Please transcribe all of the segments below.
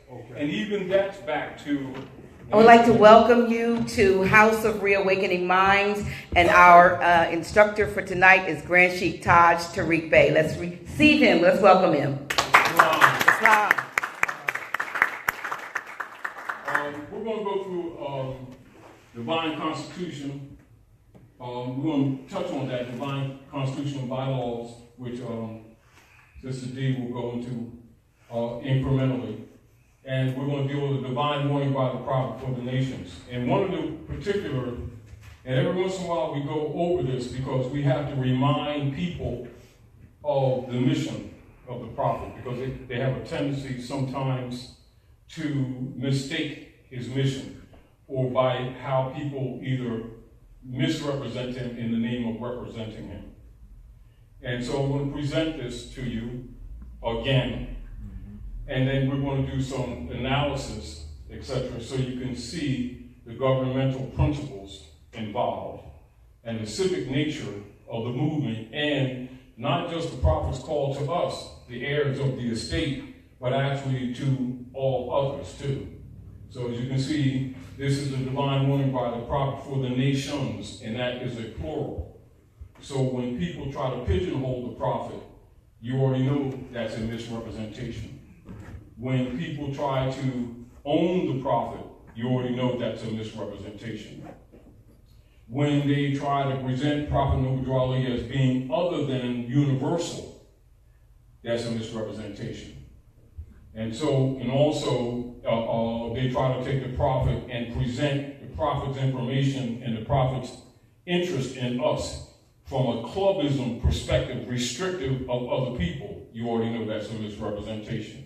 Okay. And even that's back to... I would like to welcome you to House of Reawakening Minds, and our instructor for tonight is Grand Sheikh Taj Tarik Bey. Let's receive him. Let's welcome him. Islam. We're going to go through Divine Constitution. We're going to touch on that Divine Constitutional bylaws, which Sister D will go into incrementally. And we're going to deal with the divine warning by the prophet for the nations. And one of the particular, and every once in a while we go over this because we have to remind people of the mission of the prophet, because they have a tendency sometimes to mistake his mission, or by how people either misrepresent him in the name of representing him. And so I'm going to present this to you again. And then we're going to do some analysis, etc., so you can see the governmental principles involved and the civic nature of the movement, and not just the prophet's call to us, the heirs of the estate, but actually to all others too. So as you can see, this is a divine warning by the prophet for the nations, and that is a plural. So when people try to pigeonhole the prophet, you already know that's a misrepresentation. When people try to own the prophet, you already know that's a misrepresentation. When they try to present Prophet Noble Ali as being other than universal, that's a misrepresentation. And so, and also, they try to take the prophet and present the prophet's information and the prophet's interest in us from a clubism perspective, restrictive of other people. You already know that's a misrepresentation.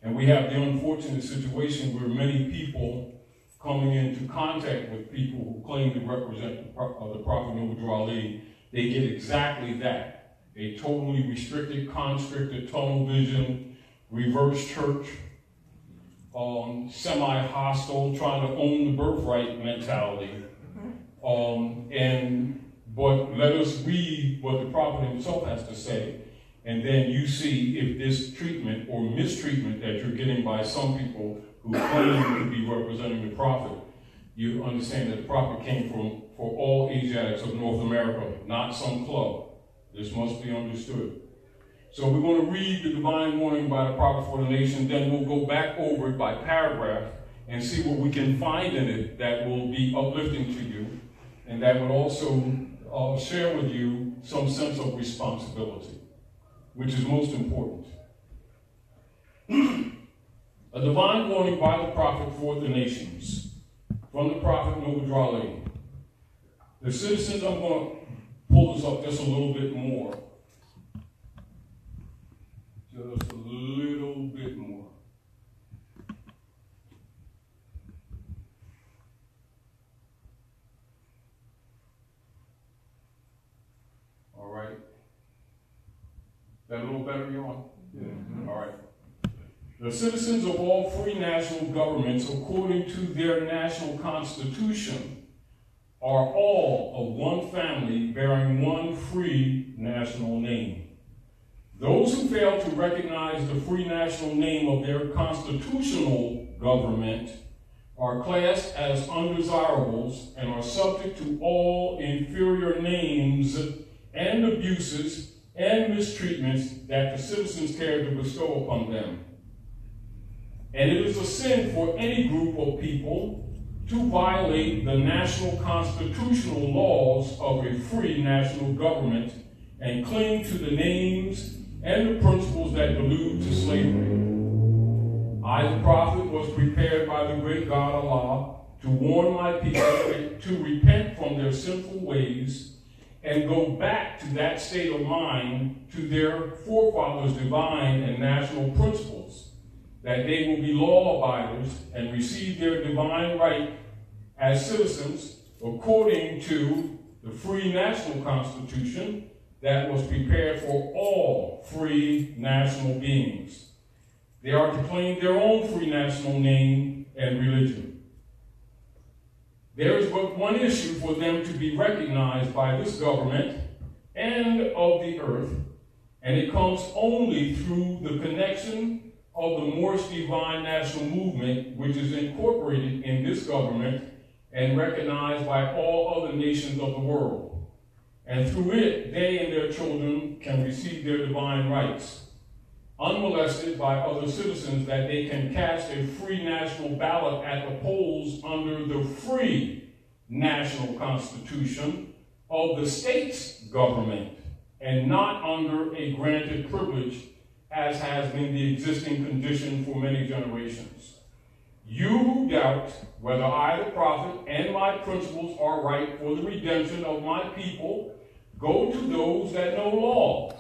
And we have the unfortunate situation where many people coming into contact with people who claim to represent the Prophet Noble Ali, they get exactly that. A totally restricted, constricted, tunnel vision, reverse church, semi-hostile, trying to own the birthright mentality. But let us read what the prophet himself has to say. And then you see if this treatment or mistreatment that you're getting by some people who claim to be representing the prophet, you understand that the prophet came for all Asiatics of North America, not some club. This must be understood. So we're going to read the divine warning by the prophet for the nation, then we'll go back over it by paragraph and see what we can find in it that will be uplifting to you, and that would also share with you some sense of responsibility, which is most important. A divine warning by the prophet for the nations. From the prophet Noble Ali. The citizens, I'm going to pull this up just a little bit more. Just a little bit more. All right. That a little better, you on? Yeah. All right. The citizens of all free national governments, according to their national constitution, are all of one family bearing one free national name. Those who fail to recognize the free national name of their constitutional government are classed as undesirables and are subject to all inferior names and abuses and mistreatments that the citizens care to bestow upon them. And it is a sin for any group of people to violate the national constitutional laws of a free national government and cling to the names and the principles that allude to slavery. I, the prophet, was prepared by the great God Allah to warn my people to repent from their sinful ways and go back to that state of mind, to their forefathers' divine and national principles, that they will be law abiders and receive their divine right as citizens according to the free national constitution that was prepared for all free national beings. They are to claim their own free national name and religion. There is but one issue for them to be recognized by this government and of the earth, and it comes only through the connection of the Moorish Divine National Movement, which is incorporated in this government and recognized by all other nations of the world. And through it, they and their children can receive their divine rights, unmolested by other citizens, that they can cast a free national ballot at the polls under the free national constitution of the state's government, and not under a granted privilege, as has been the existing condition for many generations. You who doubt whether I, the prophet, and my principles are right for the redemption of my people, go to those that know law,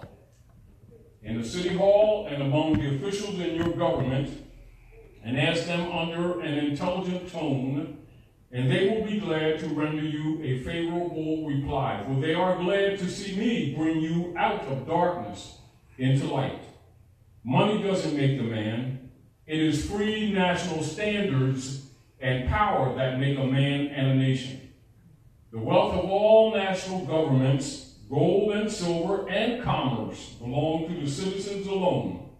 in the city hall and among the officials in your government, and ask them under an intelligent tone, and they will be glad to render you a favorable reply, for they are glad to see me bring you out of darkness into light. Money doesn't make the man. It is free national standards and power that make a man and a nation. The wealth of all national governments, gold and silver and commerce, belong to the citizens alone.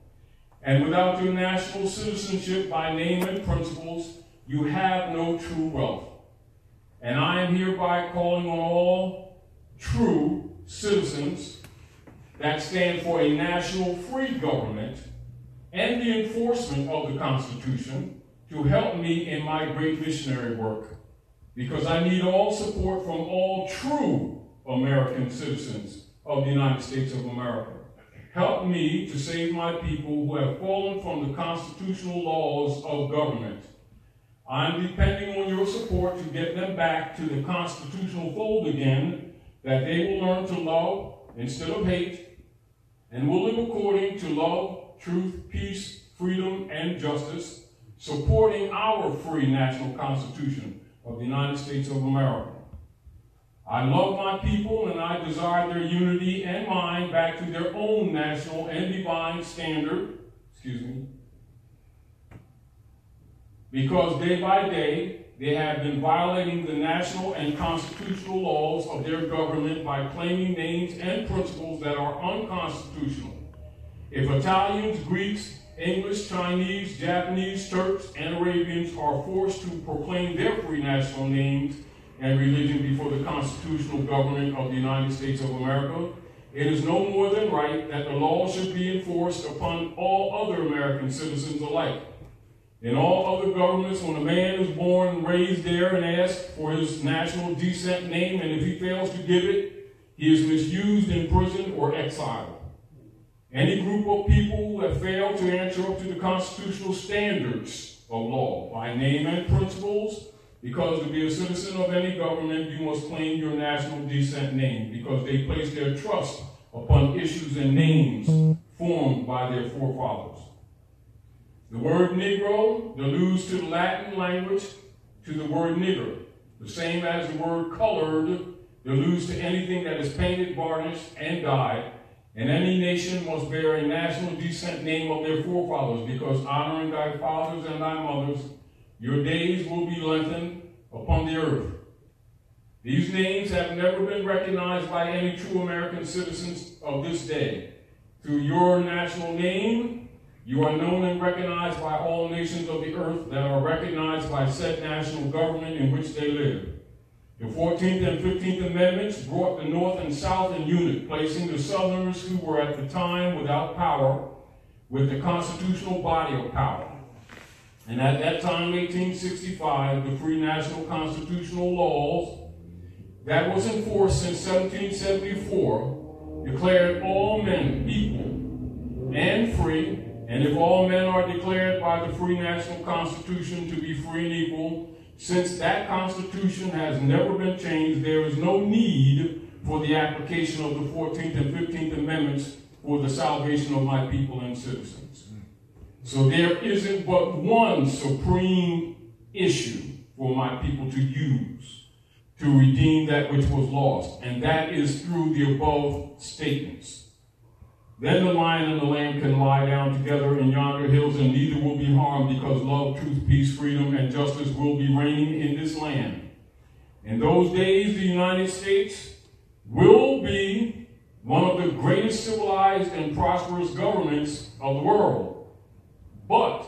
And without your national citizenship by name and principles, you have no true wealth. And I am hereby calling on all true citizens that stand for a national free government and the enforcement of the Constitution to help me in my great missionary work, because I need all support from all true American citizens of the United States of America. Help me to save my people who have fallen from the constitutional laws of government. I'm depending on your support to get them back to the constitutional fold again, that they will learn to love instead of hate, and will live according to love, truth, peace, freedom, and justice, supporting our free national Constitution of the United States of America. I love my people, and I desire their unity and mine back to their own national and divine standard, because day by day, they have been violating the national and constitutional laws of their government by claiming names and principles that are unconstitutional. If Italians, Greeks, English, Chinese, Japanese, Turks, and Arabians are forced to proclaim their free national names and religion before the constitutional government of the United States of America, it is no more than right that the law should be enforced upon all other American citizens alike. In all other governments, when a man is born and raised there and asks for his national descent name, and if he fails to give it, he is misused, imprisoned, or exiled. Any group of people who have failed to answer up to the constitutional standards of law by name and principles, because to be a citizen of any government, you must claim your national descent name, because they place their trust upon issues and names formed by their forefathers. The word Negro alludes to the Latin language to the word nigger, the same as the word colored alludes to anything that is painted, varnished, and dyed, and any nation must bear a national descent name of their forefathers, because honoring thy fathers and thy mothers, your days will be lengthened upon the earth. These names have never been recognized by any true American citizens of this day. Through your national name, you are known and recognized by all nations of the earth that are recognized by said national government in which they live. The 14th and 15th Amendments brought the North and South in unit, placing the Southerners who were at the time without power with the constitutional body of power. And at that time, 1865, the free national constitutional laws that was enforced since 1774 declared all men equal and free. And if all men are declared by the free national Constitution to be free and equal, since that Constitution has never been changed, there is no need for the application of the 14th and 15th Amendments for the salvation of my people and citizens. So there isn't but one supreme issue for my people to use to redeem that which was lost, and that is through the above statements. Then the lion and the lamb can lie down together in yonder hills, and neither will be harmed, because love, truth, peace, freedom, and justice will be reigning in this land. In those days, the United States will be one of the greatest civilized and prosperous governments of the world. But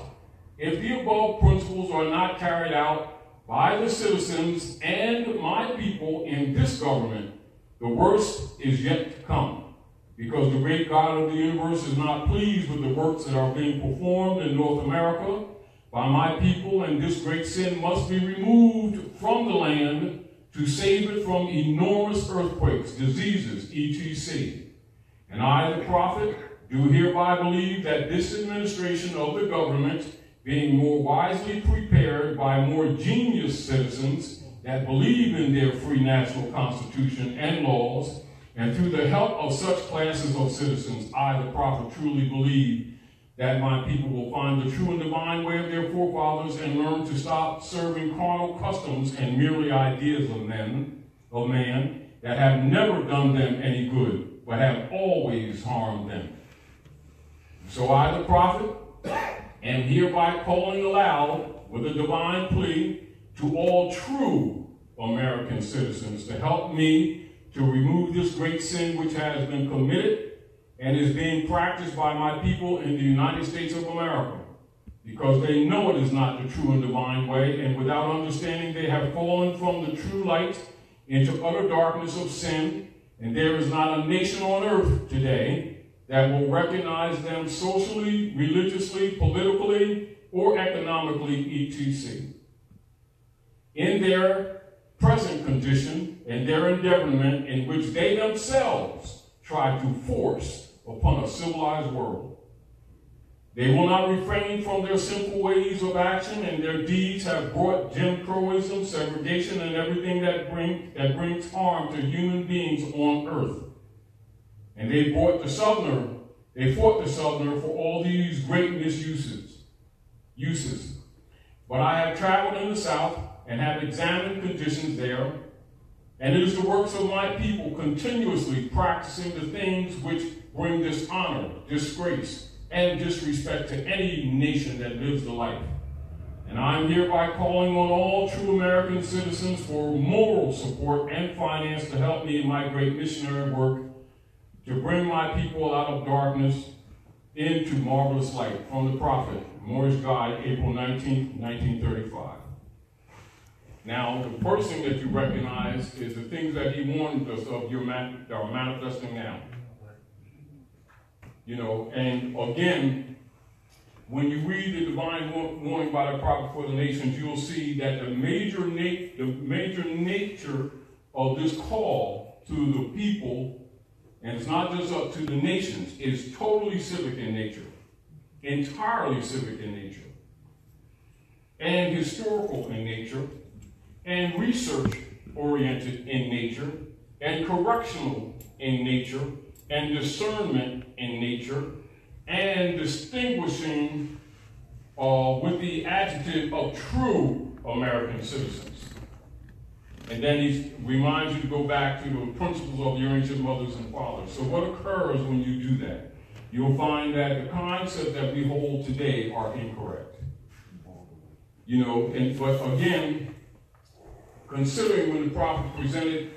if the above principles are not carried out by the citizens and my people in this government, the worst is yet to come, because the great God of the universe is not pleased with the works that are being performed in North America by my people, and this great sin must be removed from the land to save it from enormous earthquakes, diseases, etc. And I, the prophet, do hereby believe that this administration of the government, being more wisely prepared by more genius citizens that believe in their free national constitution and laws, and through the help of such classes of citizens, I, the prophet, truly believe that my people will find the true and divine way of their forefathers and learn to stop serving carnal customs and merely ideas of man that have never done them any good, but have always harmed them. So I, the prophet, am hereby calling aloud with a divine plea to all true American citizens to help me to remove this great sin which has been committed and is being practiced by my people in the United States of America, because they know it is not the true and divine way, and without understanding they have fallen from the true light into utter darkness of sin, and there is not a nation on earth today that will recognize them socially, religiously, politically, or economically, etc. In their present condition and their endeavorment in which they themselves try to force upon a civilized world. They will not refrain from their sinful ways of action, and their deeds have brought Jim Crowism, segregation, and everything that brings harm to human beings on earth. And they fought the Southerner for all these great misuses. But I have traveled in the South and have examined conditions there, and it is the works of my people continuously practicing the things which bring dishonor, disgrace, and disrespect to any nation that lives the life. And I am hereby calling on all true American citizens for moral support and finance to help me in my great missionary work to bring my people out of darkness into marvelous light. From the prophet, Moorish Guide, April 19, 1935. Now, the first thing that you recognize is the things that he warned us of that are manifesting now. You know, and again, when you read the divine warning by the prophet for the nations, you'll see that the major nature of this call to the people, and it's not just up to the nations, is totally civic in nature, entirely civic in nature, and historical in nature, and research-oriented in nature, and correctional in nature, and discernment in nature, and distinguishing with the adjective of true American citizens. And then he reminds you to go back to the principles of your ancient mothers and fathers. So what occurs when you do that? You'll find that the concepts that we hold today are incorrect. You know, but again, considering when the prophet presented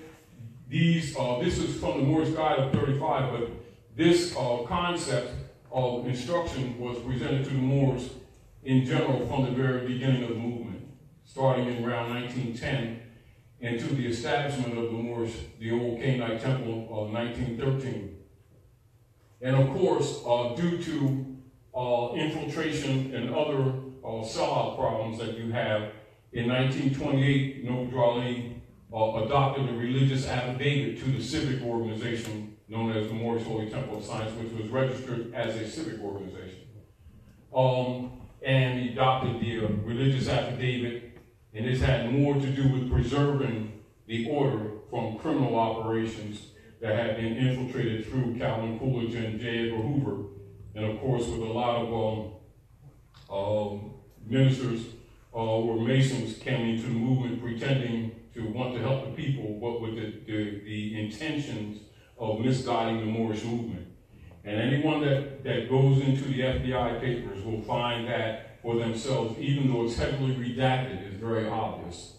these, this is from the Moorish Guide of 35, but this concept of instruction was presented to the Moors in general from the very beginning of the movement, starting in around 1910, and to the establishment of the Moors, the old Canaanite temple of 1913. And of course, due to infiltration and other sellout problems that you have, in 1928, Noble Ali adopted a religious affidavit to the civic organization known as the Moorish Holy Temple of Science, which was registered as a civic organization. And he adopted the religious affidavit, and this had more to do with preserving the order from criminal operations that had been infiltrated through Calvin Coolidge and J. Edgar Hoover, and of course with a lot of ministers or Masons came into the movement pretending to want to help the people, but with the intentions of misguiding the Moorish movement. And anyone that goes into the FBI papers will find that for themselves, even though it's heavily redacted, it's very obvious.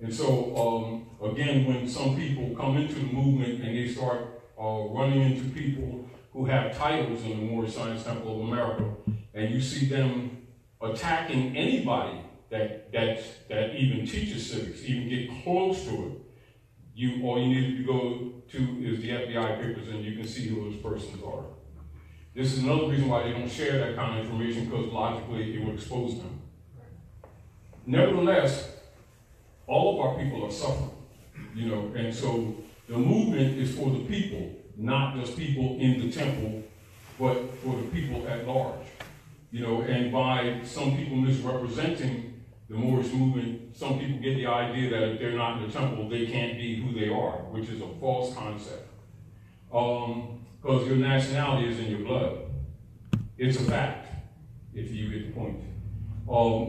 And so, again, when some people come into the movement and they start running into people who have titles in the Moorish Science Temple of America, and you see them attacking anybody that even teaches civics, even get close to it. All you need to go to is the FBI papers, and you can see who those persons are. This is another reason why they don't share that kind of information, because logically it would expose them. Nevertheless, all of our people are suffering, and so the movement is for the people, not just people in the temple, but for the people at large. And by some people misrepresenting the Moorish movement, some people get the idea that if they're not in the temple, they can't be who they are, which is a false concept. Because your nationality is in your blood. It's a fact, if you get the point.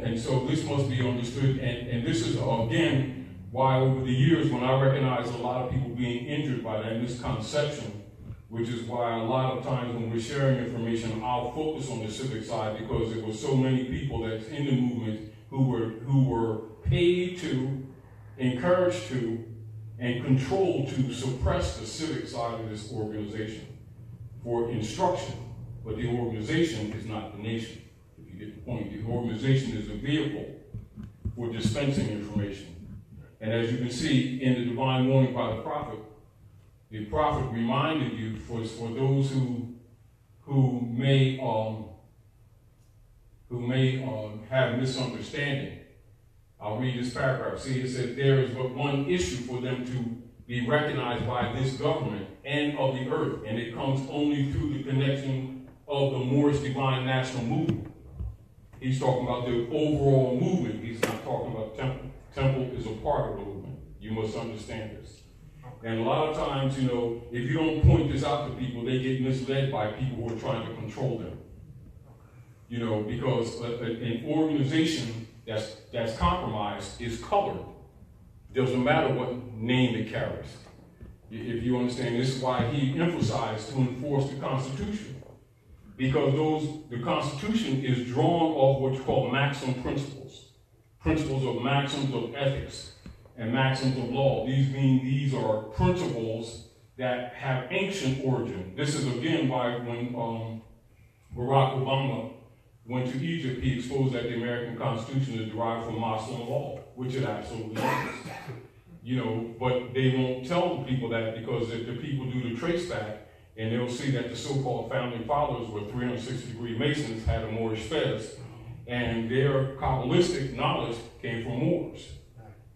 And so this must be understood, and this is, again, why over the years, when I recognize a lot of people being injured by that misconception, which is why a lot of times when we're sharing information, I'll focus on the civic side, because there were so many people that's in the movement who were paid to, encouraged to, and controlled to suppress the civic side of this organization for instruction. But the organization is not the nation, if you get the point. The organization is a vehicle for dispensing information. And as you can see in the divine warning by the prophet reminded you, for those who may have misunderstanding. I'll read this paragraph. See, it says, there is but one issue for them to be recognized by this government and of the earth, and it comes only through the connection of the Moorish Divine National Movement. He's talking about the overall movement. He's not talking about temple. Temple is a part of the movement. You must understand this. And a lot of times, if you don't point this out to people, they get misled by people who are trying to control them. Because an organization that's compromised is colored. Doesn't matter what name it carries. If you understand, this is why he emphasized to enforce the Constitution. Because the Constitution is drawn off what you call maxim principles. Principles of maxims of ethics and maxims of law. These are principles that have ancient origin. This is again why when Barack Obama went to Egypt, he exposed that the American Constitution is derived from Muslim law, which it absolutely is. But they won't tell the people that, because if the people do the trace back, and they'll see that the so-called founding fathers were 360-degree Masons, had a Moorish fez, and their Kabbalistic knowledge came from Moors.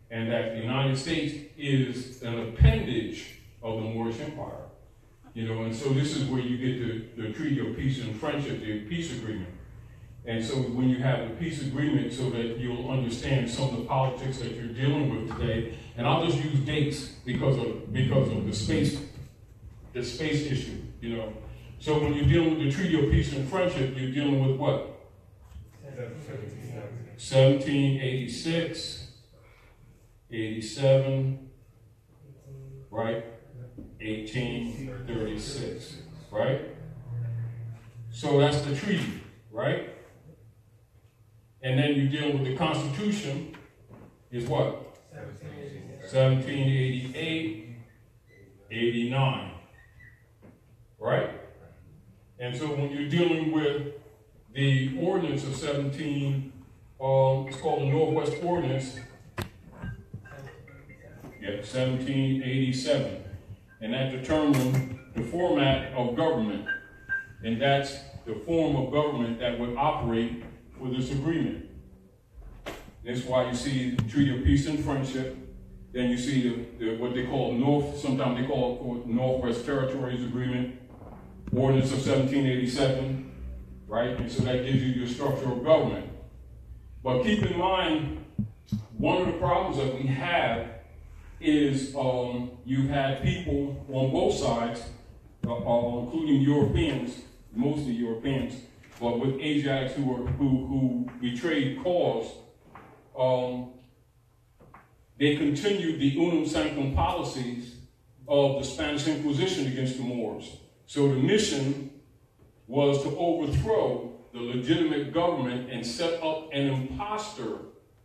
And that the United States is an appendage of the Moorish Empire. And so this is where you get the Treaty of Peace and Friendship, the peace agreement. And so when you have the peace agreement, so that you'll understand some of the politics that you're dealing with today, and I'll just use dates because of the space issue, So when you're dealing with the Treaty of Peace and Friendship, you're dealing with what? 1786, 87, right? 1836, right? So that's the treaty, right? And then you deal with the Constitution, is what? 1788, 89, right? And so when you're dealing with the ordinance of it's called the Northwest Ordinance, 1787, and that determined the format of government, and that's the form of government that would operate for this agreement. That's why you see the Treaty of Peace and Friendship. Then you see what they call sometimes they call it Northwest Territories Agreement, Ordinance of 1787, right? And so that gives you your structure of government. But keep in mind, one of the problems that we have is you've had people on both sides, including Europeans, mostly Europeans, but with Asiatics who betrayed cause. They continued the unum sanctum policies of the Spanish Inquisition against the Moors. So the mission was to overthrow the legitimate government and set up an imposter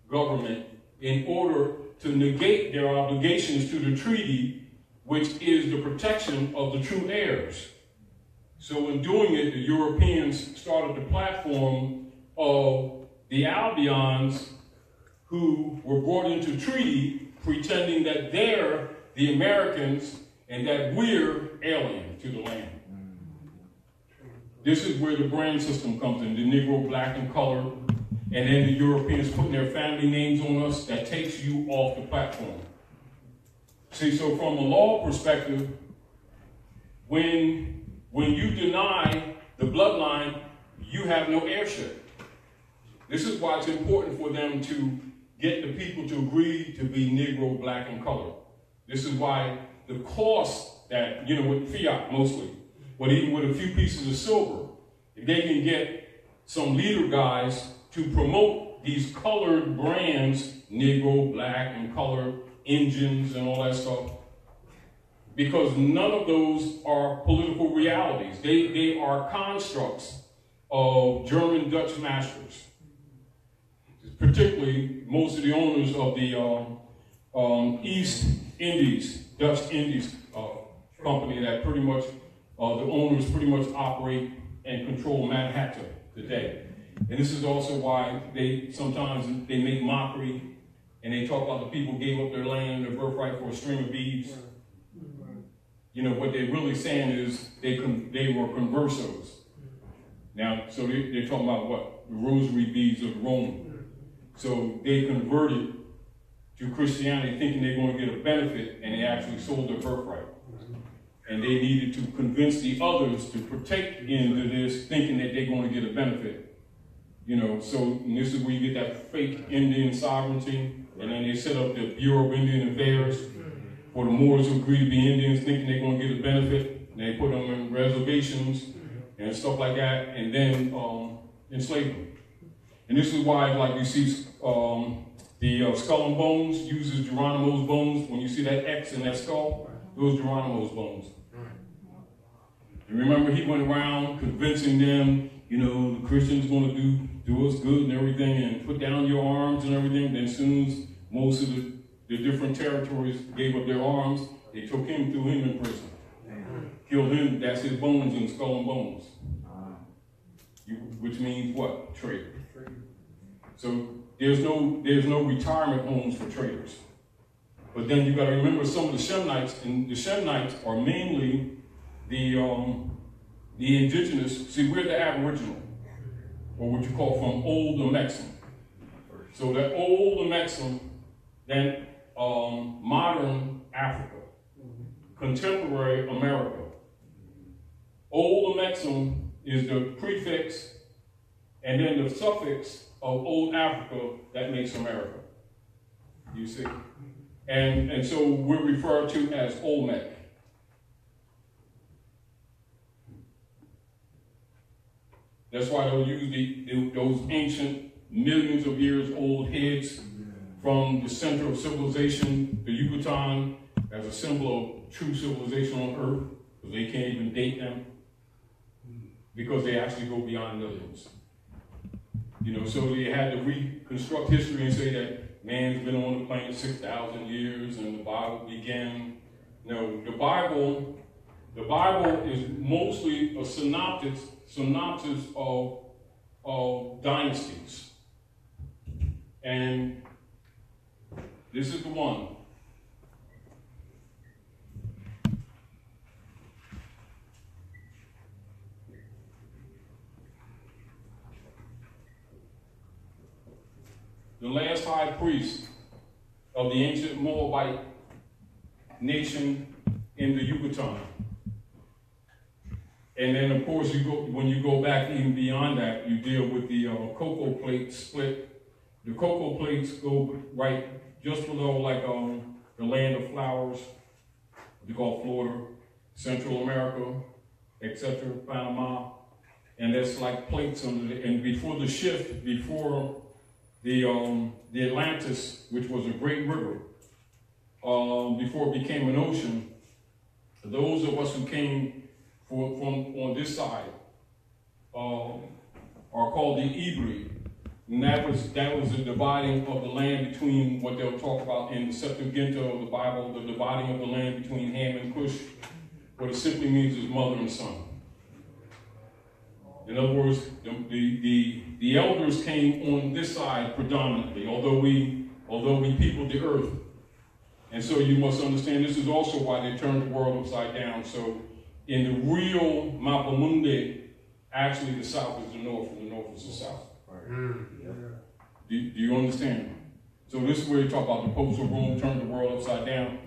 government in order to negate their obligations to the treaty, which is the protection of the true heirs. So in doing it, the Europeans started the platform of the Albions who were brought into treaty pretending that they're the Americans and that we're alien to the land. This is where the brand system comes in, the Negro, black, and colored, and then the Europeans putting their family names on us, that takes you off the platform. See, so from a law perspective, when you deny the bloodline, you have no heirship. This is why it's important for them to get the people to agree to be Negro, black, and colored. This is why the cost that, with fiat mostly, but even with a few pieces of silver, if they can get some leader guys to promote these colored brands, Negro, black, and colored, engines, and all that stuff, because none of those are political realities. They are constructs of German Dutch masters. Particularly, most of the owners of the East Indies, Dutch Indies company that pretty much, the owners pretty much operate and control Manhattan today. And this is also why sometimes they make mockery and they talk about the people gave up their land, their birthright for a string of beads. What they're really saying is they were conversos. Now, so they're talking about what? The rosary beads of Rome. So they converted to Christianity thinking they're going to get a benefit, and they actually sold their birthright. And they needed to convince the others to partake into this, thinking that they're going to get a benefit. And this is where you get that fake Indian sovereignty, and then they set up the Bureau of Indian Affairs for the Moors who agreed to be Indians, thinking they're going to get a benefit, and they put them in reservations and stuff like that, and then enslave them. And this is why, like you see, the Skull and Bones uses Geronimo's bones. When you see that X in that skull, those Geronimo's bones. And remember, he went around convincing them, the Christians going to do us good and everything, and put down your arms and everything. Then as soon as most of the different territories gave up their arms, they took him, threw him in prison. Killed him, that's his bones in Skull and Bones. Which means what? Traitor. So there's no retirement homes for traitors. But then you got to remember some of the Shemnites, and the Shemnites are mainly the indigenous. See, we're the Aboriginal, or what you call from Old Amexem. So that Old Amexem, then modern Africa, contemporary America. Old Amexem is the prefix and then the suffix of Old Africa that makes America. You see? And so we're referred to as Olmec. That's why they'll use those ancient, millions of years old heads from the center of civilization, the Yucatan, as a symbol of true civilization on Earth, because they can't even date them, because they actually go beyond millions. So they had to reconstruct history and say that man's been on the planet 6,000 years and the Bible began. No, the Bible is mostly a synopsis of dynasties. And this is the one. The last high priest of the ancient Moabite nation in the Yucatan. And then, of course, when you go back even beyond that, you deal with the cocoa plate split. The cocoa plates go right just below, like the land of flowers, what they call Florida, Central America, etc., Panama, and that's like plates under the. And before the shift, before the Atlantis, which was a great river, before it became an ocean, those of us who came from on this side are called the Ibri, and that was the dividing of the land between what they'll talk about in the Septuaginta of the Bible, the dividing of the land between Ham and Cush. What it simply means is mother and son. In other words, the elders came on this side predominantly, although we peopled the earth. And so you must understand this is also why they turned the world upside down. So in the real Mapa Mundi, actually the south is the north and the north is the south. Do you understand? So this is where you talk about the popes of Rome turned the world upside down,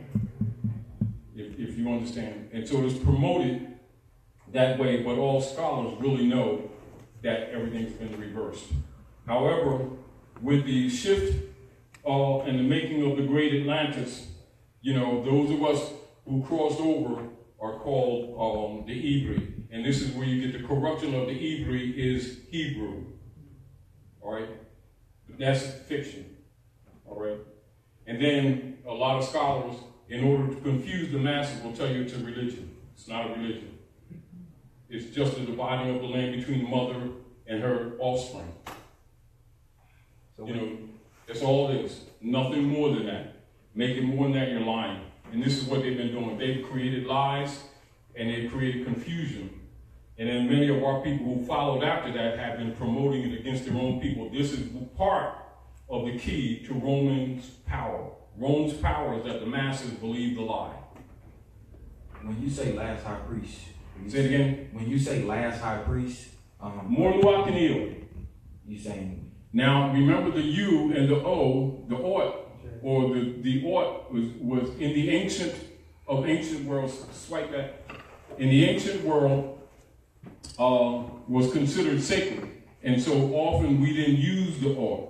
if you understand. And so it's promoted that way, but all scholars really know that everything's been reversed. However, with the shift and the making of the great Atlantis, those of us who crossed over are called the Ibri. And this is where you get the corruption of the Ibri is Hebrew. All right? But that's fiction. All right? And then a lot of scholars, in order to confuse the masses, will tell you it's a religion. It's not a religion. It's just a dividing of the land between the mother and her offspring. That's all it is. Nothing more than that. Make it more than that, you're lying. And this is what they've been doing. They've created lies and they've created confusion. And then many of our people who followed after that have been promoting it against their own people. This is part of the key to Rome's power. Rome's power is that the masses believe the lie. When you say last high priest, say it again. When you say last high priest, Morluakanil. You saying? Now remember the U and the O, the Ot, or the Ot was in the ancient world. Swipe that. In the ancient world, was considered sacred, and so often we didn't use the Ot,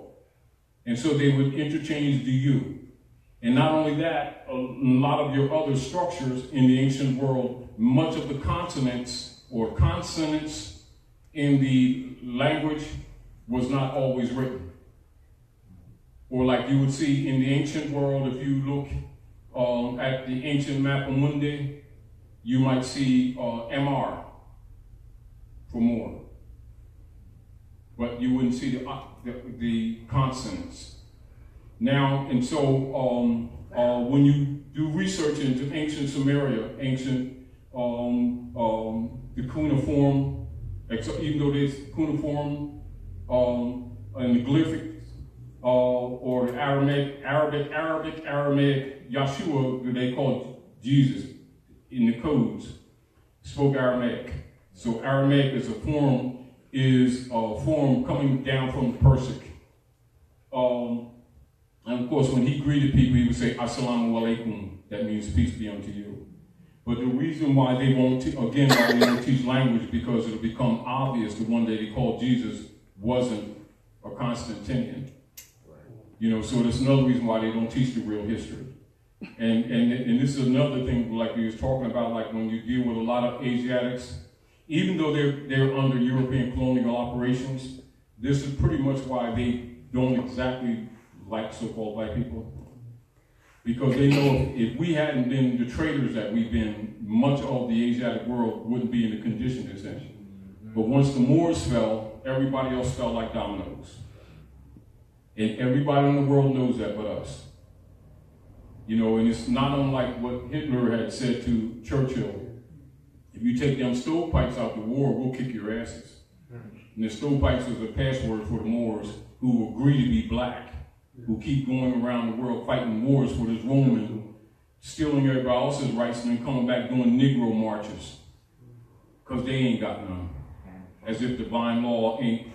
and so they would interchange the U. And not only that, a lot of your other structures in the ancient world, much of the consonants or consonants in the language was not always written. Or like you would see in the ancient world, if you look at the ancient Mapa Mundi, you might see MR for more. But you wouldn't see the consonants. Now, and so when you do research into ancient Sumeria, the cuneiform, even though there's cuneiform and the glyphics, or Aramaic, Yahshua, they called Jesus in the codes, spoke Aramaic. So Aramaic is a form coming down from the Persic. And of course, when he greeted people, he would say, Assalamu alaikum. That means peace be unto you. But the reason why they won't, why they don't teach language, because it'll become obvious that one day they called Jesus wasn't a Constantinian. So that's another reason why they don't teach the real history. And this is another thing, like we was talking about, like when you deal with a lot of Asiatics, even though they're under European colonial operations, this is pretty much why they don't exactly like so-called white people. Because they know if we hadn't been the traitors that we've been, much of the Asiatic world wouldn't be in the condition it's in. But once the Moors fell, everybody else fell like dominoes. And everybody in the world knows that but us. And it's not unlike what Hitler had said to Churchill. If you take them stovepipes out the war, we'll kick your asses. And the stovepipes was a password for the Moors who agree to be black, who keep going around the world fighting wars for this Roman, stealing everybody else's rights and then coming back doing Negro marches. Because they ain't got none. As if divine law ain't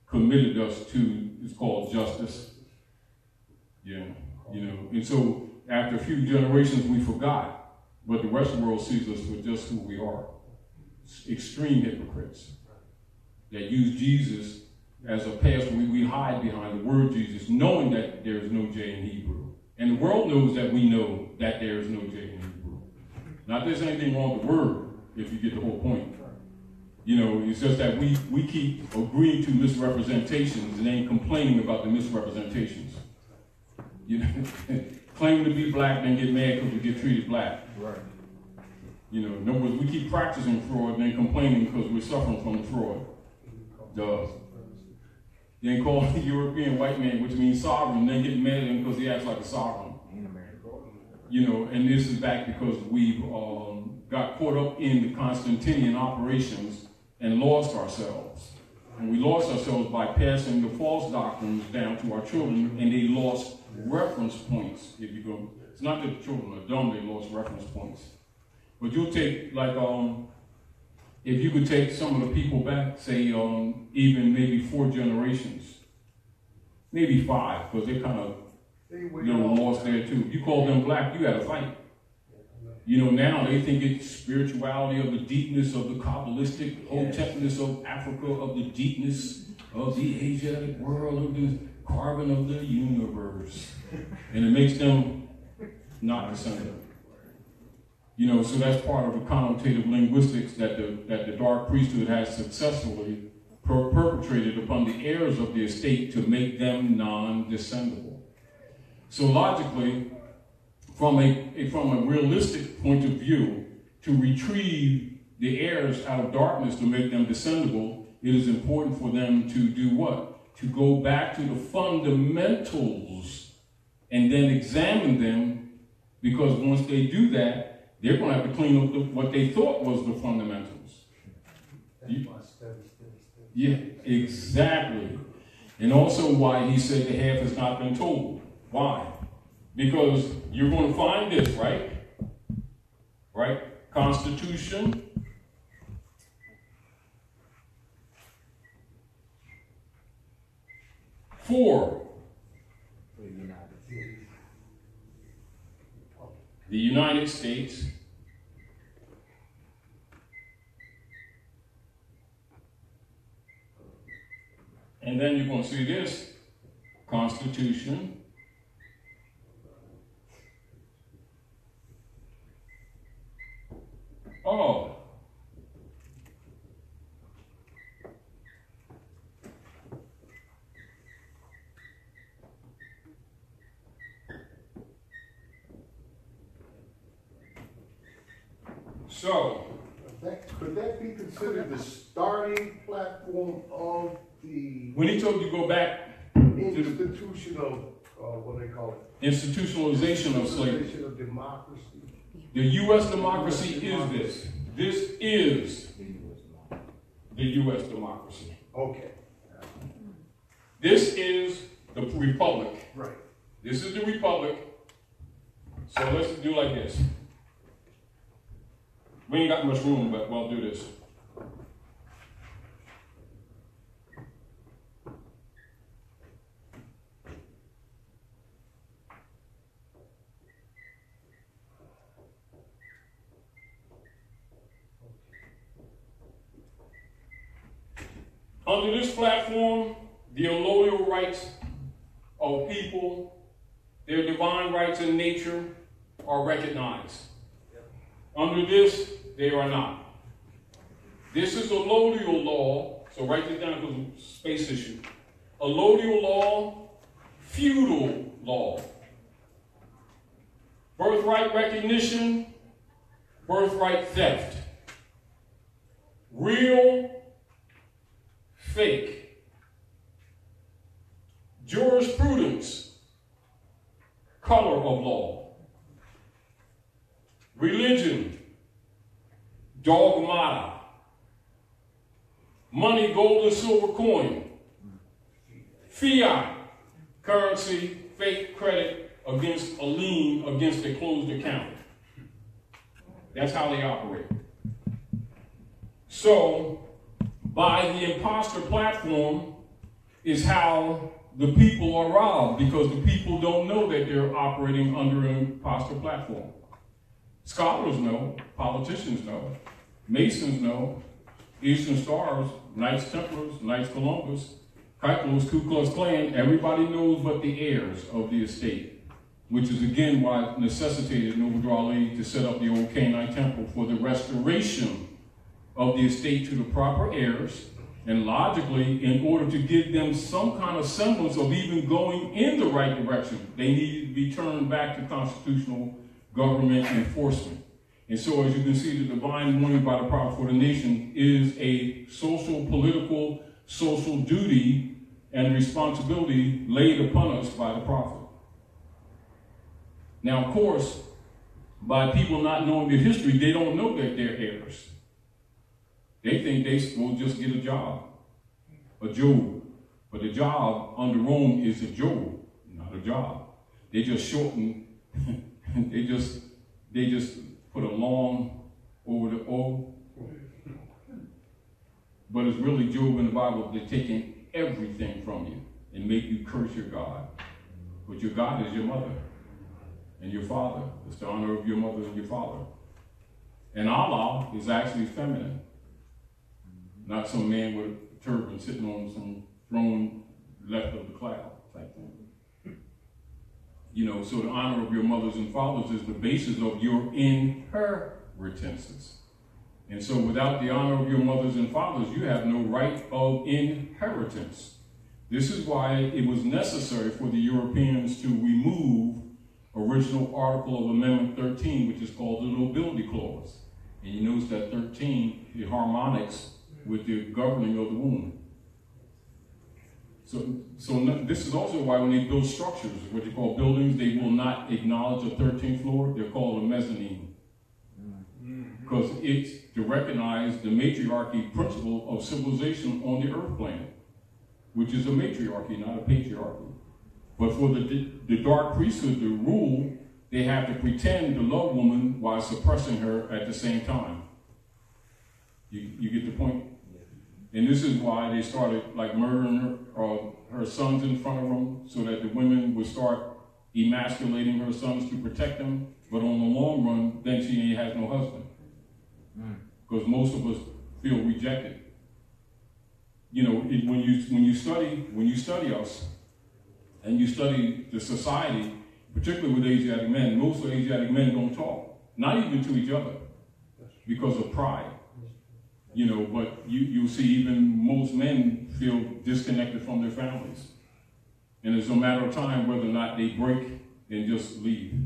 committed us to, it's called justice. And so after a few generations we forgot, but the rest of the world sees us for just who we are. Extreme hypocrites that use Jesus as a pass. We hide behind the word Jesus, knowing that there is no J in Hebrew. And the world knows that we know that there is no J in Hebrew. Not that there's anything wrong with the word, if you get the whole point. It's just that we keep agreeing to misrepresentations and then complaining about the misrepresentations. Claiming to be black, then get mad because we get treated black. Right. In other words, we keep practicing fraud and then complaining because we're suffering from the fraud. Duh. Then call the European white man, which means sovereign, then get mad at him because he acts like a sovereign. And this is back because we've got caught up in the Constantinian operations and lost ourselves. And we lost ourselves by passing the false doctrines down to our children, and they lost reference points. If you go, it's not that the children are dumb, they lost reference points. But you'll take, like, if you could take some of the people back, say, even maybe 4 generations, maybe 5, because they're kind of, lost there too. If you called them black, you had a fight. You know, now they think it's spirituality of the deepness of the Kabbalistic, Hotepness of Africa, of the deepness of the Asiatic world, of the carbon of the universe. And it makes them not descendant. You know, so that's part of the connotative linguistics that the dark priesthood has successfully perpetrated upon the heirs of the estate to make them non-descendable. So logically, from a realistic point of view, to retrieve the heirs out of darkness to make them descendable, it is important for them to do what? To go back to the fundamentals and then examine them, because once they do that, they're going to have to clean up what they thought was the fundamentals. Yeah, exactly. And also why he said the half has not been told. Why? Because you're going to find this, right? Right? Constitution. For the United States. And then you're going to see this, Constitution. Oh. So. Could that be considered the starting platform of the... When he told you go back institutional, what they call it? Institutionalization of slavery. Institutionalization of democracy. The U.S. democracy is this. This is the U.S. democracy. Okay. This is the republic. Right. This is the republic. So let's do like this. We ain't got much room, but we'll do this. Under this platform, the allodial rights of people, their divine rights in nature are recognized. Under this, they are not. This is allodial law, so write this down because it's a space issue. Allodial law, feudal law. Birthright recognition, birthright theft. Real, fake. Jurisprudence, color of law. Religion, dogmata. Money, gold, and silver coin. Fiat, currency, fake credit against a lien against a closed account. That's how they operate. So, by the imposter platform is how the people are robbed, because the people don't know that they're operating under an imposter platform. Scholars know, politicians know, Masons know, Eastern Stars, Knights Templars, Knights Columbus, Kikulos, Ku Klux Klan, everybody knows but the heirs of the estate, which is again why it necessitated an overdraw league to set up the old Canaanite temple for the restoration of the estate to the proper heirs, and logically, in order to give them some kind of semblance of even going in the right direction, they needed to be turned back to constitutional government enforcement. And so, as you can see, the divine warning by the prophet for the nation is a social, political, social duty and responsibility laid upon us by the prophet. Now, of course, by people not knowing their history, they don't know that they're heirs. They think they will just get a job, but a job under Rome is a job, not a job. They just shorten. they just put a long over the O. But it's really Job in the Bible. They're taking everything from you and make you curse your God. But your God is your mother and your father. It's the honor of your mother and your father. And Allah is actually feminine. Not some man with a turban sitting on some throne left of the cloud type thing. You know, so the honor of your mothers and fathers is the basis of your inheritances. And so without the honor of your mothers and fathers, you have no right of inheritance. This is why it was necessary for the Europeans to remove original article of Amendment 13, which is called the nobility clause. And you notice that 13, it harmonics with the governing of the womb. So this is also why when they build structures, what they call buildings, they will not acknowledge a 13th floor. They're called a mezzanine. Because it's to recognize the matriarchy principle of civilization on the earth planet, which is a matriarchy, not a patriarchy. But for the dark priesthood to rule, they have to pretend to love woman while suppressing her at the same time. You get the point? And this is why they started like murdering her sons in front of them, so that the women would start emasculating her sons to protect them. But on the long run, then she has no husband. Because most of us feel rejected. You know, when you study us, and you study the society, particularly with Asiatic men, most of Asiatic men don't talk, not even to each other, because of pride. You know, but you'll see even most men feel disconnected from their families. And it's a matter of time whether or not they break and just leave.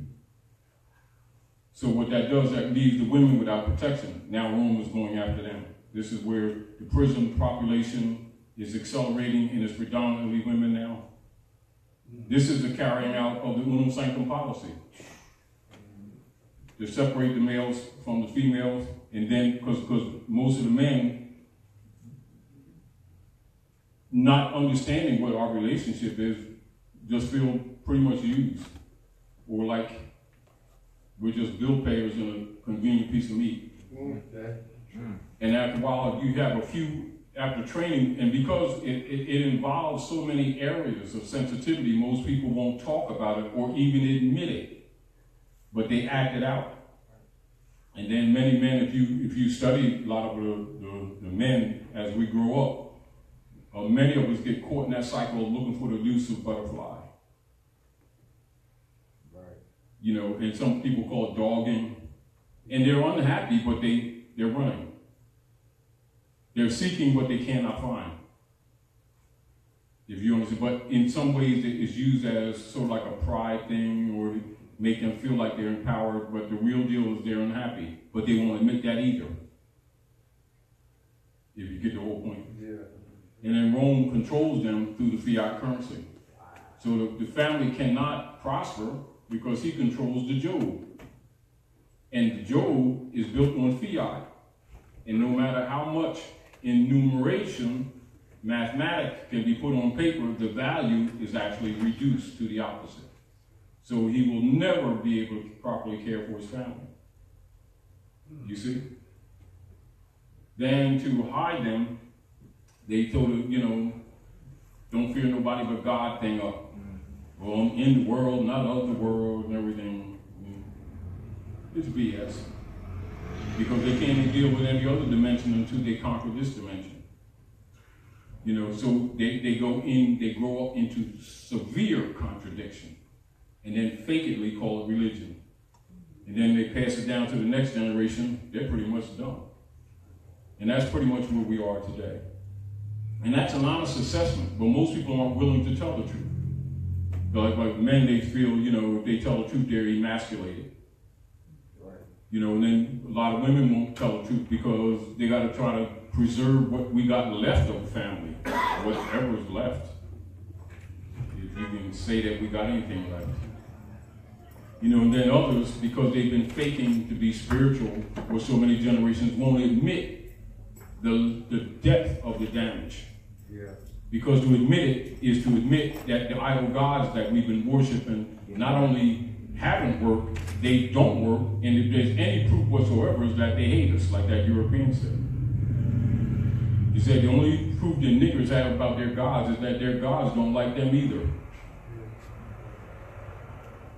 So what that does, that leaves the women without protection. Now Rome is going after them. This is where the prison population is accelerating, and it's predominantly women now. This is the carrying out of the unum sanctum policy. To separate the males from the females, and then, because most of the men, not understanding what our relationship is, just feel pretty much used. Or like we're just bill payers in a convenient piece of meat. And after a while, you have a few, after training, and because it involves so many areas of sensitivity, most people won't talk about it or even admit it, but they act it out. And then many men, if you study a lot of the men as we grow up, many of us get caught in that cycle of looking for the elusive butterfly. Right. You know, and some people call it dogging, and they're unhappy, but they're running. They're seeking what they cannot find. If you understand, but in some ways it's used as sort of like a pride thing, or make them feel like they're empowered, but the real deal is they're unhappy, but they won't admit that either. If you get the whole point. Yeah. And then Rome controls them through the fiat currency. So the family cannot prosper because he controls the Job. And the Job is built on fiat. And no matter how much in numeration, mathematics can be put on paper, the value is actually reduced to the opposite. So he will never be able to properly care for his family. You see? Then to hide them, they told him, you know, don't fear nobody but God thing up. Well, I'm in the world, not of the world, and everything. It's BS. Because they can't even deal with any other dimension until they conquer this dimension. You know, so they grow up into severe contradiction. And then fakedly call it religion. And then they pass it down to the next generation, they're pretty much done. And that's pretty much where we are today. And that's an honest assessment, but most people aren't willing to tell the truth. Like men, they feel, you know, if they tell the truth, they're emasculated. Right. You know, and then a lot of women won't tell the truth because they got to try to preserve what we got left of the family, whatever is left. If you can say that we got anything left. You know, and then others, because they've been faking to be spiritual for so many generations, won't admit the depth of the damage. Yeah. Because to admit it is to admit that the idol gods that we've been worshiping not only haven't worked, they don't work, and if there's any proof whatsoever is that they hate us, like that European said. He said the only proof the niggers have about their gods is that their gods don't like them either.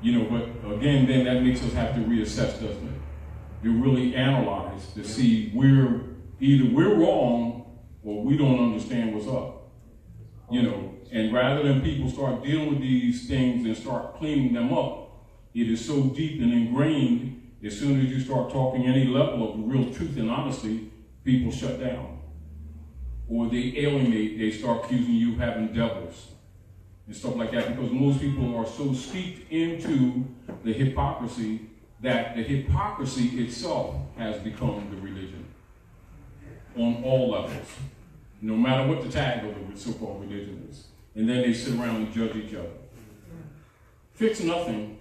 You know, but again, then that makes us have to reassess, doesn't it? To really analyze, to see either we're wrong or we don't understand what's up. You know, and rather than people start dealing with these things and start cleaning them up, it is so deep and ingrained, as soon as you start talking any level of real truth and honesty, people shut down. Or they alienate, they start accusing you of having devils and stuff like that, because most people are so steeped into the hypocrisy that the hypocrisy itself has become the religion on all levels, no matter what the tag of the so-called religion is. And then they sit around and judge each other. Fix nothing.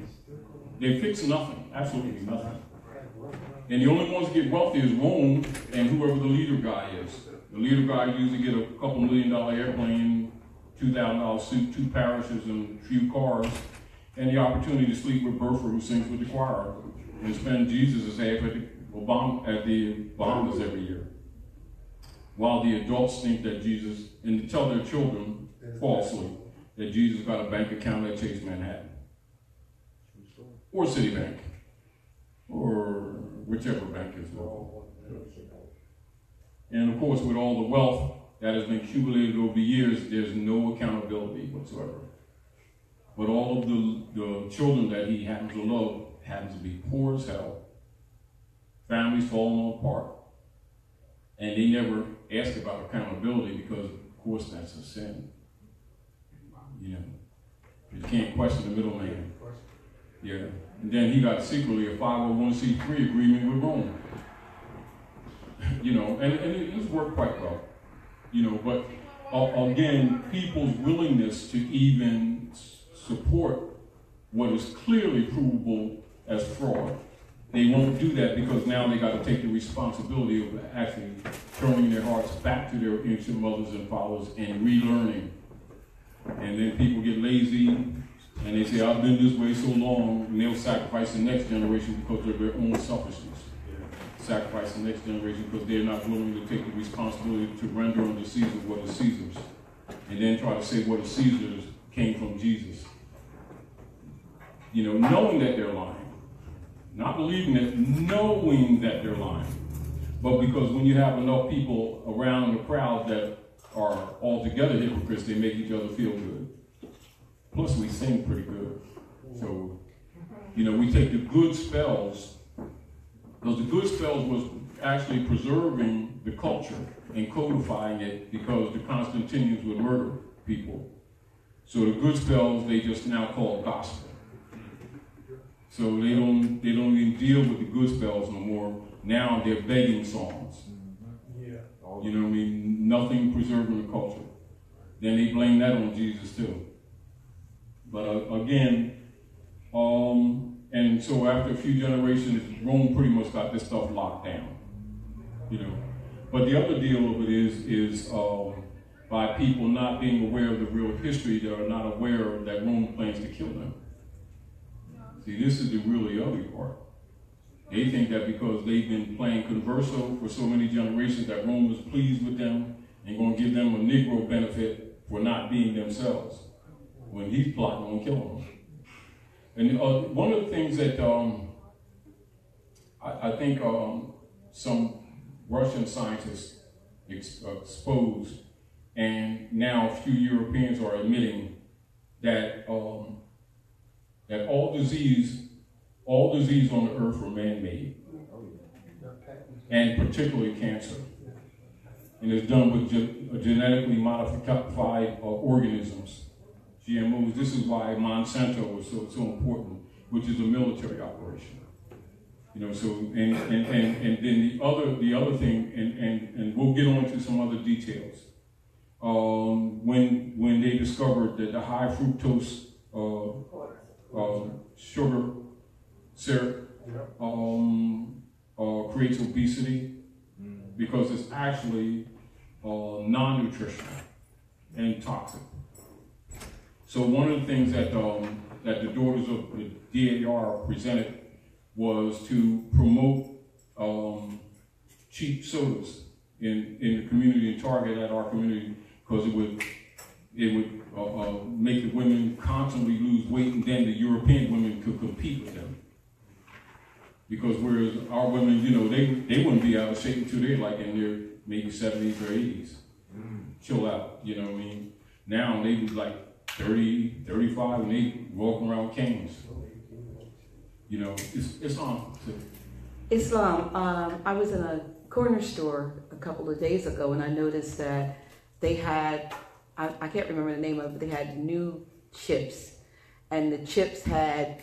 They fix nothing, absolutely nothing. And the only ones that get wealthy is Rome and whoever the leader guy is. The leader guy usually get a couple $1 million airplane, $2,000 suit, 2 parishes, and a few cars, and the opportunity to sleep with Bertha, who sings with the choir, and spend Jesus' half at the Bahamas every year. While the adults think that Jesus, and tell their children falsely that Jesus got a bank account at Chase Manhattan, or Citibank, or whichever bank is local. And of course, with all the wealth that has been accumulated over the years, there's no accountability whatsoever. But all of the children that he happens to love happens to be poor as hell, families falling apart, and they never ask about accountability because, of course, that's a sin. You know, you can't question the middleman. Yeah, and then he got secretly a 501c3 agreement with Rome. You know, and it's worked quite well. You know, but again, people's willingness to even support what is clearly provable as fraud, they won't do that because now they got to take the responsibility of actually turning their hearts back to their ancient mothers and fathers and relearning. And then people get lazy and they say, I've been this way so long, and they'll sacrifice the next generation because of their own selfishness. Sacrifice the next generation because they're not willing to take the responsibility to render unto Caesar what is Caesar's, and then try to say what is Caesar's came from Jesus. You know, knowing that they're lying, not believing it, knowing that they're lying. But because when you have enough people around in the crowd that are altogether hypocrites, they make each other feel good. Plus, we sing pretty good. So, you know, we take the good spells. Because the good spells was actually preserving the culture and codifying it because the Constantinians would murder people. So the good spells they just now call gospel. So they don't even deal with the good spells no more. Now they're begging songs. Yeah. You know what I mean? Nothing preserving the culture. Then they blame that on Jesus too. But again, and so after a few generations, Rome pretty much got this stuff locked down, you know. But the other deal of it is by people not being aware of the real history, they are not aware that Rome plans to kill them. See, this is the really ugly part. They think that because they've been playing converso for so many generations that Rome was pleased with them and going to give them a Negro benefit for not being themselves, when he's plotting on killing them. And one of the things that I think some Russian scientists exposed, and now a few Europeans are admitting that that all disease on the earth are man-made, and particularly cancer, and it's done with genetically modified organisms. GMOs. This is why Monsanto was so important, which is a military operation. You know, so and then the other thing, and we'll get on to some other details. When they discovered that the high fructose sugar syrup creates obesity, because it's actually non-nutritional and toxic. So one of the things that the daughters of the DAR presented was to promote cheap sodas in the community and target at our community, because it would make the women constantly lose weight, and then the European women could compete with them. Because whereas our women, you know, they wouldn't be out of shape until they're like in their maybe 70s or 80s. Chill out, you know what I mean? Now they be like 30, 35, and they walking around with canes. You know, it's Islam. Islam. I was in a corner store a couple of days ago, and I noticed that they had, I can't remember the name of it, but they had new chips, and the chips had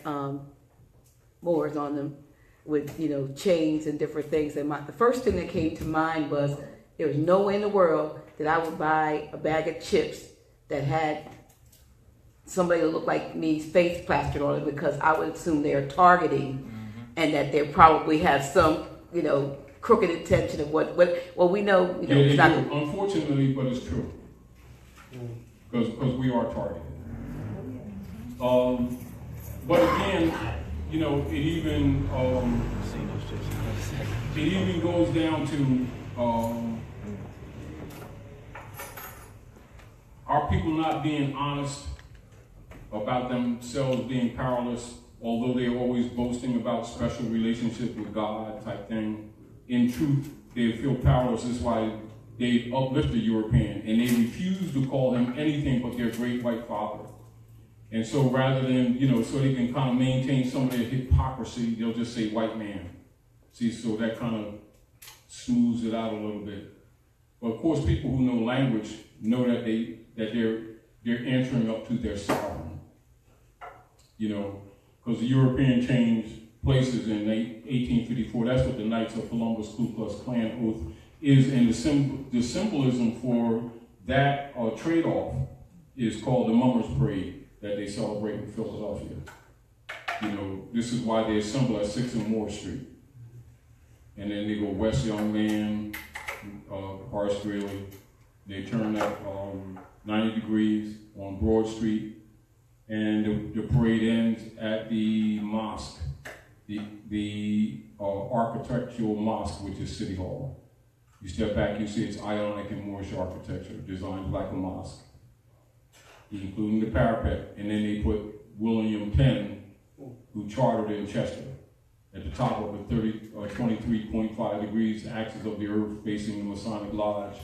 Moors on them with, you know, chains and different things. And the first thing that came to mind was there was no way in the world that I would buy a bag of chips that had somebody that looked like me's face plastered on it, because I would assume they're targeting and that they probably have some, you know, crooked intention of what well, we know, you know, Yeah, it's not. Unfortunately, but it's true. Because we are targeted. But again, you know, it even goes down to are people not being honest about themselves being powerless, although they're always boasting about special relationship with God type thing. In truth, they feel powerless. That's why they uplift the European, and they refuse to call him anything but their great white father. And so rather than, you know, so they can kind of maintain some of their hypocrisy, they'll just say white man. See, so that kind of smooths it out a little bit. But of course, people who know language know that they're answering up to their sovereign. You know, because the European changed places in 1854. That's what the Knights of Columbus Ku Klux Klan oath is, and the symbolism for that trade-off is called the Mummers Parade that they celebrate in Philadelphia. You know, this is why they assemble at 6th and Moore Street. And then they go West Young Man, Horace Greeley. They turn that 90 degrees on Broad Street, and the parade ends at the mosque, the architectural mosque, which is City Hall. You step back, you see it's Ionic and Moorish architecture, designed like a mosque, including the parapet. And then they put William Penn, who chartered in Chester, at the top of the 23.5 degrees axis of the earth, facing the Masonic Lodge,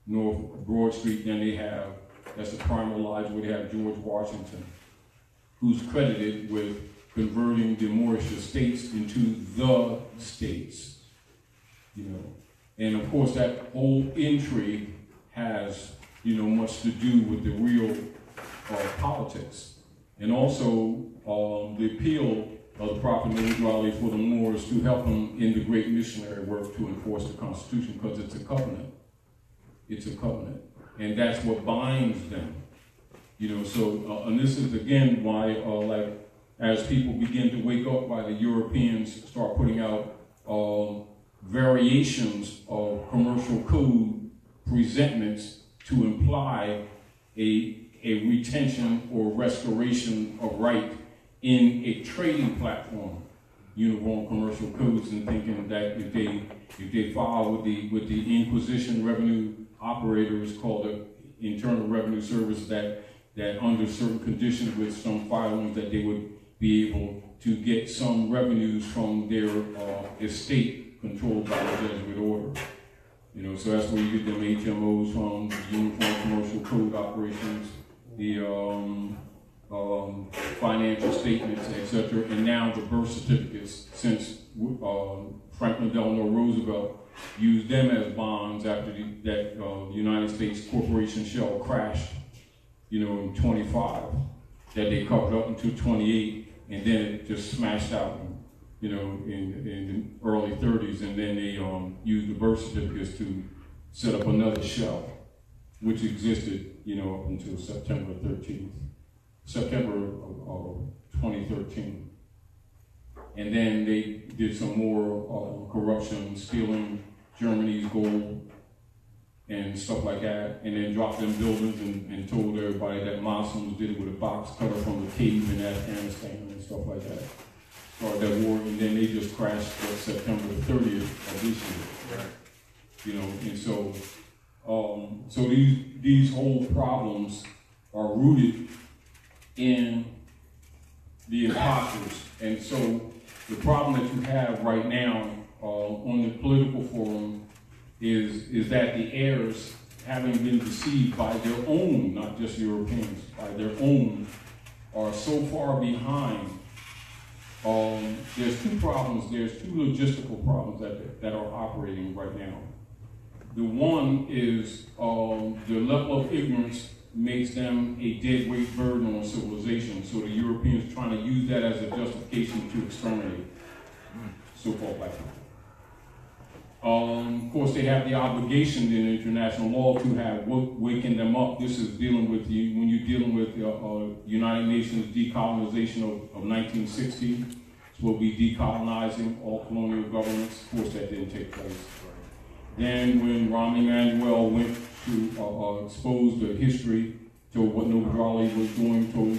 North Broad Street. Then they have, that's the primal lodge where they have George Washington, who's credited with converting the Moorish estates into the states, you know. And of course, that whole intrigue has, you know, much to do with the real politics. And also the appeal of the Prophet Muhammad for the Moors to help them in the great missionary work to enforce the Constitution, because it's a covenant. It's a covenant. And that's what binds them. You know, so, and this is again why, like, as people begin to wake up, why the Europeans start putting out variations of commercial code presentments to imply a retention or restoration of right in a trading platform, uniform commercial codes, and thinking that if they file with the Inquisition revenue operators, called the Internal Revenue Service, that under certain conditions with some filings that they would be able to get some revenues from their estate controlled by the Jesuit order. You know, so that's where you get them HMOs from, the Uniform Commercial Code operations, the financial statements, etc., and now the birth certificates, since Franklin Delano Roosevelt used them as bonds after the United States corporation shell crashed, you know, in 25, that they covered up until 28, and then it just smashed out, you know, in the early 30s, and then they used the birth certificates to set up another shell, which existed, you know, up until September of 2013. And then they did some more corruption, stealing Germany's gold and stuff like that, and then dropped them buildings and told everybody that Muslims did it with a box cutter from the cave in Afghanistan and stuff like that. Started that war, and then they just crashed September the 30th of this year. Right. You know, and so these whole problems are rooted in the imposters. And so the problem that you have right now on the political forum is that the heirs, having been deceived by their own, not just Europeans, by their own, are so far behind. There's two problems. There's two logistical problems that are operating right now. The one is the level of ignorance makes them a dead weight burden on civilization. So the Europeans trying to use that as a justification to exterminate so-called black people. Of course, they have the obligation in international law to have waken them up. This is dealing with when you're dealing with United Nations decolonization of 1960. So we'll be decolonizing all colonial governments. Of course, that didn't take place. Then when Rahm Emanuel went to expose the history to what Noble Raleigh was doing, told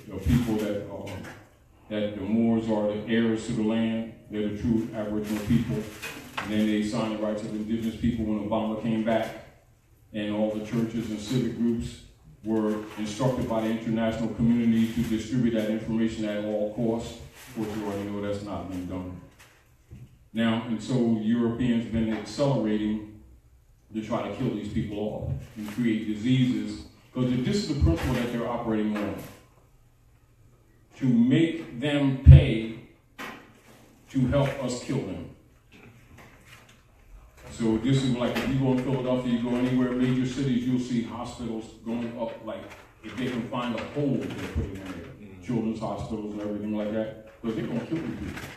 the people that the Moors are the heirs to the land, they're the true Aboriginal people. And then they signed the rights of indigenous people when Obama came back, and all the churches and civic groups were instructed by the international community to distribute that information at all costs. Of course, you already know that's not been done. Now, and so Europeans have been accelerating to try to kill these people off and create diseases, because this is the principle that they're operating on. To make them pay to help us kill them. So this is like, if you go in Philadelphia, you go anywhere, major cities, you'll see hospitals going up, like, if they can find a hole, they put it in there. Children's hospitals and everything like that, because they're going to kill these people.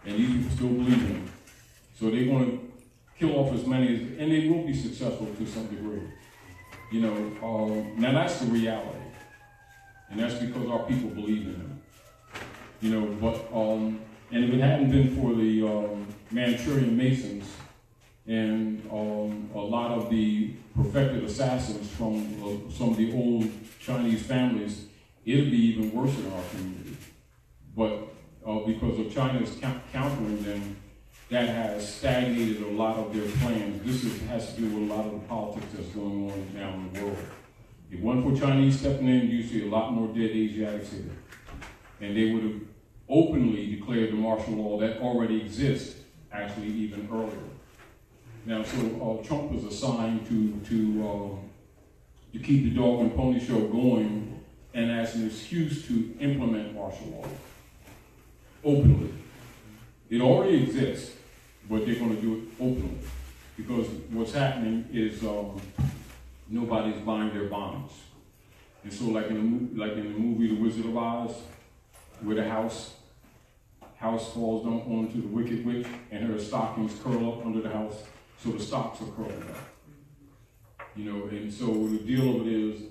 And these people still believe in them. So they're going to kill off as many as, and they will be successful to some degree. You know, now that's the reality. And that's because our people believe in them. You know, but, and if it hadn't been for the Manchurian Masons and a lot of the perfected assassins from some of the old Chinese families, it'd be even worse in our community. But because of China's countering them, that has stagnated a lot of their plans. This has to do with a lot of the politics that's going on now in the world. If it wasn't for Chinese stepping in, you'd see a lot more dead Asiatics here. And they would have openly declared the martial law that already exists, actually even earlier. Now, so Trump was assigned to keep the dog and pony show going, and as an excuse to implement martial law openly. It already exists, but they're going to do it openly, because what's happening is nobody's buying their bonds. And so, like in the movie The Wizard of Oz, where the house falls down onto the Wicked Witch, and her stockings curl up under the house, so the stocks are curling up. You know, and so the deal of it is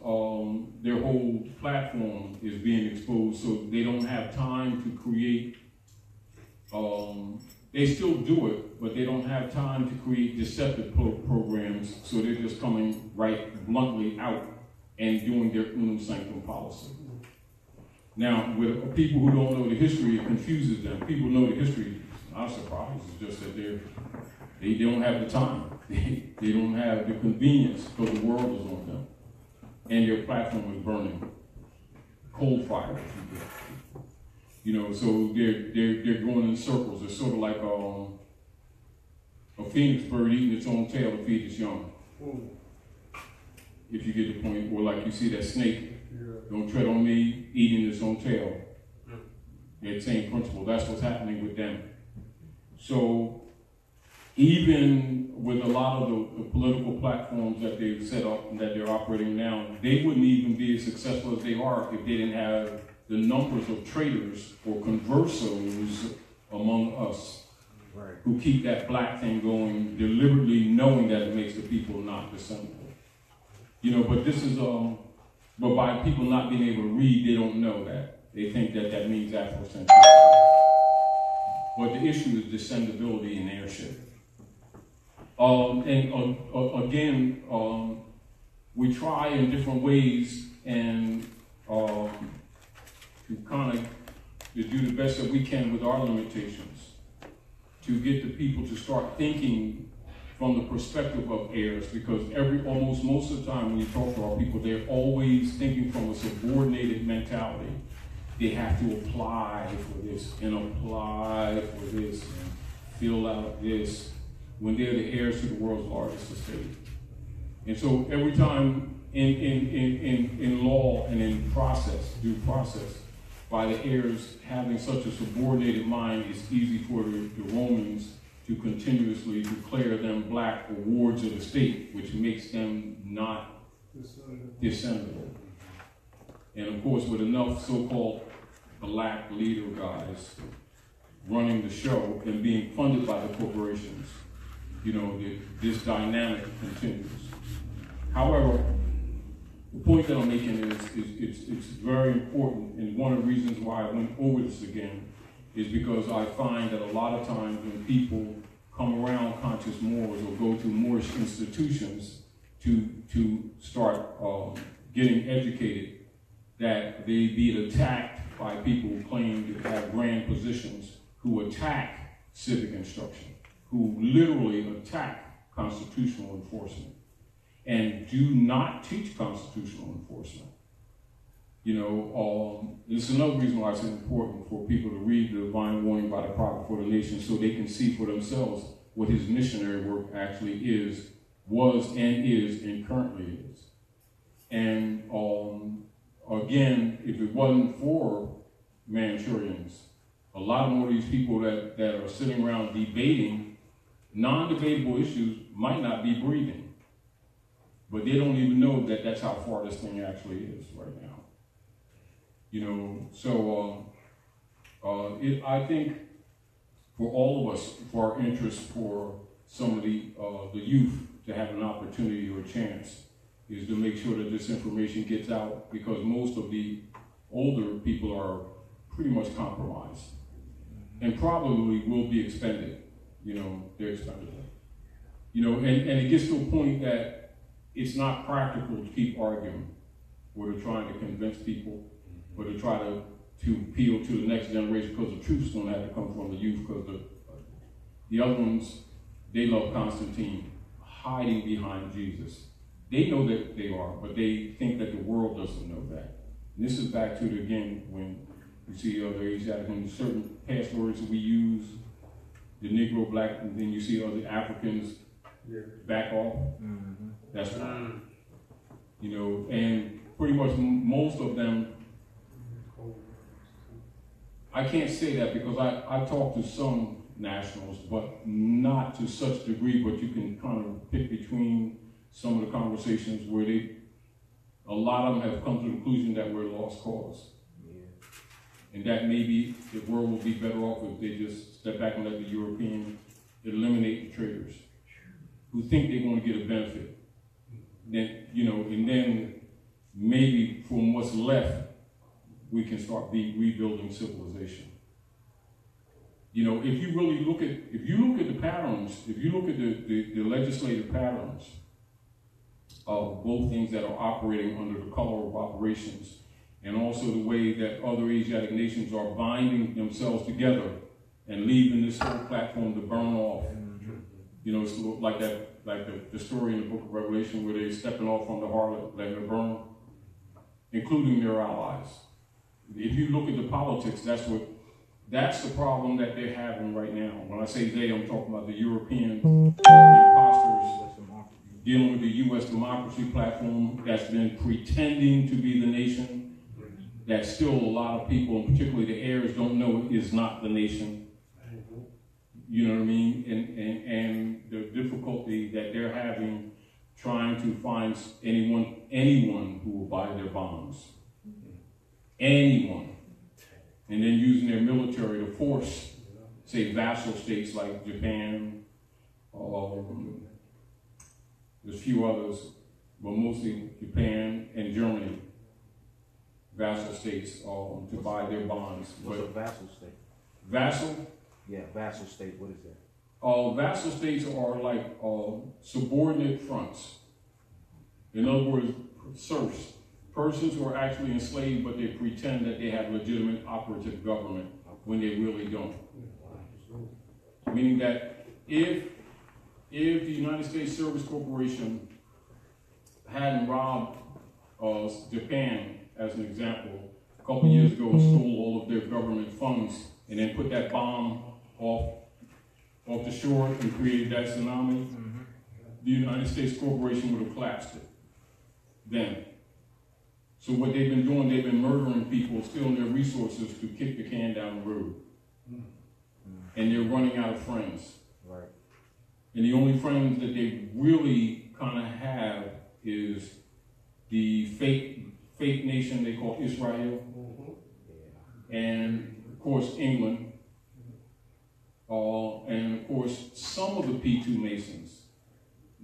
their whole platform is being exposed, so they don't have time to create. They still do it, but they don't have time to create deceptive programs, so they're just coming right bluntly out and doing their unum sanctum policy. Now, with people who don't know the history, it confuses them. People know the history, it's not a surprise, it's just that they don't have the time. They don't have the convenience, because the world is on them. And their platform is burning. Cold fire, if you will. You know, so they're going in circles. It's sort of like a phoenix bird eating its own tail to feed its young. If you get the point, or like you see that snake, don't tread on me, eating its own tail. That same principle, that's what's happening with them. So even with a lot of the political platforms that they've set up and that they're operating now, they wouldn't even be as successful as they are if they didn't have the numbers of traitors or conversos among us, right, who keep that black thing going, deliberately knowing that it makes the people not discernible. You know, but this is, but by people not being able to read, they don't know that. They think that that means Afrocentricity. But the issue is descendability and heirship. Again, we try in different ways and to kind of do the best that we can with our limitations to get the people to start thinking from the perspective of heirs, because almost most of the time when you talk to our people, they're always thinking from a subordinated mentality. They have to apply for this and apply for this and fill out this when they're the heirs to the world's largest estate. And so every time in law and in due process, by the heirs having such a subordinated mind, it's easy for the Romans to continuously declare them black or wards of the state, which makes them not descendable. And of course, with enough so-called black leader guys running the show and being funded by the corporations, this dynamic continues. However, the point that I'm making is it's very important, and one of the reasons why I went over this again is because I find that a lot of times when people come around conscious Moors or go to Moorish institutions to start getting educated, that they be attacked by people who claim to have grand positions, who attack civic instruction, who literally attack constitutional enforcement, and do not teach constitutional enforcement. This is another reason why it's important for people to read the Divine Warning by the Prophet for the Nation, so they can see for themselves what his missionary work actually was and is, and currently is. And again, if it wasn't for Manchurians, a lot more of these people that are sitting around debating non-debatable issues might not be breathing. But they don't even know that that's how far this thing actually is right now. I think for all of us, for our interest, for some of the youth to have an opportunity or a chance, is to make sure that this information gets out, because most of the older people are pretty much compromised and probably will be expended. They're expendable. And it gets to a point that it's not practical to keep arguing or to trying to convince people or to try to appeal to the next generation, because the truth's going to have to come from the youth, because the other ones, they love Constantine, hiding behind Jesus. They know that they are, but they think that the world doesn't know that. And this is back to it again when you see other Asiatic, when certain past words that we use, the Negro, Black, and then you see other Africans back off. Mm-hmm. That's why. And pretty much most of them, I can't say that because I talk to some nationals, but not to such degree, but you can kind of pick between some of the conversations where a lot of them have come to the conclusion that we're a lost cause. Yeah. And that maybe the world will be better off if they just step back and let the Europeans eliminate the traders who think they're going to get a benefit. Then, and then maybe from what's left, we can start rebuilding civilization. If you really look at the patterns, if you look at the legislative patterns of both things that are operating under the color of operations, and also the way that other Asiatic nations are binding themselves together and leaving this whole platform to burn off. It's like that, like the story in the book of Revelation where they're stepping off from the harlot, letting her burn, including their allies. If you look at the politics, that's the problem that they're having right now. When I say they, I'm talking about the European imposters dealing with the U.S. democracy platform that's been pretending to be the nation, that still a lot of people, and particularly the heirs, don't know is not the nation. You know what I mean? And the difficulty that they're having trying to find anyone who will buy their bonds. Anyone. And then using their military to force, say, vassal states like Japan, there's a few others, but mostly Japan and Germany, vassal states to buy their bonds. What's a vassal state? Vassal? Yeah, vassal state, what is that? vassal states are like subordinate fronts. In other words, serfs, persons who are actually enslaved, but they pretend that they have legitimate operative government when they really don't. Meaning that if the United States Service Corporation hadn't robbed Japan, as an example, a couple of years ago and stole all of their government funds and then put that bomb off the shore and created that tsunami, the United States Corporation would have collapsed it then. So what they've been doing, they've been murdering people, stealing their resources to kick the can down the road. And they're running out of friends. Right. And the only friends that they really kind of have is the fake nation they call Israel, and of course England, and of course some of the P2 Masons,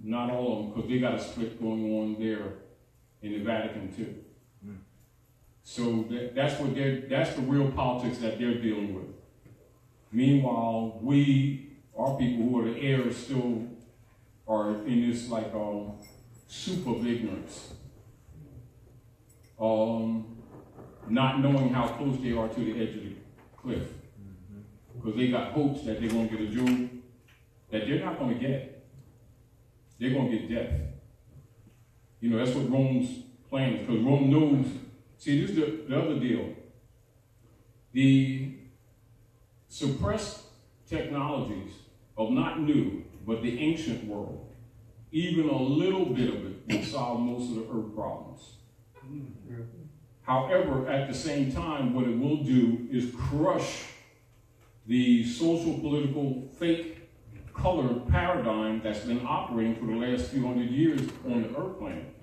not all of them, because they got a split going on there in the Vatican too. So that's the real politics that they're dealing with. Meanwhile, our people who are the heirs still are in this like soup of ignorance. Not knowing how close they are to the edge of the cliff. Because they got hopes that they're going to get a jewel that they're not going to get. They're going to get death. You know, that's what Rome's plan is. Because Rome knows, see, this is the other deal. The suppressed technologies of not new, but the ancient world, even a little bit of it will solve most of the earth problems. However, at the same time, what it will do is crush the social, political, fake colored paradigm that's been operating for the last few hundred years on the earth planet.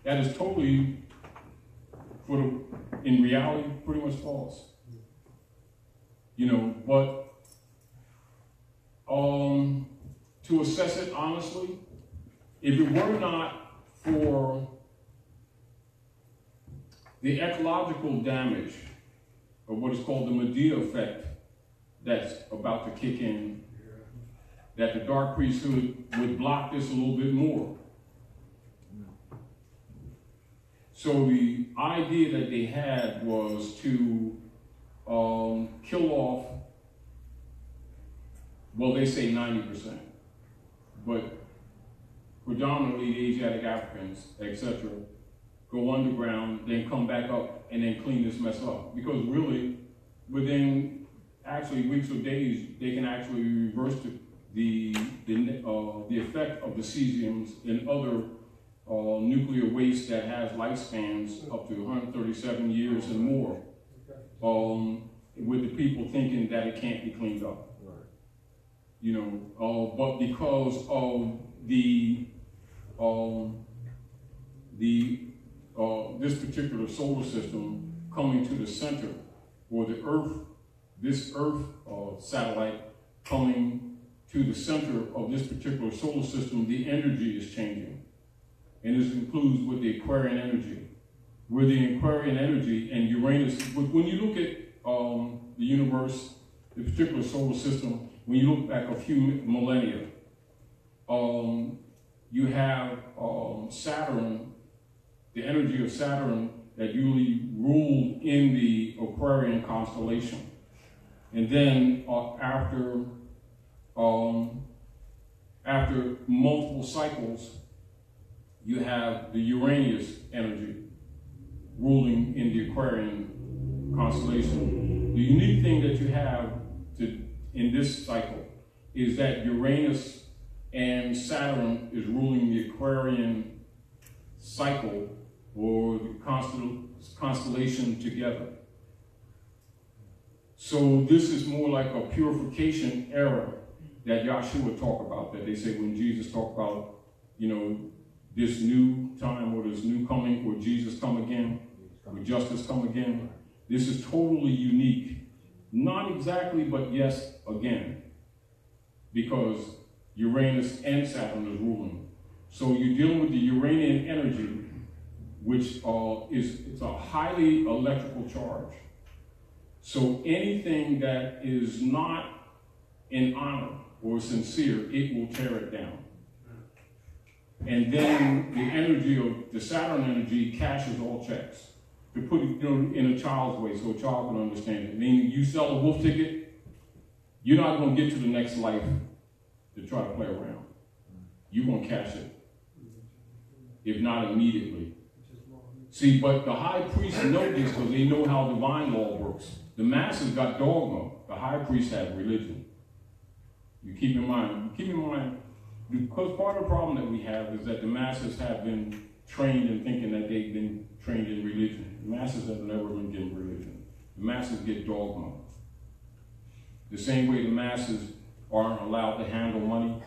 That is totally, in reality, pretty much false. You know, but to assess it honestly, if it were not for the ecological damage of what is called the Medea effect that's about to kick in, that the dark priesthood would block this a little bit more. So the idea that they had was to kill off, well, they say 90%, but predominantly the Asiatic Africans, etc., go underground, then come back up, and then clean this mess up. Because really, within actually weeks or days, they can actually reverse the effect of the cesiums and other nuclear waste that has lifespans up to 137 years and more, with the people thinking that it can't be cleaned up. Right. You know, but because of this particular solar system coming to the center, or the Earth, this Earth satellite coming to the center of this particular solar system, the energy is changing. And this includes with the Aquarian energy. Where the Aquarian energy and Uranus, when you look at the universe, the particular solar system, when you look back a few millennia, you have Saturn, the energy of Saturn that usually ruled in the Aquarian constellation. And then after multiple cycles, you have the Uranus energy ruling in the Aquarian constellation. The unique thing that you have in this cycle is that Uranus and Saturn is ruling the Aquarian cycle, or the constellation together. So this is more like a purification era that Yahshua talked about, that they say when Jesus talked about, you know, this new time or this new coming, or Jesus come again, or justice come again. This is totally unique. Not exactly, but yes, again. Because Uranus and Saturn is ruling. So you're dealing with the Uranian energy, which it's a highly electrical charge. So anything that is not in honor or sincere, it will tear it down. And then the energy of the Saturn energy cashes all checks. To put it in a child's way so a child can understand it. Meaning you sell a wolf ticket, you're not going to get to the next life to try to play around. You're going to cash it. If not immediately. See, but the high priests know this because they know how divine law works. The masses got dogma. The high priests have religion. You keep in mind, because part of the problem that we have is that the masses have been trained in thinking that they've been trained in religion. The masses have never been given religion. The masses get dogma. The same way the masses aren't allowed to handle money,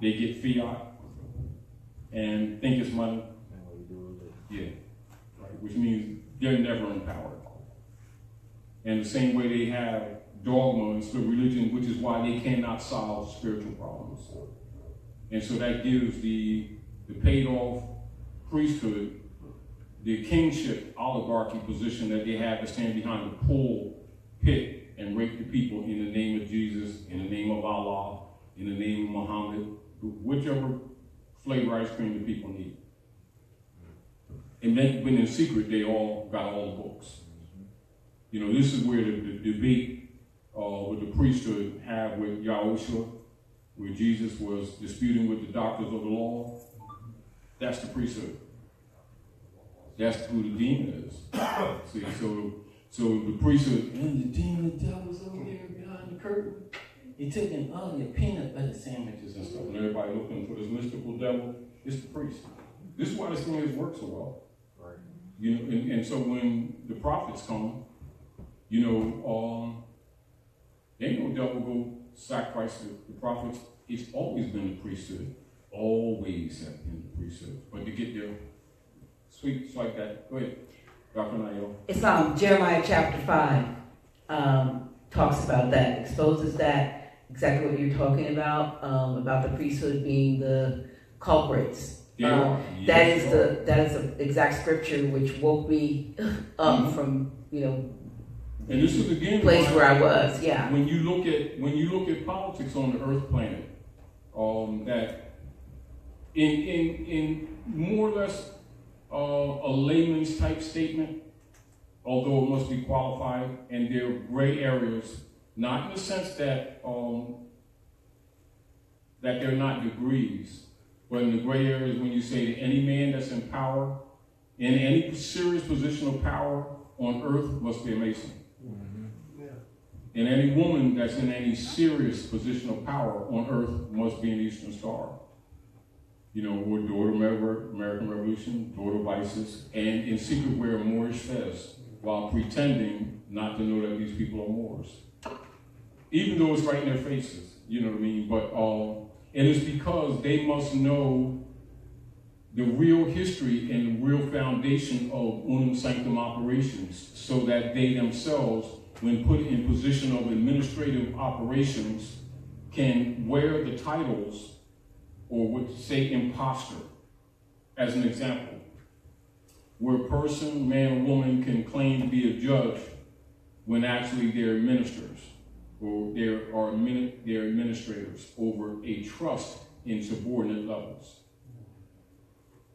they get fiat and think it's money. Yeah, right. Which means they're never empowered. And the same way they have dogma and so religion, which is why they cannot solve spiritual problems. And so that gives the paid off priesthood the kingship oligarchy position that they have to stand behind the pulpit and rape the people in the name of Jesus, in the name of Allah, in the name of Muhammad, whichever flavor ice cream the people need. And then, when in secret, they all got all the books. You know, this is where the debate with the priesthood have with Yahushua, where Jesus was disputing with the doctors of the law. That's the priesthood. That's who the demon is. See, so the priesthood, and the demon, the devil's over there behind the curtain. He took in all your peanut butter sandwiches and stuff, and everybody looking for this mystical devil. It's the priest. This is why this thing has worked so well. Right. You know, and so when the prophets come, you know, ain't no devil go sacrifice the prophets. It's always been the priesthood. Always have been the priesthood. But to get there, sweet, like that. Go ahead, Dr. Nailah. It's Jeremiah chapter 5 talks about that, exposes that, exactly what you're talking about the priesthood being the culprits. Yeah, that is the exact scripture which woke me up from, you know, and this is again place where I was. Yeah. When you look at politics on the Earth planet, that in more or less a layman's type statement, although it must be qualified, and there are gray areas, not in the sense that that they're not degrees, but in the gray areas when you say that any man that's in power, in any serious position of power on earth, must be a Mason. Mm-hmm. Yeah. And any woman that's in any serious position of power on earth must be an Eastern Star. You know, we're daughter of American Revolution, daughter of ISIS, and in secret wear a Moorish fez while pretending not to know that these people are Moors. Even though it's right in their faces, you know what I mean? But and it's because they must know the real history and the real foundation of unum sanctum operations, so that they themselves, when put in position of administrative operations, can wear the titles, or would say imposter, as an example, where a person, man or woman, can claim to be a judge when actually they're ministers, or they're administrators over a trust in subordinate levels.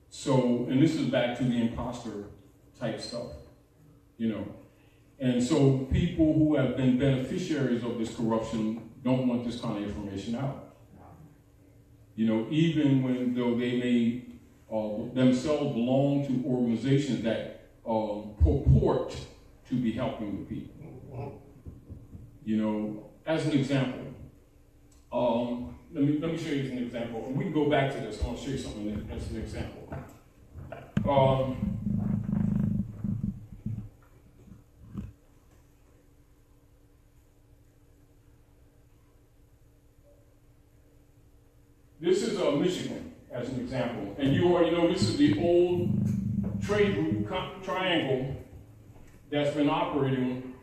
So, and this is back to the imposter type stuff, you know. And so people who have been beneficiaries of this corruption don't want this kind of information out. You know, even though they may themselves belong to organizations that purport to be helping the people. You know, as an example, let me show you an example. We can go back to this. I want to show you something that's an example. This is Michigan, as an example. And you already know this is the old trade route triangle that's been operating,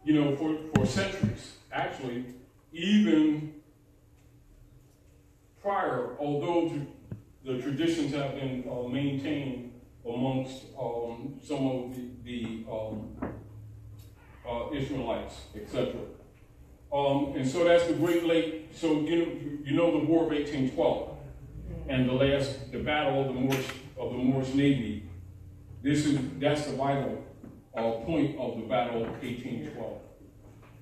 you know, for centuries. Actually, even prior, although the traditions have been maintained amongst some of the Israelites, etc. And so that's the Great Lake. So you know the War of 1812 and the battle of the Moorish Navy. That's the vital point of the battle of 1812.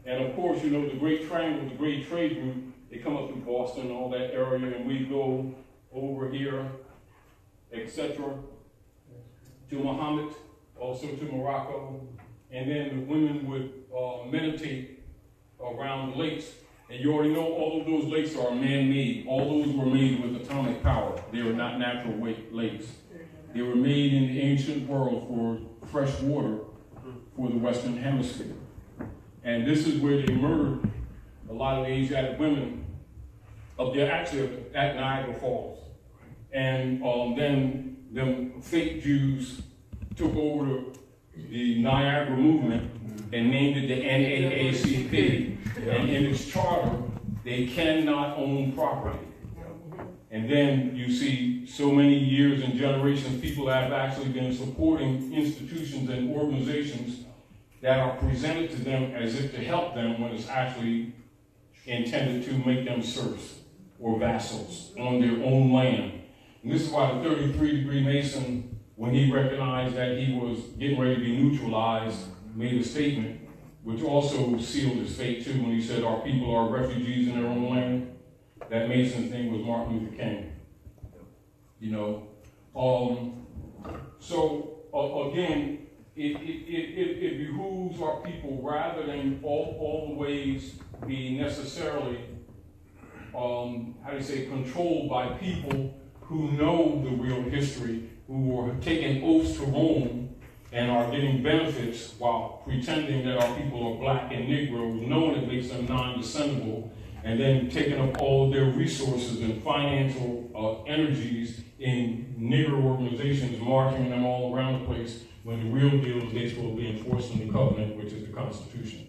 And of course, you know the Great Triangle, the Great Trade Route. They come up through Boston, all that area, and we go over here, etc., to Muhammad, also to Morocco, and then the women would meditate around the lakes. And you already know all of those lakes are man-made. All those were made with atomic power. They were not natural lakes. They were made in the ancient world for fresh water for the Western Hemisphere. And this is where they murdered a lot of the Asiatic women up there, actually at Niagara Falls. And then them fake Jews took over the Niagara movement and named it the NAACP. And in its charter, they cannot own property. And then you see so many years and generations, people have actually been supporting institutions and organizations that are presented to them as if to help them when it's actually intended to make them serfs or vassals on their own land. And this is why the 33-degree Mason, when he recognized that he was getting ready to be neutralized, made a statement, which also sealed his fate too, when he said our people are refugees in their own land. That Mason's name was Martin Luther King. You know, again, it behooves our people, rather than always be necessarily, controlled by people who know the real history, who are taking oaths to Rome and are getting benefits while pretending that our people are black and Negroes, knowing it makes them non-descendable, and then taking up all of their resources and financial energies in nigger organizations, marching them all around the place, when the real deal is they're supposed to be enforcing the covenant, which is the Constitution.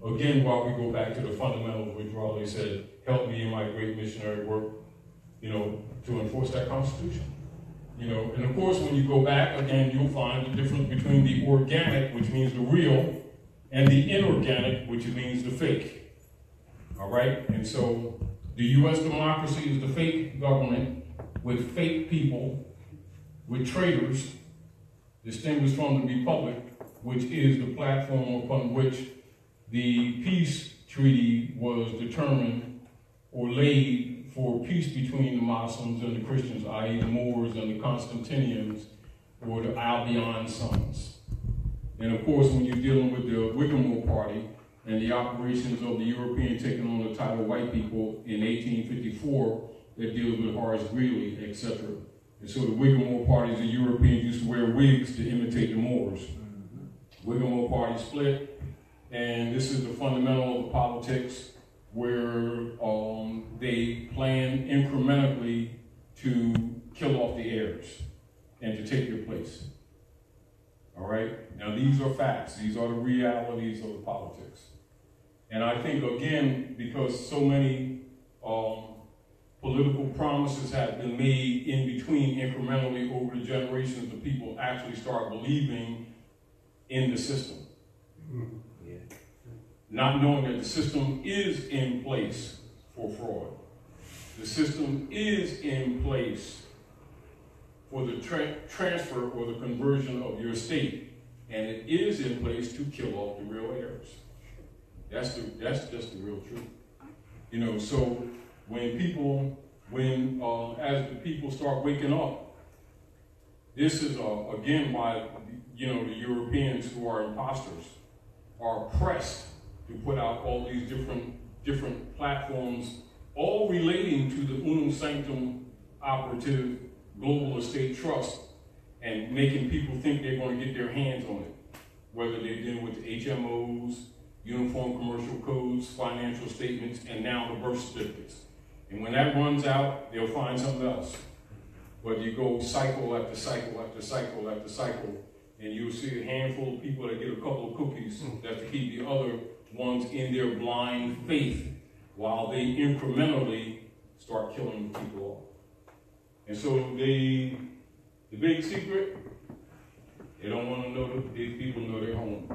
Again, while we go back to the fundamentals, which Raleigh said, help me in my great missionary work, to enforce that Constitution. And of course, when you go back, again, you'll find the difference between the organic, which means the real, and the inorganic, which means the fake. All right? And so the U.S. democracy is the fake government with fake people, with traitors, distinguished from the republic, which is the platform upon which the peace treaty was determined or laid for peace between the Muslims and the Christians, i.e. the Moors and the Constantinians, or the Albion sons. And of course, when you're dealing with the Whittemore Party and the operations of the European taking on the title white people in 1854, that deals with Horace Greeley, etc. And so the Whittemore Party, the Europeans used to wear wigs to imitate the Moors. Whittemore Party split, and this is the fundamental of the politics, where they plan incrementally to kill off the heirs and to take their place. All right? Now, these are facts. These are the realities of the politics. And I think, again, because so many political promises have been made in between incrementally over the generations, the people actually start believing in the system. Yeah. Not knowing that the system is in place for fraud. The system is in place for the transfer or the conversion of your estate. And it is in place to kill off the real heirs. That's just the real truth. So as the people start waking up, this is again why, the Europeans who are imposters are pressed to put out all these different platforms, all relating to the unum sanctum operative global estate trust, and making people think they're going to get their hands on it, whether they're dealing with the HMOs, uniform commercial codes, financial statements, and now the birth certificates. And when that runs out, they'll find something else. But you go cycle after cycle after cycle after cycle, and you'll see a handful of people that get a couple of cookies that to keep the other ones in their blind faith while they incrementally start killing people off. And so the big secret, they don't want to know that these people know they're home.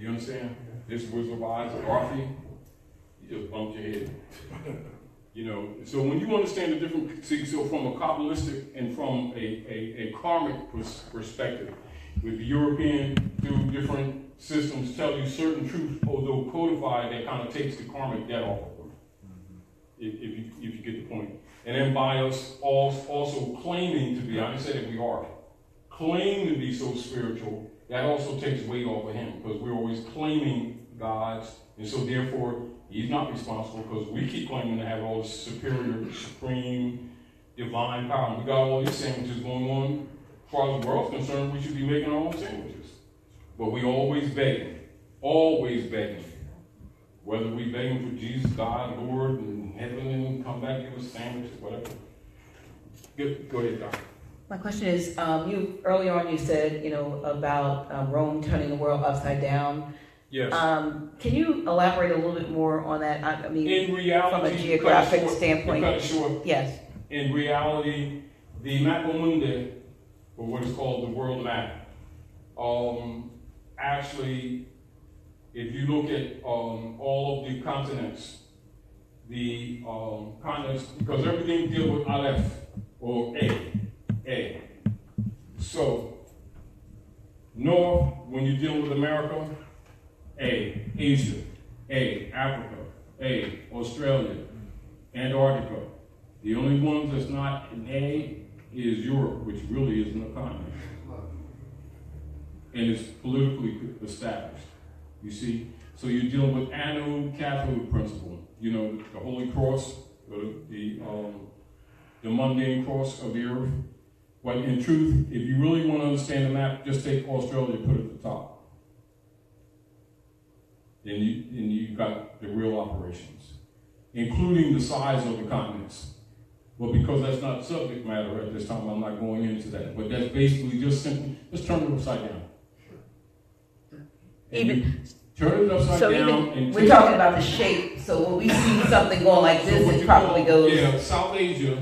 You understand? This Wizard of Oz, Dorothy, you just bumped your head. You know, so when you understand the different, see, so from a Kabbalistic and from a karmic perspective, with the European, through different systems, tell you certain truths, although codified, that kind of takes the karmic debt off of them, if you get the point. And then by us also claiming to be, I didn't say that we are, claim to be so spiritual, that also takes weight off of him, because we're always claiming God's, and so therefore, he's not responsible, because we keep claiming to have all this superior, supreme, divine power. And we got all these sandwiches going on. As far as the world's concerned, we should be making our own sandwiches. But we always begging. Whether we begging for Jesus, God, Lord, and heaven, and come back, give us sandwiches, whatever. Go ahead, Doctor. My question is, you earlier on you said, about Rome turning the world upside down. Yes. Can you elaborate a little bit more on that? I mean, in reality, from a geographic standpoint. To cut it short, yes. In reality, the Mappa Mundi, or what is called the world map, actually, if you look at all of the continents, because everything deals with Aleph, or A. So, north, when you're dealing with America, A, Asia, A, Africa, A, Australia, Antarctica. The only one that's not an A is Europe, which really isn't a continent. And it's politically established, you see? So you're dealing with anode-cathode principle. The Holy Cross, the mundane cross of the earth. But in truth, if you really want to understand the map, just take Australia and put it at the top. Then you got the real operations, including the size of the continents. But because that's not subject matter at this time, I'm not going into that. But that's basically just simply, let's turn it upside down. Turn it upside down. And we're talking about the shape. So when we see something going like this, it probably goes. Yeah, South Asia,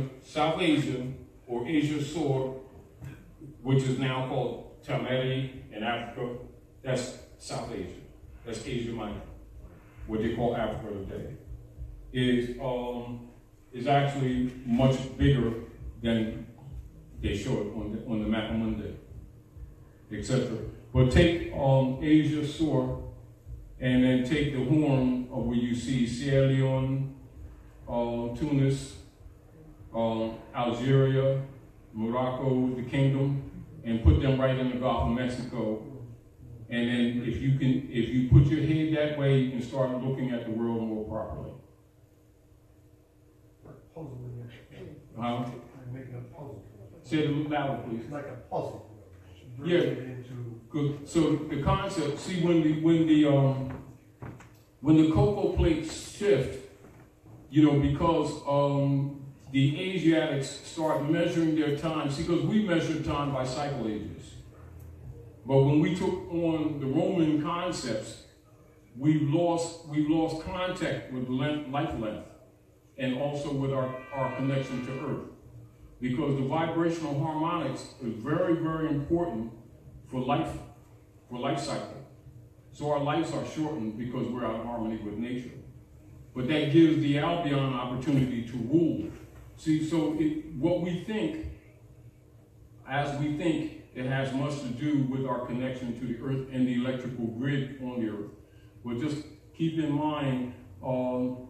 or Asia Sor, which is now called Tamari in Africa, that's South Asia. That's Asia Minor, what they call Africa today. Is actually much bigger than they show it on the map Mundi, etc. But take Asia Sor, and then take the horn of where you see Sierra Leone, Tunis, Algeria, Morocco, the kingdom, and put them right in the Gulf of Mexico. And then if you put your head that way, you can start looking at the world more properly. I'm making a puzzle. Say it a little louder, please. It's like a puzzle. Yeah. Good. So the concept, see, when the cocoa plates shift, because the Asiatics start measuring their time. See, because we measure time by cycle ages. But when we took on the Roman concepts, we've lost contact with life length, and also with our connection to Earth. Because the vibrational harmonics is very, very important for life cycle. So our lives are shortened because we're out of harmony with nature. But that gives the Albion opportunity to rule. See, so what we think, it has much to do with our connection to the Earth and the electrical grid on the Earth. But just keep in mind,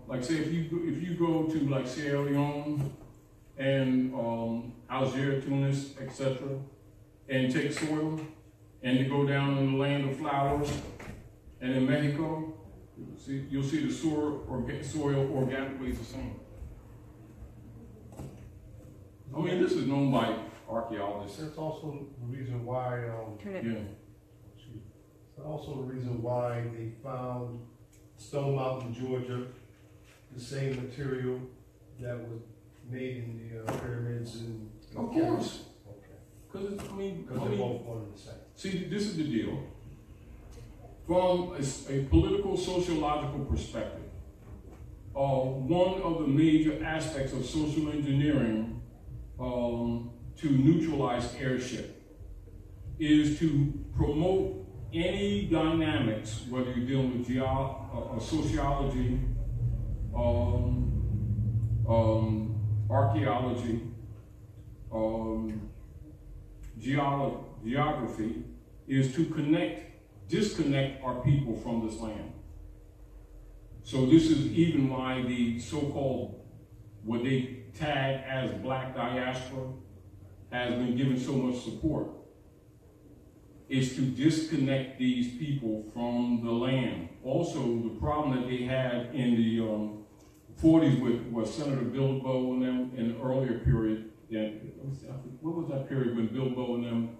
like say if you go to like Sierra Leone and Algeria, Tunis, etc., and take soil and you go down in the land of flowers, and in Mexico, you'll see the soil organically is the same. I mean, this is known by archaeologists. That's also the reason why. That's also the reason why they found Stone Mountain, Georgia, the same material that was made in the pyramids and. Of course. Okay. Because they're both one and the same. See, this is the deal. From a political, sociological perspective, one of the major aspects of social engineering to neutralize airship is to promote any dynamics, whether you're dealing with sociology, archaeology, geography, is to disconnect our people from this land. So this is even why the so-called, what they tag as black diaspora, has been given so much support, is to disconnect these people from the land. Also, the problem that they had in the 40s with Senator Bilbo and them in the earlier period, what was that period when Bilbo and them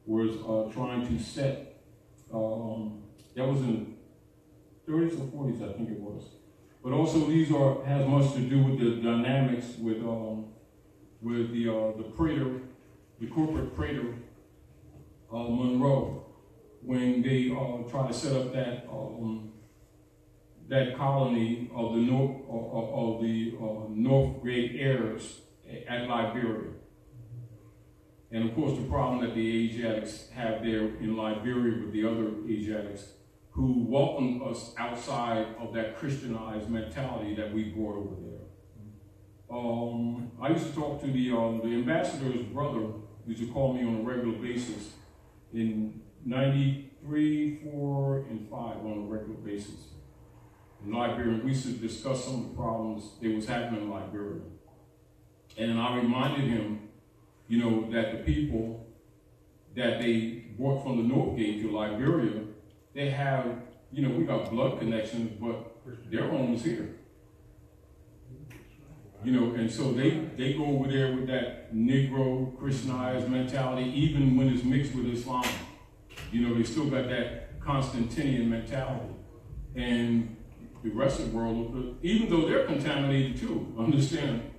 was trying to set, that was in the 30s or 40s, I think it was. But also these has much to do with the dynamics with the praetor, the corporate praetor, Monroe, when they try to set up that colony of the North Grade heirs at Liberia. And of course, the problem that the Asiatics have there in Liberia with the other Asiatics who welcomed us outside of that Christianized mentality that we brought over there. I used to talk to the ambassador's brother, used to call me on a regular basis in 93, 4, and 5 on a regular basis. In Liberia, we used to discuss some of the problems that was happening in Liberia. And I reminded him, you know, that the people that they brought from the North Gate to Liberia, they have, you know, we got blood connections, but their home is here. You know, and so they go over there with that Negro Christianized mentality, even when it's mixed with Islam. You know, they still got that Constantinian mentality. And the rest of the world, even though they're contaminated too, understand,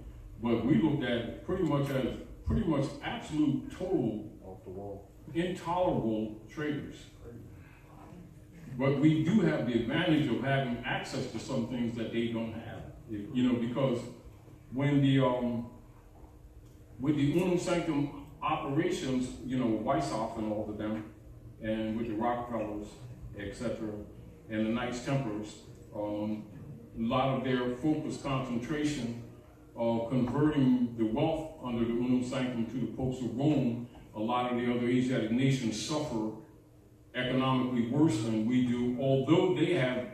but we looked at pretty much as absolute, total, off the wall, intolerable traitors. But we do have the advantage of having access to some things that they don't have. You know, because when with the Unum Sanctum operations, you know, Weishoff and all of them, and with the Rockefellers, etc., and the Knights Templars, a lot of their focus, concentration of converting the wealth under the Unum Sanctum to the Popes of Rome, a lot of the other Asiatic nations suffer economically worse than we do, although they have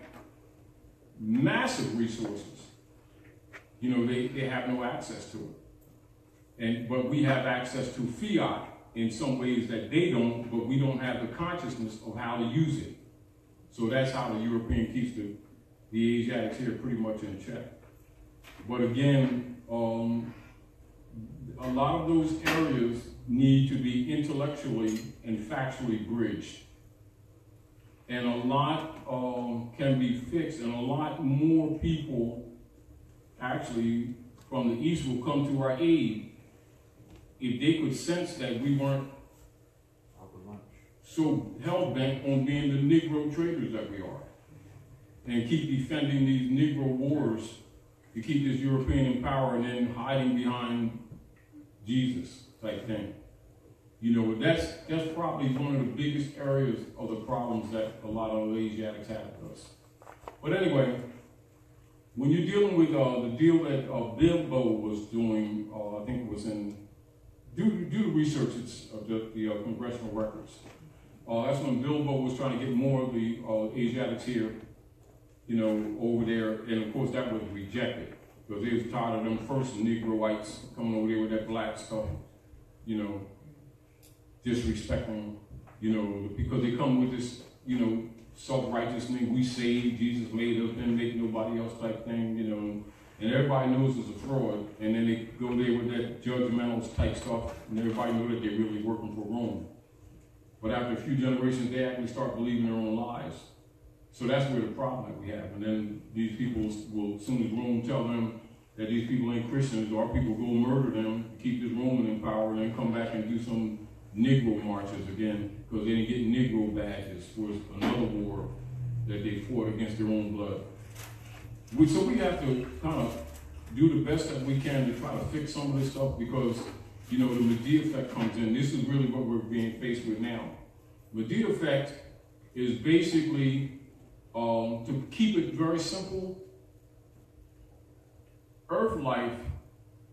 massive resources. You know, they have no access to it. But we have access to fiat in some ways that they don't, but we don't have the consciousness of how to use it. So that's how the European keeps the Asiatics here pretty much in check. But again, a lot of those areas need to be intellectually and factually bridged. And a lot can be fixed, and a lot more people actually from the East will come to our aid if they could sense that we weren't so hell-bent on being the Negro traitors that we are, and keep defending these Negro wars to keep this European in power and then hiding behind Jesus type thing. You know, that's probably one of the biggest areas of the problems that a lot of Asiatics have with us. But anyway, when you're dealing with the deal that Bilbo was doing, I think it was do the research of the congressional records. That's when Bilbo was trying to get more of the Asiatics here, you know, over there, and of course that was rejected because they was tired of them first Negroites coming over there with that black stuff, you know, disrespecting, you know, because they come with this, you know, self-righteous thing, we saved, Jesus made us, didn't make nobody else type thing, you know, and everybody knows it's a fraud, and then they go there with that judgmental type stuff, and everybody knows that they're really working for Rome. But after a few generations, they actually start believing their own lies. So that's where the problem that we have. And then these people will, as soon as Rome tell them that these people ain't Christians, our people go murder them, keep this Roman in power, and then come back and do some Negro marches again, because they didn't get Negro badges for another war that they fought against their own blood. So we have to kind of do the best that we can to try to fix some of this stuff, because, you know, the Medea effect comes in. This is really what we're being faced with now. Medea effect is basically, to keep it very simple, Earth life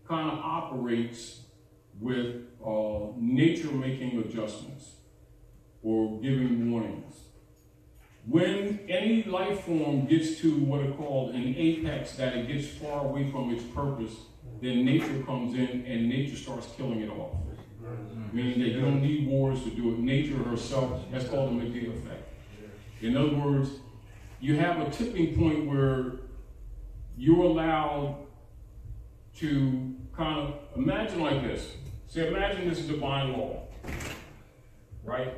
kind of operates with nature making adjustments or giving warnings. When any life form gets to what are called an apex, that it gets far away from its purpose, then nature comes in and nature starts killing it off. Meaning that you don't need wars to do it. Nature herself, that's called the Medea effect. In other words, you have a tipping point where you're allowed to kind of imagine like this. So imagine this is divine law, right?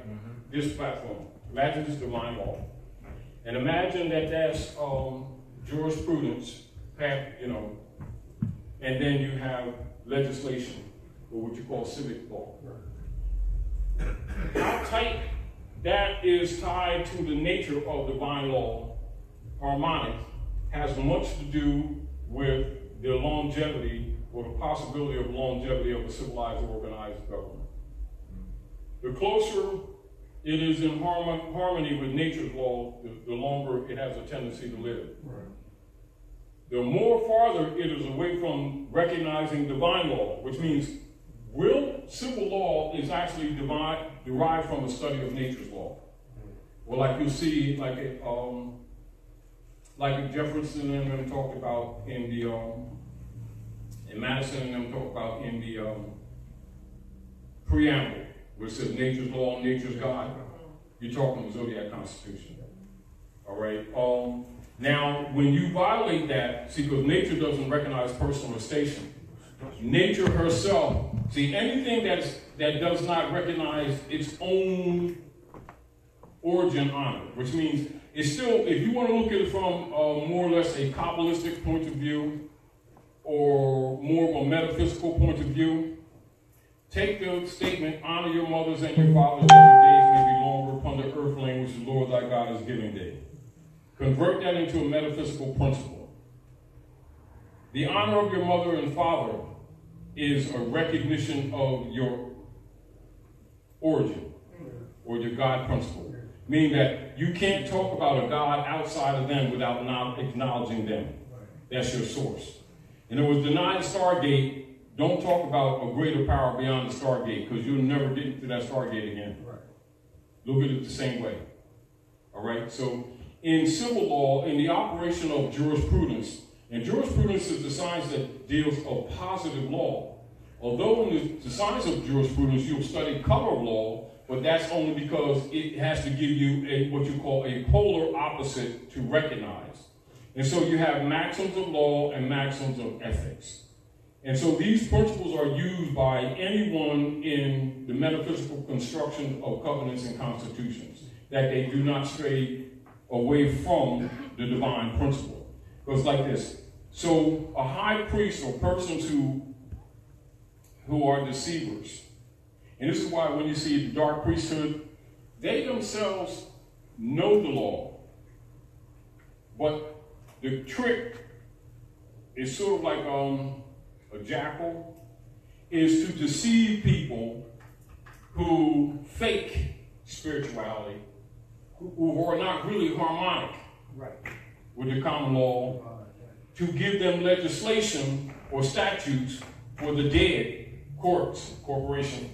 This platform. Imagine this divine law. And imagine that that's jurisprudence, you know, and then you have legislation, or what you call civic law. How tight that is tied to the nature of divine law, harmonic, has much to do with the longevity or the possibility of longevity of a civilized, organized government. The closer it is in harmony with nature's law, the longer it has a tendency to live. Right. The more farther it is away from recognizing divine law, which means real civil law is actually derived from a study of nature's law. Or like you see, like Jefferson and them talked about in the, and Madison and them talked about in the preamble, which says nature's law, nature's God. You're talking the Zodiac Constitution. All right. Now, when you violate that, see, because nature doesn't recognize person or station. Nature herself, see, anything that does not recognize its own origin on it, which means it's still, if you want to look at it from more or less a Kabbalistic point of view, or more of a metaphysical point of view, take the statement, honor your mothers and your fathers that your days may be longer upon the earth land which the Lord thy God is giving thee. Convert that into a metaphysical principle. The honor of your mother and father is a recognition of your origin or your God principle. Meaning that you can't talk about a God outside of them without not acknowledging them. That's your source. And it was denied Stargate. Don't talk about a greater power beyond the Stargate, because you'll never get to that Stargate again. Right. Look at it the same way. All right? So in civil law, in the operation of jurisprudence, and jurisprudence is the science that deals of positive law. Although in the science of jurisprudence, you'll study color law, but that's only because it has to give you what you call a polar opposite to recognize. And so you have maxims of law and maxims of ethics. And so these principles are used by anyone in the metaphysical construction of covenants and constitutions, that they do not stray away from the divine principle. It goes like this. So a high priest or persons who are deceivers, and this is why when you see the dark priesthood, they themselves know the law, but the trick is sort of like a jackal, is to deceive people who fake spirituality, who are not really harmonic with the common law, to give them legislation or statutes for the dead, corporation,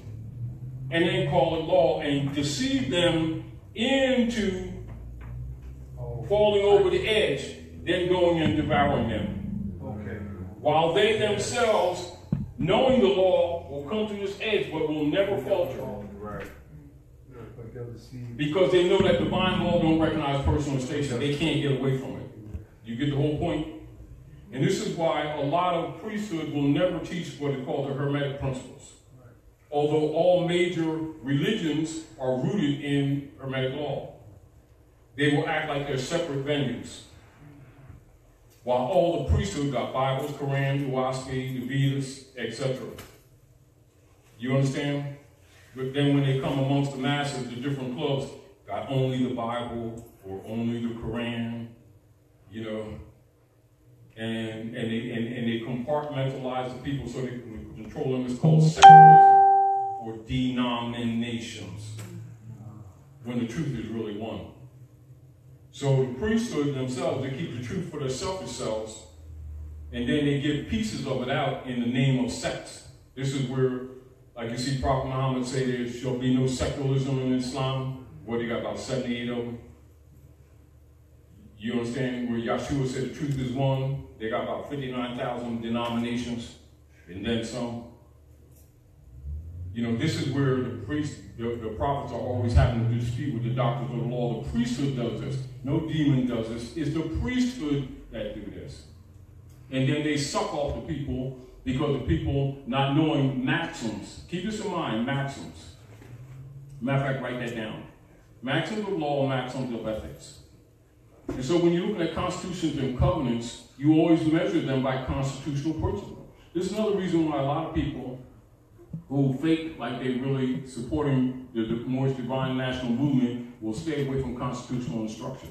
and then call it law and deceive them into falling over the edge, then going and devouring them. While they themselves, knowing the law, will come to this edge, but will never falter. Because they know that divine law don't recognize personal station. They can't get away from it. You get the whole point? And this is why a lot of priesthood will never teach what they call the Hermetic principles. Although all major religions are rooted in Hermetic law. They will act like they're separate venues. While all the priesthood got Bibles, Quran, Huaski, the Vedas, etc. You understand? But then when they come amongst the masses, the different clubs got only the Bible or only the Quran, you know, and they compartmentalize the people so they can control them. It's called secularism or denominations, when the truth is really one. So the priesthood themselves, they keep the truth for their selfish selves, and then they give pieces of it out in the name of sects. This is where, like you see Prophet Muhammad say, there shall be no secularism in Islam. What, they got about 78 of them? You understand? Where Yahshua said the truth is one, they got about 59,000 denominations, and then some. You know, this is where the priests, the prophets are always having to dispute with the doctors of the law. The priesthood does this. No demon does this. It's the priesthood that do this. And then they suck off the people because the people not knowing maxims. Keep this in mind, maxims. Matter of fact, write that down. Maxims of law, maxims of ethics. And so when you're looking at constitutions and covenants, you always measure them by constitutional principle. This is another reason why a lot of people who fake like they're really supporting the Moorish Divine National Movement will stay away from constitutional instruction.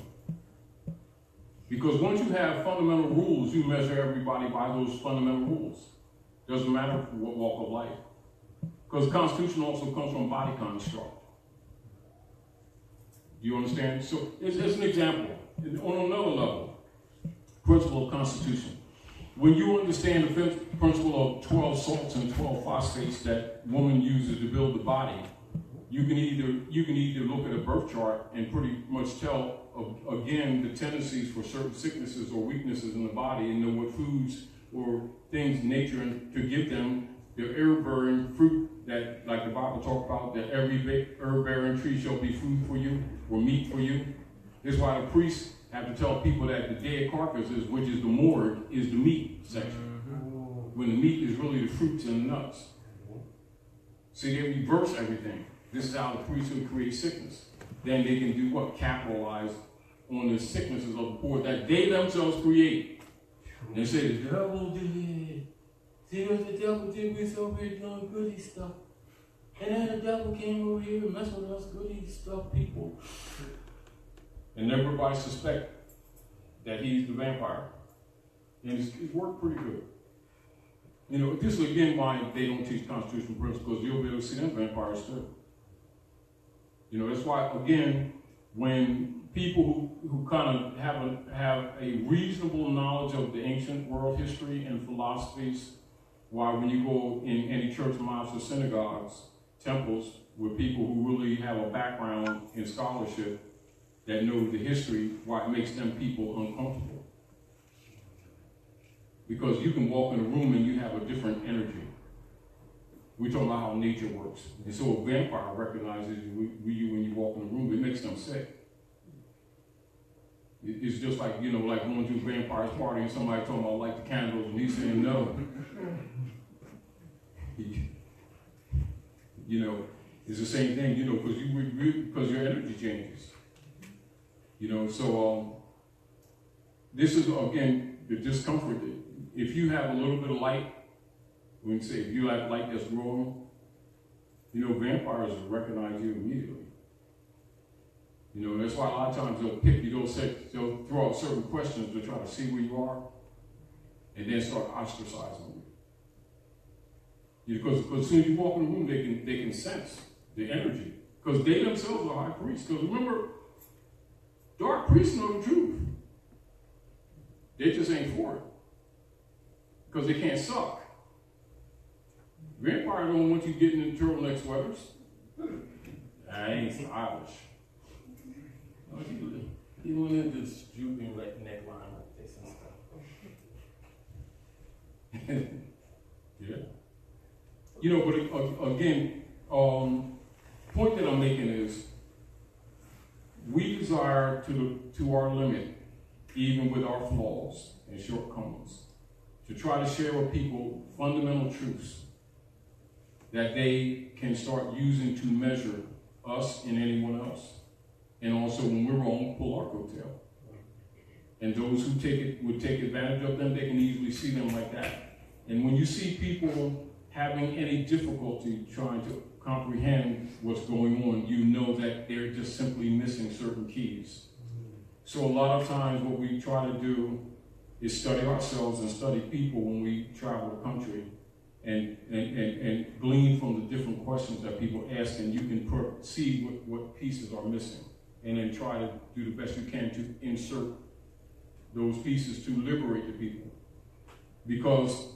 Because once you have fundamental rules, you measure everybody by those fundamental rules. Doesn't matter what walk of life. Because Constitution also comes from body construct. Do you understand? So it's an example. On another level, principle of Constitution. When you understand the principle of 12 salts and 12 phosphates that woman uses to build the body, you can either look at a birth chart and pretty much tell, again, the tendencies for certain sicknesses or weaknesses in the body and know what foods or things nature to give them the herb-bearing fruit that, like the Bible talks about, that every herb-bearing tree shall be food for you or meat for you. That's why the priests have to tell people that the dead carcasses, which is the morgue, is the meat section. When the meat is really the fruits and the nuts. See, they reverse everything. This is how the priesthood creates sickness. Then they can do what? Capitalize on the sicknesses of the poor that they themselves create. And they say, the devil did it. See what the devil did? We're so here doing goody stuff. And then the devil came over here and messed with us goody stuff people. And everybody suspect that he's the vampire. And it's worked pretty good. You know, this is again why they don't teach constitutional principles, because you'll be able to see them vampires too. You know, that's why, again, when people who kind of have a reasonable knowledge of the ancient world history and philosophies, why when you go in any church, mosques, or synagogues, temples, with people who really have a background in scholarship, that know the history, why it makes them people uncomfortable. Because you can walk in a room and you have a different energy. We're talking about how nature works. And so a vampire recognizes you when you walk in a room, it makes them sick. It's just like, you know, like going to a vampire's party and somebody talking about light the candles and he's saying no. You know, it's the same thing, you know, because your energy changes. You know, so this is, again, the discomfort. If you have a little bit of light, we can say, if you have light that's growing, you know, vampires will recognize you immediately. You know, that's why a lot of times they'll pick you, they'll throw out certain questions to try to see where you are, and then start ostracizing you. Because as soon as you walk in the room, they can sense the energy. Because they themselves are high priests. Because remember, dark priests know the truth. They just ain't for it. Because they can't suck. Vampire don't want you getting in turtleneck sweaters. I ain't stylish. No, he went into this drooping neckline like this and stuff. Yeah. You know, but again, point that I'm making is, we desire to our limit, even with our flaws and shortcomings, to try to share with people fundamental truths that they can start using to measure us and anyone else. And also, when we're wrong, pull our coattail. And those who would take advantage of them, they can easily see them like that. And when you see people having any difficulty trying to comprehend what's going on, you know that they're just simply missing certain keys. So a lot of times what we try to do is study ourselves and study people when we travel the country, and glean from the different questions that people ask, and you can see what pieces are missing. and then try to do the best you can to insert those pieces to liberate the people. Because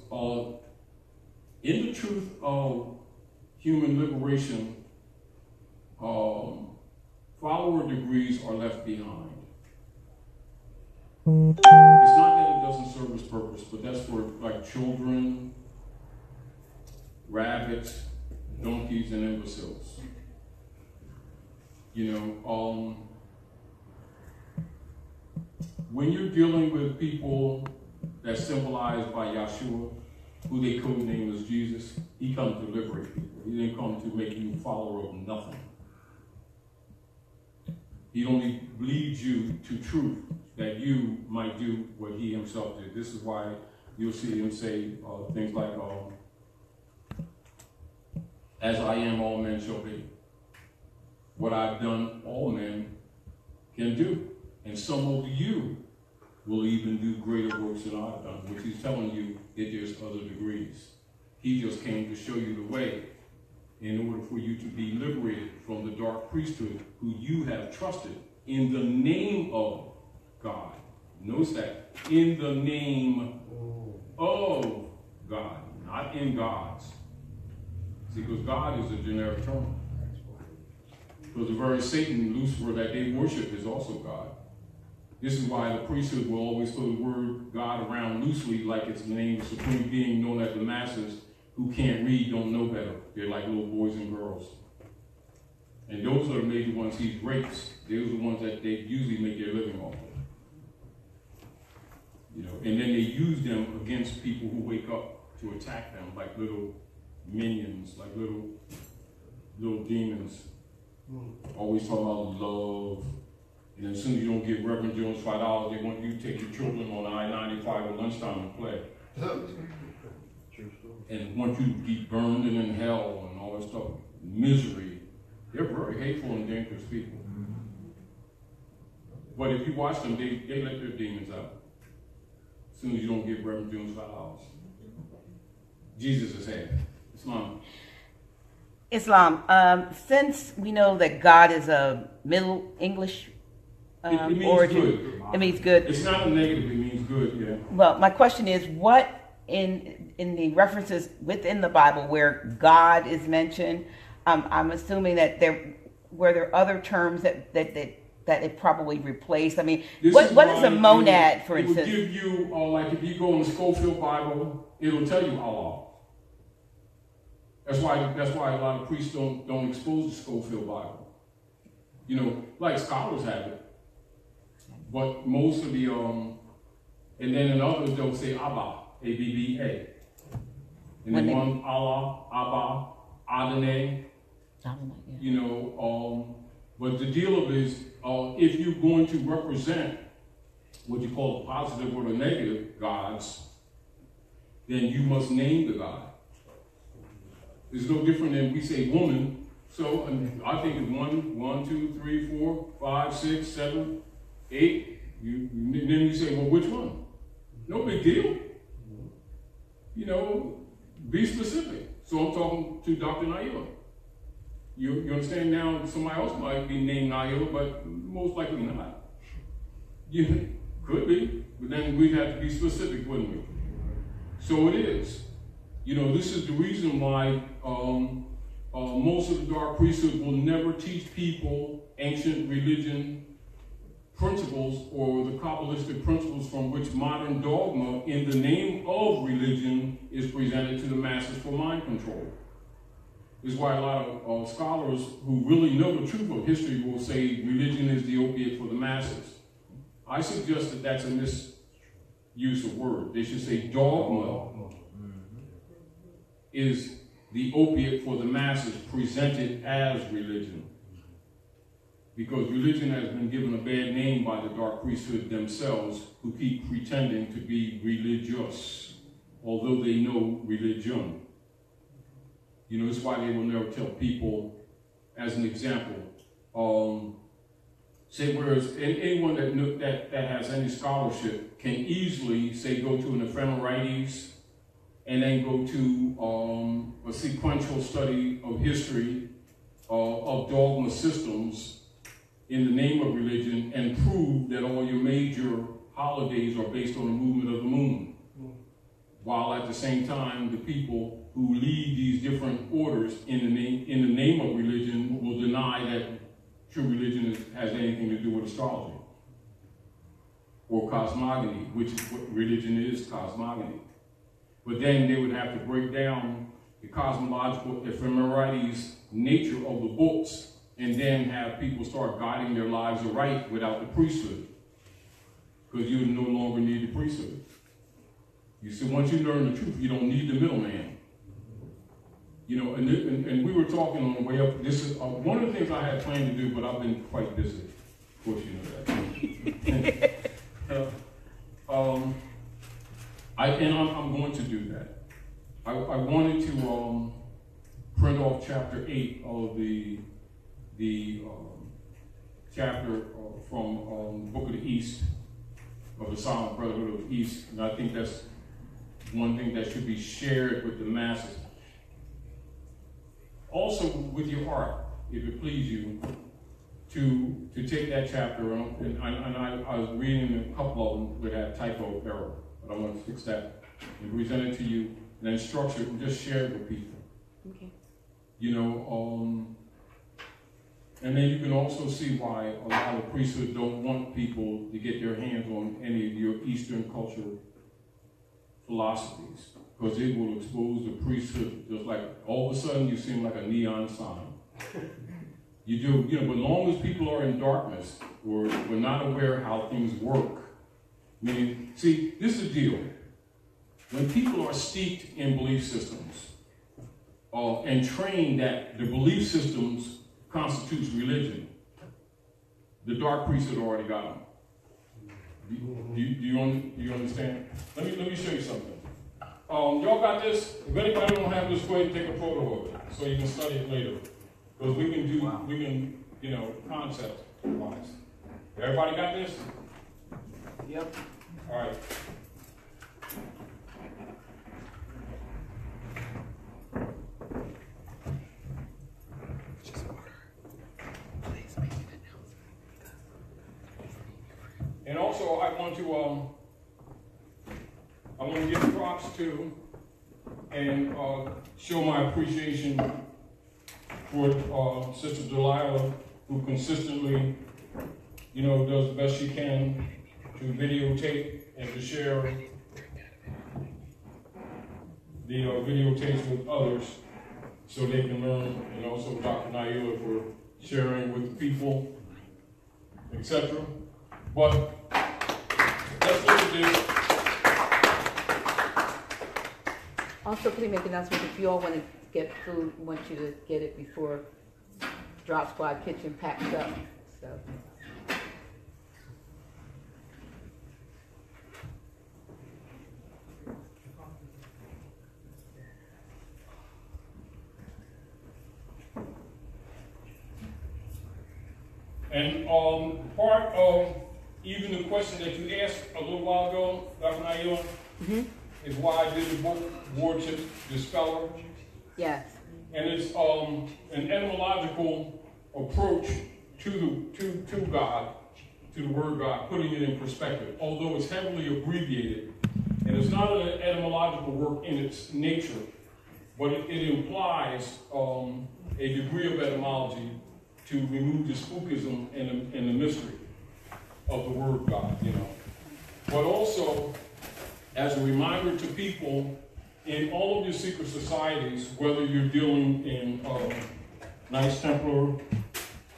in the truth of human liberation, follower degrees are left behind. It's not that it doesn't serve its purpose, but that's for like children, rabbits, donkeys, and imbeciles. You know, when you're dealing with people that's symbolized by Yahshua, who they codename as Jesus, he comes to liberate people. He didn't come to make you a follower of nothing. He only leads you to truth that you might do what he himself did. This is why you'll see him say things like, as I am, all men shall be. What I've done, all men can do. And some of you will even do greater works than I've done, which he's telling you that there's other degrees. He just came to show you the way in order for you to be liberated from the dark priesthood who you have trusted in the name of God. Notice that. In the name of God, not in God's. See, because God is a generic term. Because the very Satan, Lucifer, that they worship is also God. This is why the priesthood will always throw the word God around loosely, like it's the name of the supreme being known as the masses who can't read, don't know better. They're like little boys and girls. And those are the major ones he rapes. Those are the ones that they usually make their living off of. You know, and then they use them against people who wake up to attack them like little minions, like little demons. Always talking about love. And as soon as you don't get Reverend Jones $5, they want you to take your children on I-95 at lunchtime and play. And want you to be burned and in hell and all that stuff. Misery. They're very hateful and dangerous people. But if you watch them, they let their demons out. As soon as you don't get Reverend Jones $5. Jesus is head. Islam. Since we know that God is a Middle English it means origin, good. It means good. It's not a negative, it means good, yeah. Well, my question is, what in the references within the Bible where God is mentioned, I'm assuming that were there other terms that it probably replaced. I mean, what is a monad, for instance? It will give you, like if you go in the Schofield Bible, it'll tell you Allah. That's why a lot of priests don't expose the Schofield Bible. You know, like scholars have it. But most of the, and then in others they'll say Abba, A-B-B-A. And then one Allah, Abba, Adonai. You know, but the deal of it is, if you're going to represent what you call the positive or the negative gods, then you must name the God. It's no different than we say woman. So I think it's 1, 2, 3, 4, 5, 6, 7, 8. Then you say, well, which one? No big deal. You know, be specific. So I'm talking to Dr. Nailah. You understand now? Somebody else might be named Nailah, but most likely not. You could be, but then we'd have to be specific, wouldn't we? So it is. You know, this is the reason why most of the dark priesthood will never teach people ancient religion principles or the Kabbalistic principles from which modern dogma in the name of religion is presented to the masses for mind control. This is why a lot of scholars who really know the truth of history will say religion is the opiate for the masses. I suggest that that's a misuse of word. They should say dogma is the opiate for the masses presented as religion. Because religion has been given a bad name by the dark priesthood themselves, who keep pretending to be religious, although they know religion. You know, that's why they will never tell people, as an example, say, whereas anyone that has any scholarship can easily, say, go to an ephemerides and then go to a sequential study of history of dogma systems in the name of religion and prove that all your major holidays are based on the movement of the moon. While at the same time, the people who lead these different orders in the name of religion will deny that true religion has anything to do with astrology or cosmogony, which is what religion is, cosmogony. But then they would have to break down the cosmological ephemerides nature of the books and then have people start guiding their lives aright without the priesthood, because you would no longer need the priesthood. You see, once you learn the truth, you don't need the middleman. You know, and we were talking on the way up. This is one of the things I had planned to do, but I've been quite busy. Of course, you know that. I'm going to do that. I wanted to print off chapter 8 of the chapter from Book of the East, of the Silent Brotherhood of the East, and I think that's one thing that should be shared with the masses. Also with your heart, if it please you, to take that chapter, and I was reading a couple of them with that typo error, but I want to fix that and present it to you, and then structure it and just share it with people. Okay. You know, and then you can also see why a lot of priesthood don't want people to get their hands on any of your Eastern culture philosophies, because it will expose the priesthood. Just like all of a sudden you seem like a neon sign. You do, you know, but as long as people are in darkness or we're not aware how things work. I mean, see, this is the deal. When people are steeped in belief systems and trained that the belief systems constitutes religion, the dark priesthood already got them. Do you understand? Let me show you something. Y'all got this? If anybody don't have this, go ahead and take a photo of it so you can study it later. Because we can, you know, concept wise. Everybody got this? Yep. All right. And also, I want to give props to and show my appreciation for Sister Delilah, who consistently, you know, does the best she can to videotape and to share the videotapes with others so they can learn, and also Dr. Nailah for sharing with people, etc. But let's look at this. Also, please make an announcement if you all want to get food, we want you to get it before Drop Squad Kitchen packs up. So. And part of even the question that you asked a little while ago, Dr. Nailah, is why I did the book, Wardship Dispeller. Yes. And it's an etymological approach to God, to the word God, putting it in perspective, although it's heavily abbreviated. And it's not an etymological work in its nature, but it implies a degree of etymology to remove the spookism and the mystery of the word God, you know. But also, as a reminder to people in all of your secret societies, whether you're dealing in Knights Templar,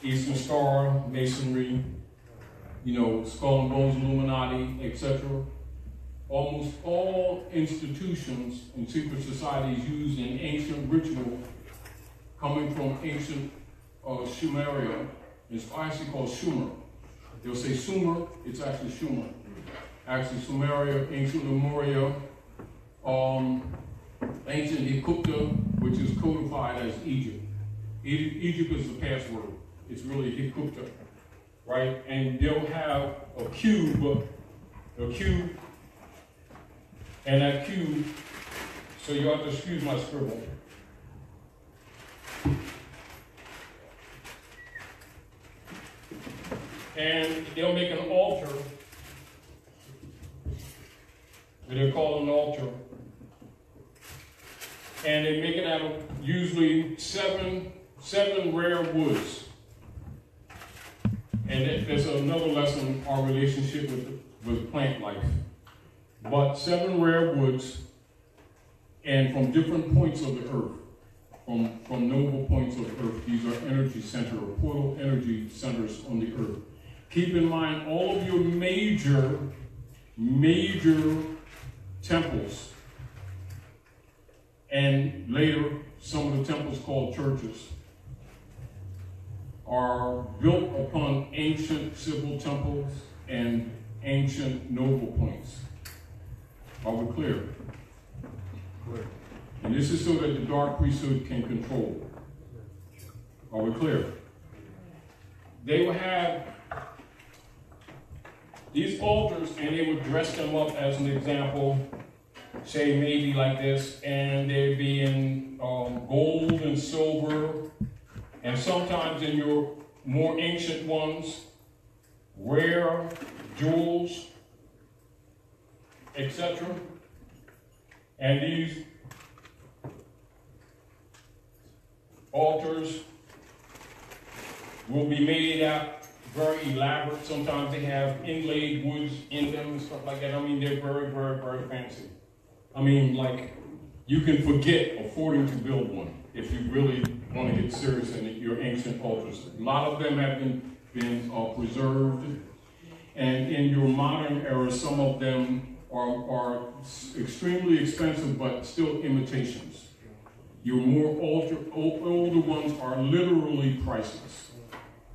Eastern Star, Masonry, you know, Skull and Bones Illuminati, etc., almost all institutions and secret societies use an ancient ritual coming from ancient Sumeria. It's actually called Sumer. They'll say Sumer, it's actually Sumer. Actually Sumeria, ancient Lemuria, ancient Hikupta, which is codified as Egypt. Egypt is the password. It's really Hikupta, right? And they'll have a cube, and that cube, so you have to excuse my scribble. And they'll make an altar. They're called an altar. And they make it out of usually seven rare woods. And there's another lesson, our relationship with plant life. But 7 rare woods, and from different points of the earth, from noble points of the earth. These are energy centers, or portal energy centers on the earth. Keep in mind all of your major temples, and later some of the temples called churches, are built upon ancient civil temples and ancient noble points. Are we clear? Clear. And this is so that the dark priesthood can control. Are we clear? They would have these altars, and they would dress them up as an example, say maybe like this, and they'd be in gold and silver, and sometimes in your more ancient ones, rare jewels, etc. And these altars will be made out very elaborate. Sometimes they have inlaid woods in them and stuff like that. I mean, they're very, very, very fancy. I mean, like, you can forget affording to build one if you really want to get serious in your ancient altars. A lot of them have been preserved. And in your modern era, some of them are extremely expensive, but still imitations. Your more older ones are literally priceless,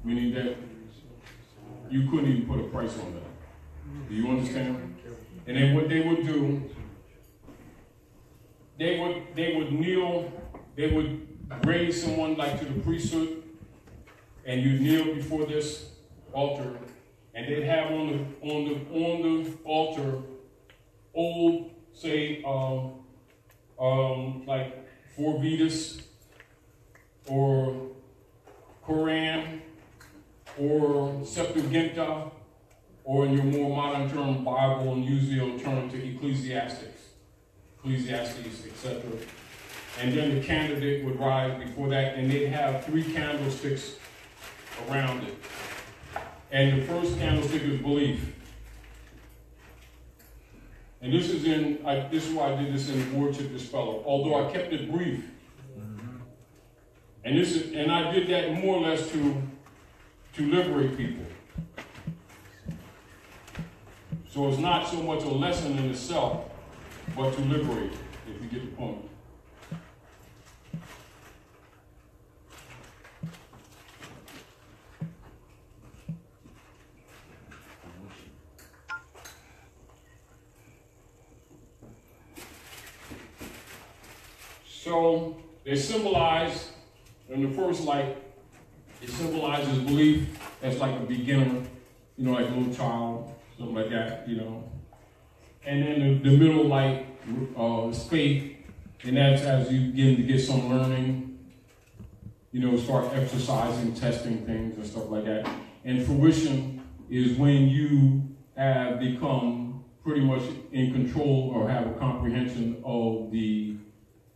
meaning that you couldn't even put a price on them. Do you understand? And then what they would do, they would kneel, they would raise someone like to the priesthood, and you kneel before this altar, and they'd have on the altar old, say, like 4 Vedas, or Quran, or Septuaginta, or in your more modern term, Bible, and usually it'll turn to Ecclesiastes, etc. And then the candidate would rise before that, and they'd have 3 candlesticks around it. And the first candlestick is belief. And this is why I did this in Wardship Dispeller, although I kept it brief. And I did that more or less to liberate people. So it's not so much a lesson in itself, but to liberate, if you get the point. So they symbolize, in the first light, it symbolizes belief as like a beginner, like a little child, something like that, And then the middle light is faith, and that's as you begin to get some learning, start exercising, testing things and stuff like that. And fruition is when you have become pretty much in control or have a comprehension of the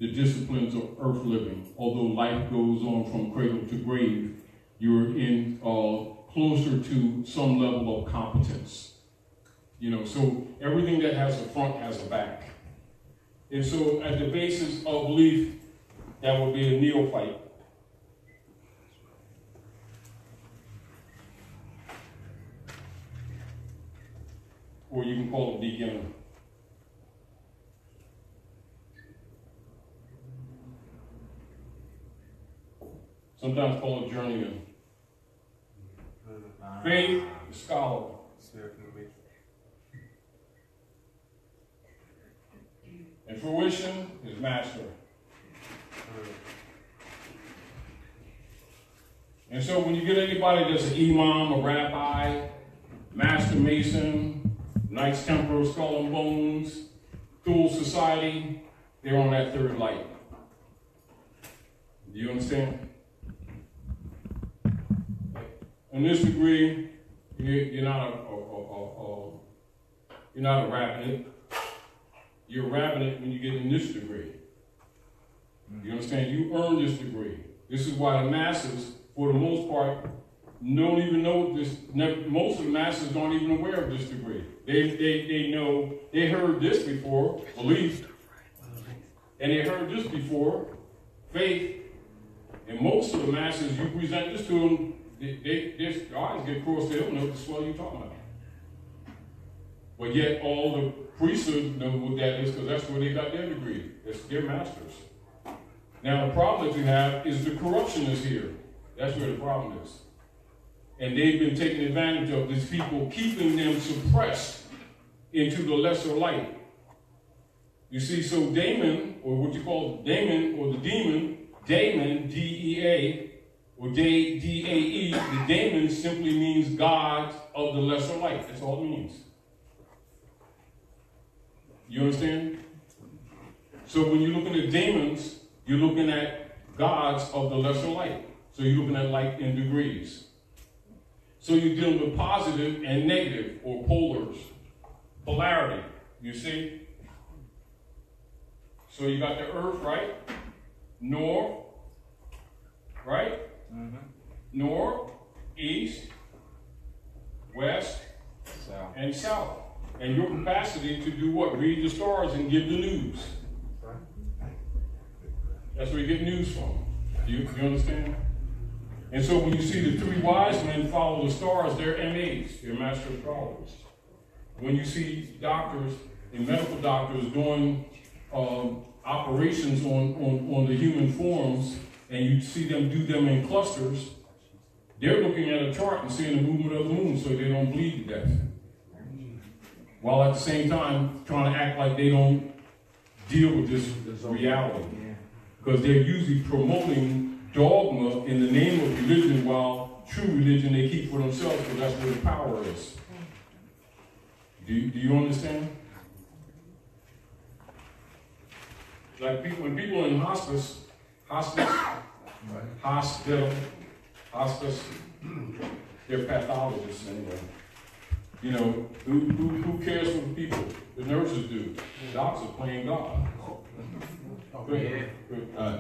disciplines of earth living. Although life goes on from cradle to grave, you're in closer to some level of competence. So everything that has a front has a back. And so at the basis of belief, that would be a neophyte. Or you can call it beginner. Sometimes called a journeyman. Faith, scholar. And fruition is master. And so when you get anybody that's an imam, a rabbi, master mason, Knights Templar, Skull and Bones, Thule Society, they're on that third light. Do you understand? In this degree, You're not a rabbinate. You're a rabbinate when you get in this degree. You understand? You earn this degree. This is why the masses, for the most part, don't even know this. Most of the masses aren't even aware of this degree. They know, they heard this before, belief, and they heard this before, faith. And most of the masses, you present this to them, their eyes get crossed, they don't know what the swell you're talking about. But yet all the priesthoods know what that is because that's where they got their degree. It's their masters. Now the problem that you have is the corruption is here. That's where the problem is. And they've been taking advantage of these people, keeping them suppressed into the lesser light. You see, so Daemon, or what you call Daemon, or the demon, Daemon, D-E-A, or D-A-E, the Daemon simply means God of the lesser light. That's all it means. You understand? So when you're looking at demons, you're looking at gods of the lesser light. So you're looking at light in degrees. So you're dealing with positive and negative, or polars. Polarity, you see? So you got the earth, right? North, right? Mm-hmm. North, east, west, south. And south. And your capacity to do what? Read the stars and give the news. That's where you get news from. You understand? And so when you see the three wise men follow the stars, they're MAs, they're master astrologers. When you see doctors and medical doctors doing operations on the human forms, and you see them do them in clusters, they're looking at a chart and seeing the movement of the moon so they don't bleed to death. While at the same time trying to act like they don't deal with this reality. Because they're usually promoting dogma in the name of religion, while true religion they keep for themselves, because that's where the power is. Do you understand? Like when people in hospice, they're pathologists anyway. You know, who cares for the people? The nurses do. The doctors are playing God.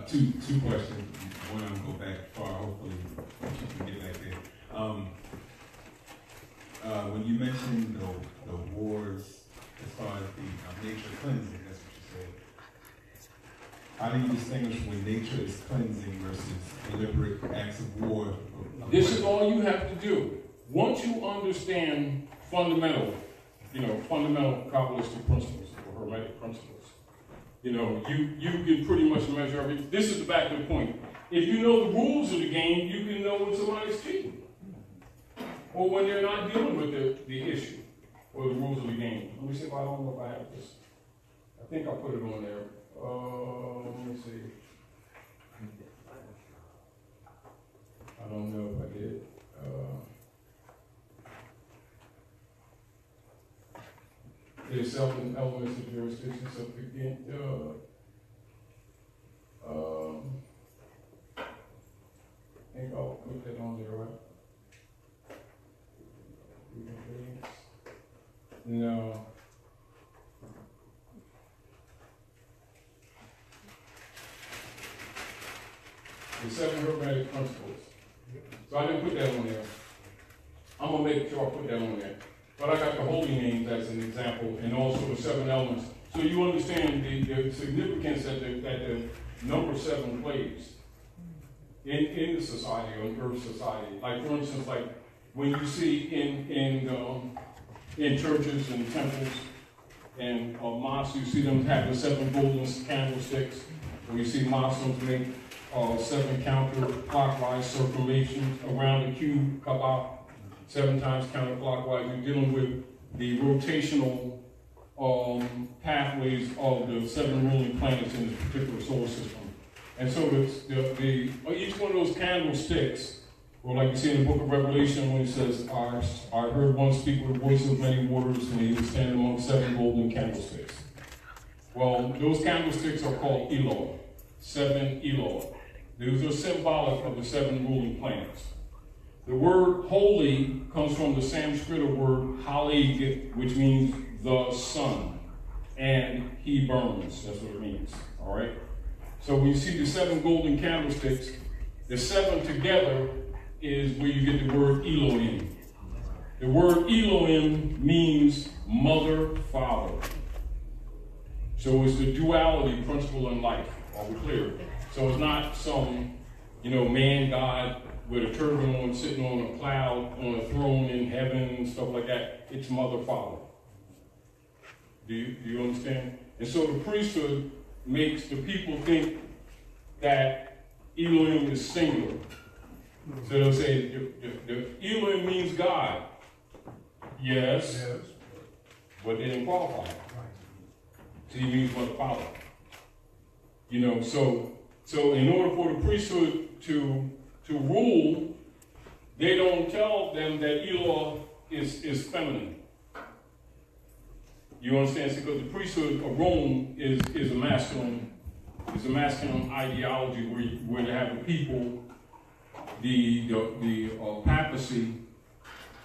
Two questions. One, I'm going to go back far. Hopefully, you can get back there. When you mentioned the wars, as far as the nature cleansing, that's what you said. How do you distinguish when nature is cleansing versus deliberate acts of war? This is all you have to do. Once you understand fundamental Kabbalistic principles or Hermetic principles, you can pretty much measure everything. This is the back of the point. If you know the rules of the game, you can know when somebody's cheating. Or when they're not dealing with the issue or the rules of the game. Let me see if I don't know if I have this. I think I put it on there. Let me see. I don't know if I did. There's certain elements of jurisdiction, so again, I think I'll put that on there, right? No. The 7 Hermetic principles. So I didn't put that on there. I'm going to make sure I put that on there. But I got the holy names as an example, and also the 7 elements. So you understand the significance that the number 7 plays in the society, or in Earth society. Like, for instance, like when you see in churches and temples and mosques, you see them have the 7 golden candlesticks. Or you see Muslims make 7 counterclockwise circulations around the cube, Kaaba, 7 times counterclockwise. You're dealing with the rotational pathways of the 7 ruling planets in this particular solar system. And so each one of those candlesticks, or like you see in the book of Revelation when it says, I heard one speak with the voice of many waters, and he was standing among 7 golden candlesticks. Well, those candlesticks are called Eloi, 7 Eloi. Those are symbolic of the 7 ruling planets. The word holy comes from the Sanskrit word halig, which means the sun, and he burns. That's what it means. All right. So when you see the 7 golden candlesticks, the 7 together is where you get the word Elohim. The word Elohim means mother, father. So it's the duality principle in life. Are we clear? So it's not some, man, God with a turban on, sitting on a cloud, on a throne in heaven and stuff like that. It's mother, father. Do you understand? And so the priesthood makes the people think that Elohim is singular. So they'll say, the Elohim means God. Yes. But they didn't qualify. So he means mother, father. So in order for the priesthood to rule, they don't tell them that Elah is feminine. You understand? Because the priesthood of Rome is a masculine ideology where you have the people, the papacy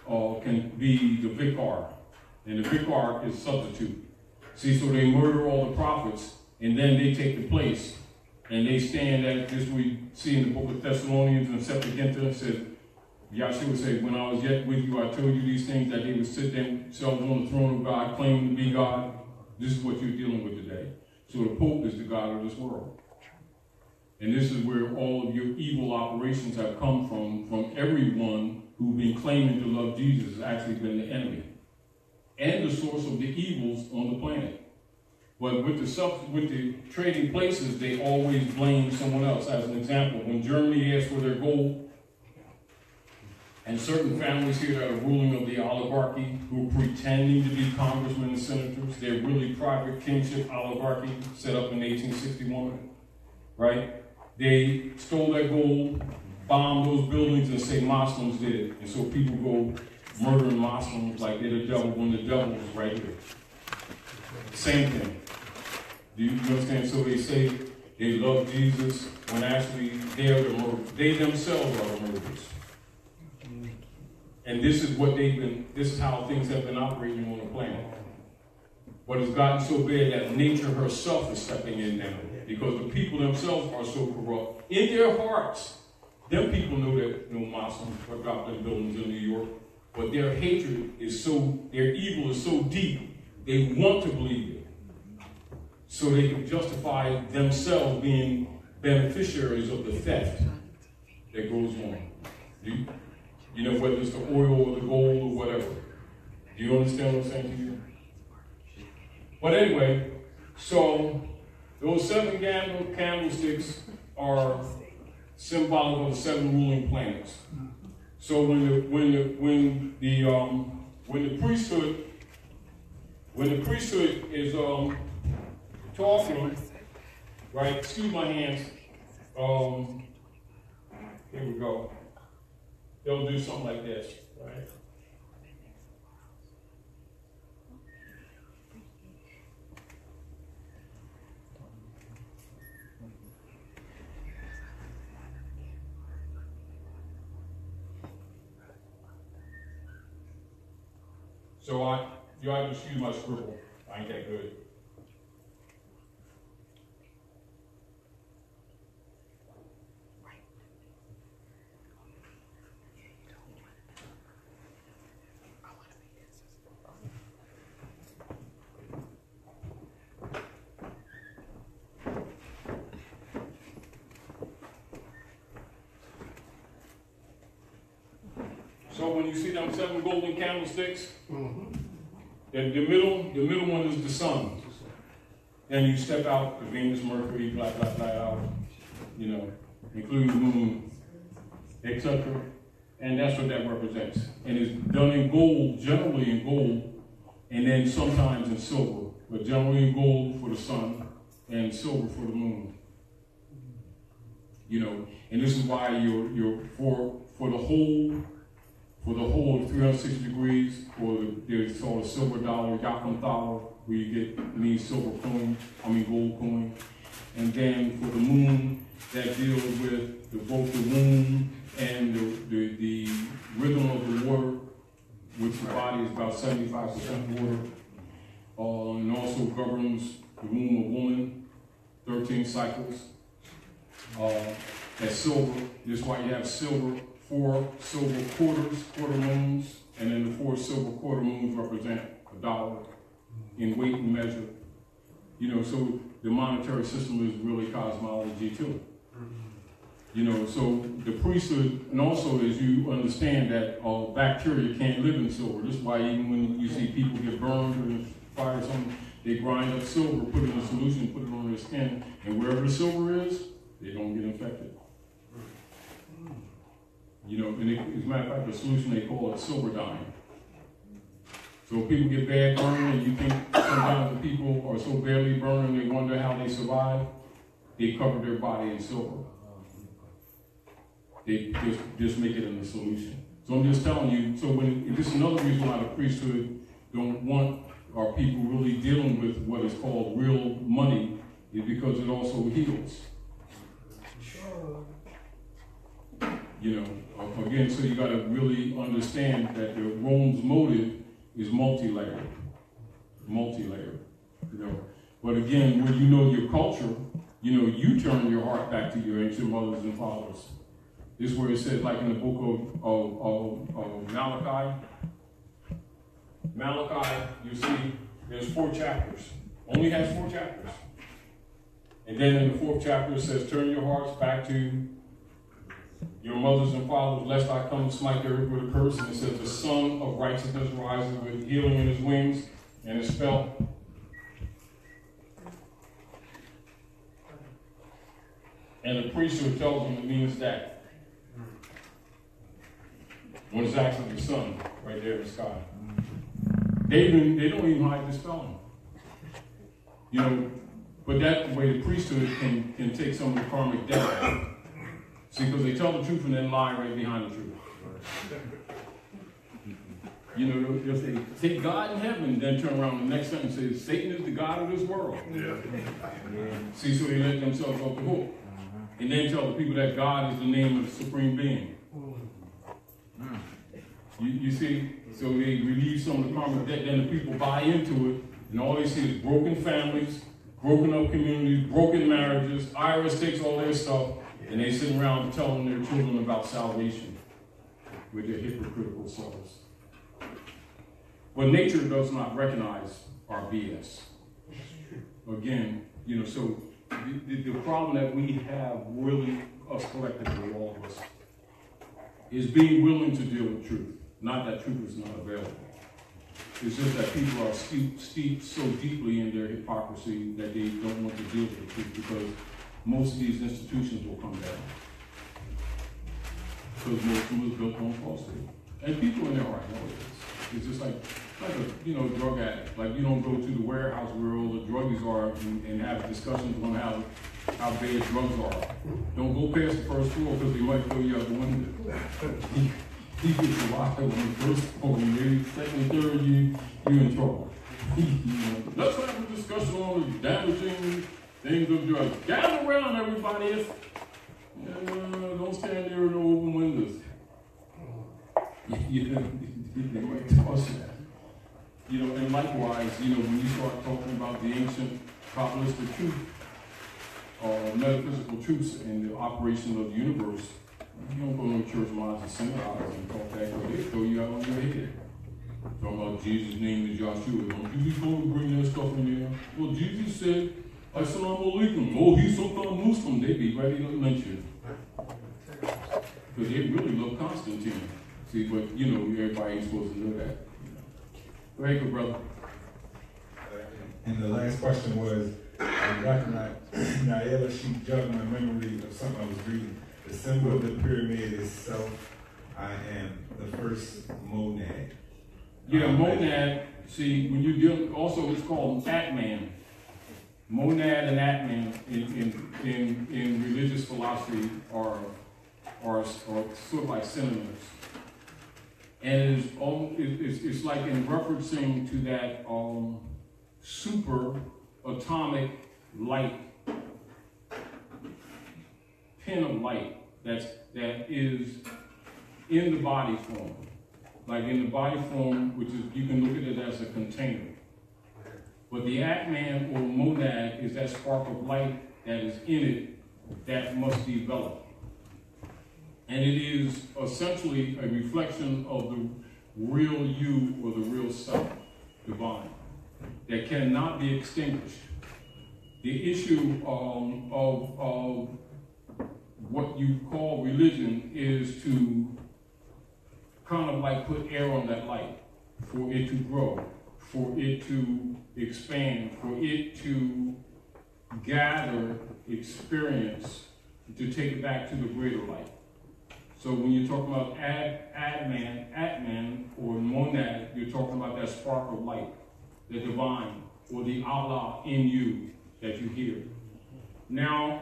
can be the vicar, and the vicar is substitute. See, so they murder all the prophets, and then they take the place, and they stand as this we see in the book of Thessalonians and Septuaginta. Says, Yahshua said, when I was yet with you, I told you these things, that they would sit themselves on the throne of God, claiming to be God. This is what you're dealing with today. So the Pope is the God of this world. And this is where all of your evil operations have come from everyone who's been claiming to love Jesus has actually been the enemy and the source of the evils on the planet. But with the trading places, they always blame someone else. As an example, when Germany asked for their gold, and certain families here that are ruling of the oligarchy, who are pretending to be congressmen and senators, they're really private kingship oligarchy set up in 1861, right? They stole that gold, bombed those buildings, and say Muslims did it. And so people go murdering Muslims like they're the devil when the devil is right here. Same thing. Do you understand? So they say they love Jesus when actually they themselves are the murderers. And this is how things have been operating on the planet. But it's gotten so bad that nature herself is stepping in now because the people themselves are so corrupt. In their hearts, them people know that no Muslims have got them buildings in New York, but their hatred is their evil is so deep, they want to believe it. So they can justify themselves being beneficiaries of the theft that goes on. Whether it's the oil or the gold or whatever. Do you understand what I'm saying to you? But anyway, so those 7 candlesticks are symbolic of the 7 ruling planets. So when the priesthood is talking, right? Excuse my hands. Here we go. They'll do something like this, right? So you have to excuse my scribble. I ain't that good. So when you see them 7 golden candlesticks, the middle one is the sun. Then you step out, the Venus, Mercury, blah, blah, blah, out, including the moon, etc. And that's what that represents. And it's done in gold, generally in gold, and then sometimes in silver, but generally in gold for the sun and silver for the moon. And this is why you're for the whole 360 degrees, or there's called a silver dollar, yakum dollar, where you get gold coin. And then for the moon, that deals with both the womb and the rhythm of the water, which the body is about 75% water. And also governs the womb of woman, 13 cycles. That's silver. This is why you have silver, 4 silver quarter moons, and then the 4 silver quarter moons represent $1 in weight and measure. You know, so the monetary system is really cosmology too. You know, so the priesthood, and also as you understand that bacteria can't live in silver. This is why even when you see people get burned in fire or something, they grind up silver, put it in a solution, put it on their skin, and wherever the silver is, they don't get infected. You know, and as a matter of fact, the solution, they call it silver dyeing. So if people get bad burn, and you think sometimes the people are so badly burned and they wonder how they survive, they cover their body in silver. They just make it in the solution. So I'm just telling you, so when this is another reason why the priesthood don't want our people really dealing with what is called real money, is because it also heals. You know, again, so you got to really understand that the Rome's motive is multi-layered. You know, but again, when you know your culture, you know, you turn your heart back to your ancient mothers and fathers. This is where it says, like in the book of Malachi. Malachi, you see, there's 4 chapters. Only has 4 chapters. And then in the 4th chapter it says, turn your hearts back to your mothers and fathers, lest I come and smite the earth with a curse. And it says, the Son of Righteousness rises with healing in his wings, and it's spelled. And the priesthood tells them it means that. When it's actually the sun right there in the sky. They don't even hide the spelling. You know, but that way the priesthood can take some of the karmic debt. See, because they tell the truth and then lie right behind the truth. You know, if they take God in heaven, then turn around the next sentence and say, Satan is the God of this world. Yeah. See, so they let themselves off the hook. And then tell the people that God is the name of the supreme being. You see, so they relieve some of the karmic debt, then the people buy into it, and all they see is broken families, broken up communities, broken marriages. IRS takes all their stuff, and they sit around telling their children about salvation with their hypocritical selves. But nature does not recognize our BS. Again, you know, so the problem that we have, really, us collectively, all of us, is being willing to deal with truth. Not that truth is not available. It's just that people are steeped so deeply in their hypocrisy that they don't want to deal with the truth, because most of these institutions will come down. Because most of them is built on falsehood. And people in their heart know it is. It's just like a drug addict. Like, you don't go to the warehouse where all the druggies are and have discussions on how bad drugs are. Don't go past the first floor because they might throw you out the window. He gets a lot on the first floor, and maybe second, third, you're in trouble. Let's have a discussion on the damaging things of drugs. Gather around, everybody. Don't stand there in the open windows. They might toss that. You know, and likewise, you know, when you start talking about the ancient Kabbalistic truth, metaphysical truths and the operation of the universe, you don't go to church lines and synagogues and talk that way. They throw you out on your head. Talking about Jesus' name is Yahshua. Don't you be going to bring that stuff in there? Well, Jesus said, Assalamu alaikum. Oh, he's some kind of Muslim. They be ready to lynch you. Because they really love Constantine. See, but you know, everybody ain't supposed to know that. Go ahead, good brother. And the last question was, Nailah, she jogged my memory of something I was reading. The symbol of the pyramid is self. I am the first monad. Yeah, monad. See, when you deal, also it's called Atman. Monad and Atman in religious philosophy are sort of like synonyms. And it's like in referencing to that super atomic light pin of light that is in the body form. Like in the body form, which is, you can look at it as a container. But the Atman or monad is that spark of light that is in it that must develop. And it is essentially a reflection of the real you or the real self, divine, that cannot be extinguished. The issue of what you call religion is to kind of like put air on that light for it to grow, for it to expand, for it to gather experience, to take it back to the greater light. So when you're talking about Atman or monad, you're talking about that spark of light, the divine, or the Allah in you that you hear. Now,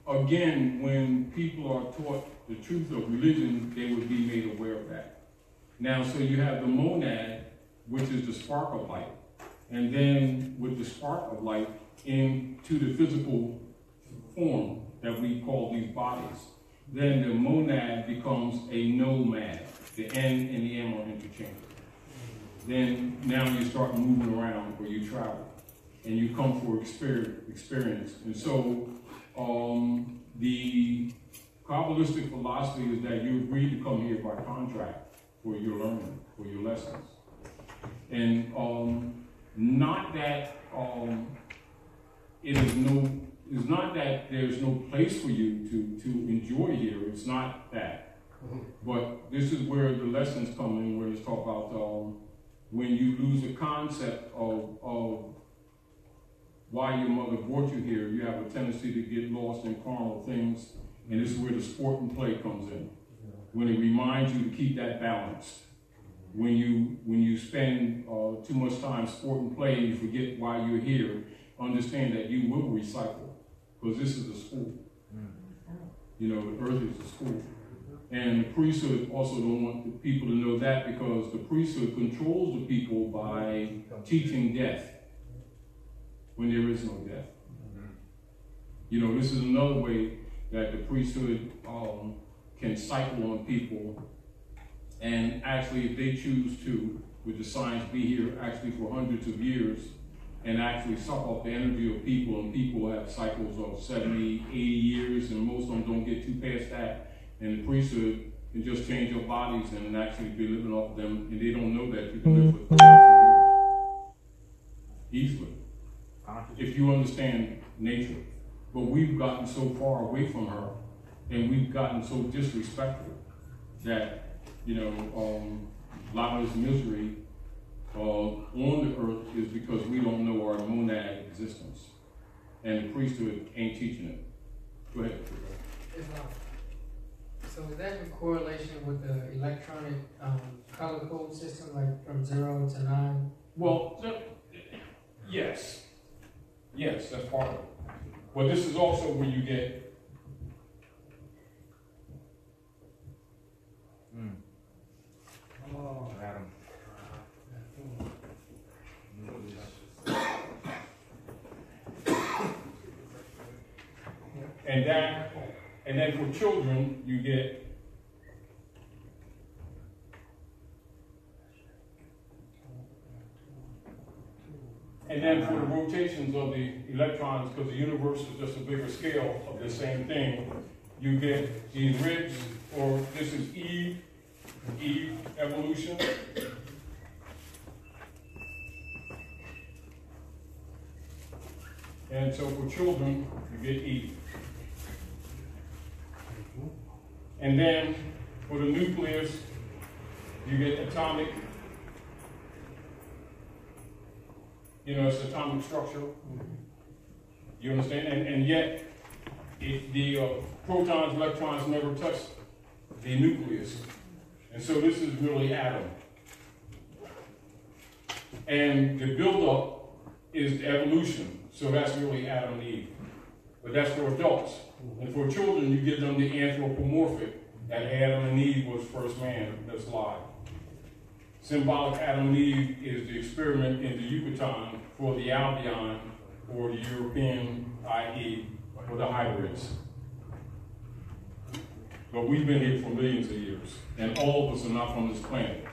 again, when people are taught the truth of religion, they would be made aware of that. Now, so you have the monad, which is the spark of light. And then with the spark of light into the physical form that we call these bodies, then the monad becomes a nomad. The N and the M are interchangeable. Then now you start moving around or you travel and you come for experience. And so the Kabbalistic philosophy is that you agree to come here by contract for your learning, for your lessons. And not that it's not that there's no place for you to enjoy here. It's not that. But this is where the lessons come in, where it's talk about when you lose the concept of why your mother brought you here, you have a tendency to get lost in carnal things, and this is where the sport and play comes in. When it reminds you to keep that balance. When you spend too much time sport and play and you forget why you're here, understand that you will recycle, because this is a school. You know, the earth is a school. And the priesthood also don't want the people to know that, because the priesthood controls the people by teaching death when there is no death. You know, this is another way that the priesthood can cycle on people. And actually, if they choose to, with the science be here actually for hundreds of years, and actually suck off the energy of people, and people have cycles of 70, 80 years, and most of them don't get too past that. And the priesthood can just change your bodies and actually be living off them, and they don't know that you can live for 1,000 years. Easily. If you understand nature. But we've gotten so far away from her, and we've gotten so disrespectful that, you know, a lot of this misery on the earth is because we don't know our monad existence. And the priesthood ain't teaching it. Go ahead. So is that in correlation with the electronic color code system, like from 0 to 9? Well, yes. Yes, that's part of it. But this is also where you get Adam. and then for children you get and then for the rotations of the electrons, because the universe is just a bigger scale of the same thing, you get these ribs, or this is Eve evolution. And so for children, you get Eve. And then for the nucleus, you get atomic. You know, it's atomic structure. You understand? And yet, the protons, electrons never touch the nucleus. And so this is really atom. And the buildup is the evolution. So that's really Adam and Eve. But that's for adults. And for children, you give them the anthropomorphic, that Adam and Eve was first man. That's live. Symbolic Adam and Eve is the experiment in the Yucatan for the Albion or the European, i.e., or the hybrids. But we've been here for millions of years, and all of us are not from this planet.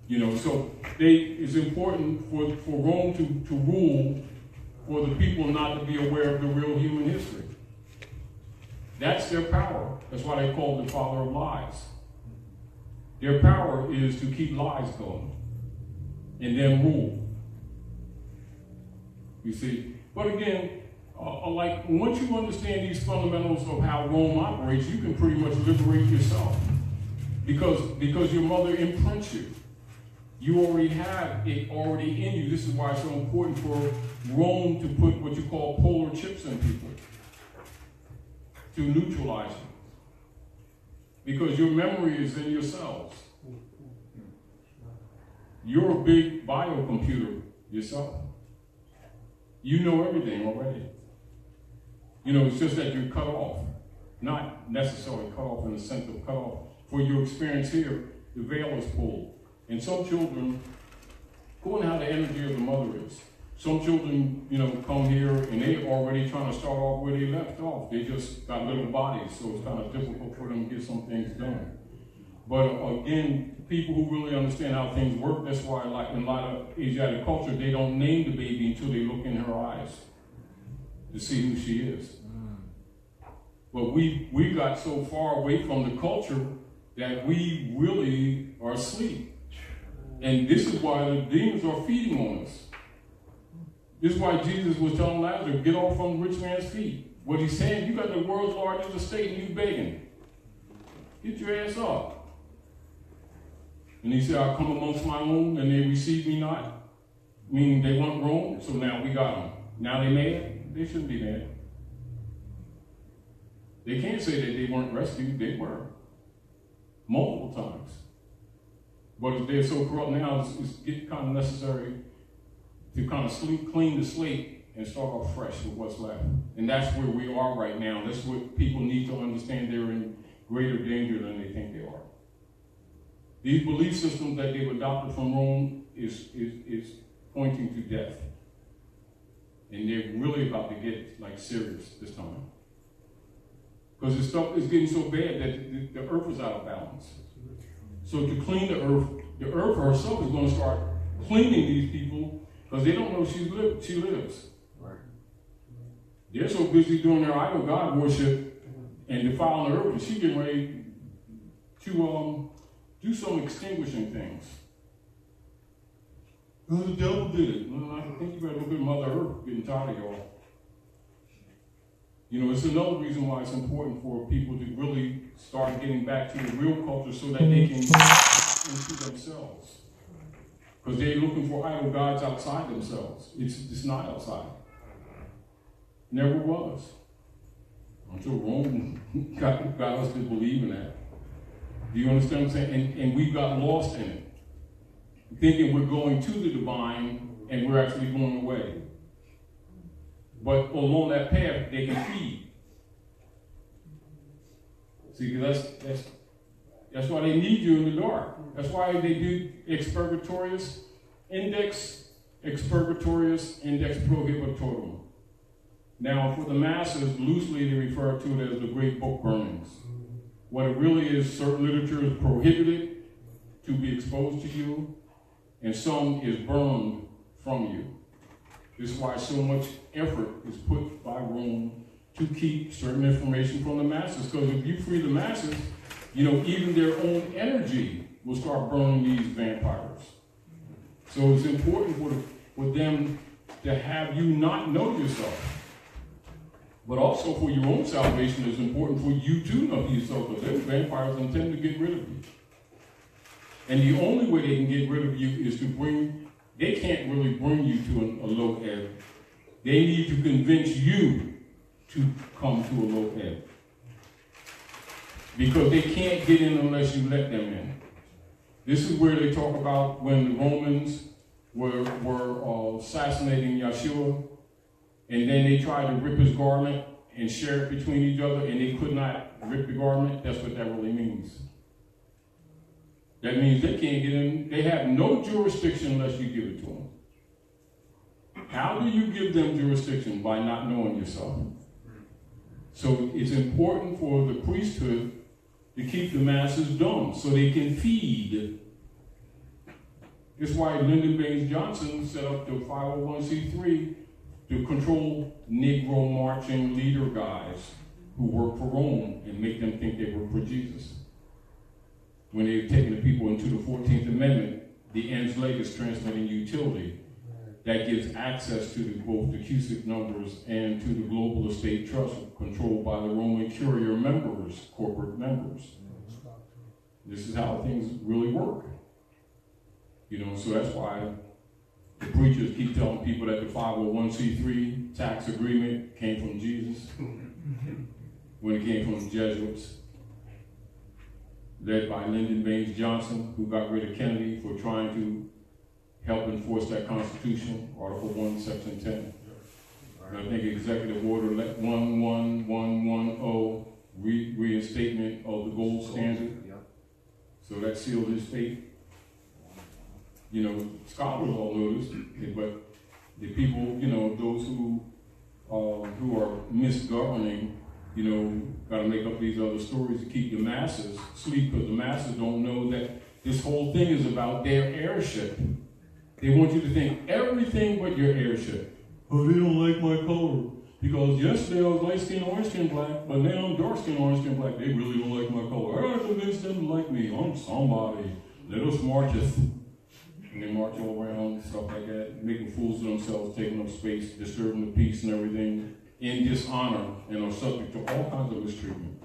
You know, so it's important for Rome to rule, for the people not to be aware of the real human history. That's their power. That's why they call the father of lies. Their power is to keep lies going and then rule. You see? But again, like once you understand these fundamentals of how Rome operates, you can pretty much liberate yourself. Because your mother imprints you. You already have it already in you. This is why it's so important for Rome to put what you call polar chips in people, to neutralize you. Because your memory is in your cells. You're a big biocomputer yourself. You know everything already. You know, it's just that you're cut off. Not necessarily cut off in the sense of cut off. For your experience here, the veil is pulled. And some children, according to how the energy of the mother is, some children, you know, come here and they're already trying to start off where they left off. They just got little bodies, so it's kind of difficult for them to get some things done. But again, people who really understand how things work, that's why, like in a lot of Asiatic culture, they don't name the baby until they look in her eyes to see who she is. But we got so far away from the culture that we really are asleep. And this is why the demons are feeding on us. This is why Jesus was telling Lazarus, get off from the rich man's feet. What he's saying, you got the world's largest estate and you begging. Get your ass up. And he said, I'll come amongst my own and they receive me not. Meaning they want Rome, so now we got them. Now they mad? They shouldn't be mad. They can't say that they weren't rescued. They were. Multiple times. But they're so corrupt now, it's kind of necessary to kind of clean the slate and start off fresh with what's left. And that's where we are right now. That's what people need to understand. They're in greater danger than they think they are. These belief systems that they've adopted from Rome is pointing to death. And they're really about to get like serious this time. Because the stuff is getting so bad that the earth is out of balance. So to clean the earth herself is going to start cleaning these people because they don't know she lives. Right. They're so busy doing their idol God worship and defiling the earth, and she's getting ready to do some extinguishing things. Oh, the devil did it. Well, I think you better look at Mother Earth getting tired of y'all. You know, it's another reason why it's important for people to really start getting back to the real culture so that they can get into themselves. Because they're looking for idol gods outside themselves. It's not outside. Never was. Until Rome got us to believe in that. Do you understand what I'm saying? And we got lost in it. Thinking we're going to the divine and we're actually going away. But along that path, they can feed. See, that's why they need you in the dark. That's why they do expurgatorius, index prohibitorum. Now, for the masses, loosely they refer to it as the great book burnings. What it really is, certain literature is prohibited to be exposed to you, and some is burned from you. This is why so much effort is put by Rome to keep certain information from the masses. Because if you free the masses, you know, even their own energy will start burning these vampires. So it's important for them to have you not know yourself. But also for your own salvation, it's important for you to know yourself, because those vampires intend to get rid of you. And the only way they can get rid of you is to they can't really bring you to a low ebb. They need to convince you to come to a low ebb. Because they can't get in unless you let them in. This is where they talk about when the Romans were assassinating Yeshua, and then they tried to rip his garment and share it between each other, and they could not rip the garment. That's what that really means. That means they can't get in. They have no jurisdiction unless you give it to them. How do you give them jurisdiction? By not knowing yourself. So it's important for the priesthood to keep the masses dumb so they can feed. That's why Lyndon Baines Johnson set up the 501c3 to control Negro marching leader guys who work for Rome and make them think they work for Jesus. When they've taken the people into the 14th Amendment, the ens legis translating utility, that gives access to both the Cusick numbers and to the global estate trust controlled by the Roman Curia members, corporate members. This is how things really work. You know, so that's why the preachers keep telling people that the 501c3 tax agreement came from Jesus when it came from the Jesuits, led by Lyndon Baines Johnson, who got rid of Kennedy for trying to help enforce that Constitution, Article 1, Section 10. And I think Executive Order 11110, reinstatement of the gold standard. So that sealed his fate. You know, scholars all know this, but the people, you know, those who are misgoverning, you know, got to make up these other stories to keep the masses asleep, because the masses don't know that this whole thing is about their heirship. They want you to think everything but your heirship. Oh, they don't like my color. Because yesterday I was light skin, orange skin, black, but now I'm dark skin, orange skin, black. They really don't like my color. I gotta convince them to like me. I'm somebody. Let us marcheth. And they march all around, stuff like that, making fools of themselves, taking up space, disturbing the peace and everything, in dishonor, and are subject to all kinds of mistreatment.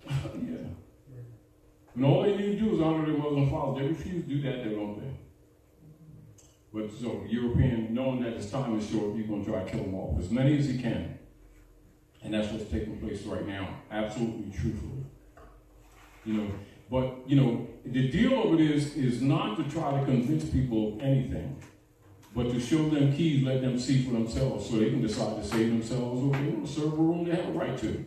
Yeah. And all they need to do is honor their mothers and fathers. They refuse to do that, they don't think. But so, European, knowing that his time is short, he's going to try to kill them off, as many as he can. And that's what's taking place right now, absolutely truthfully. You know, but, you know, the deal of it is not to try to convince people of anything, but to show them keys, let them see for themselves, so they can decide to save themselves, or they want to serve a room they have a right to.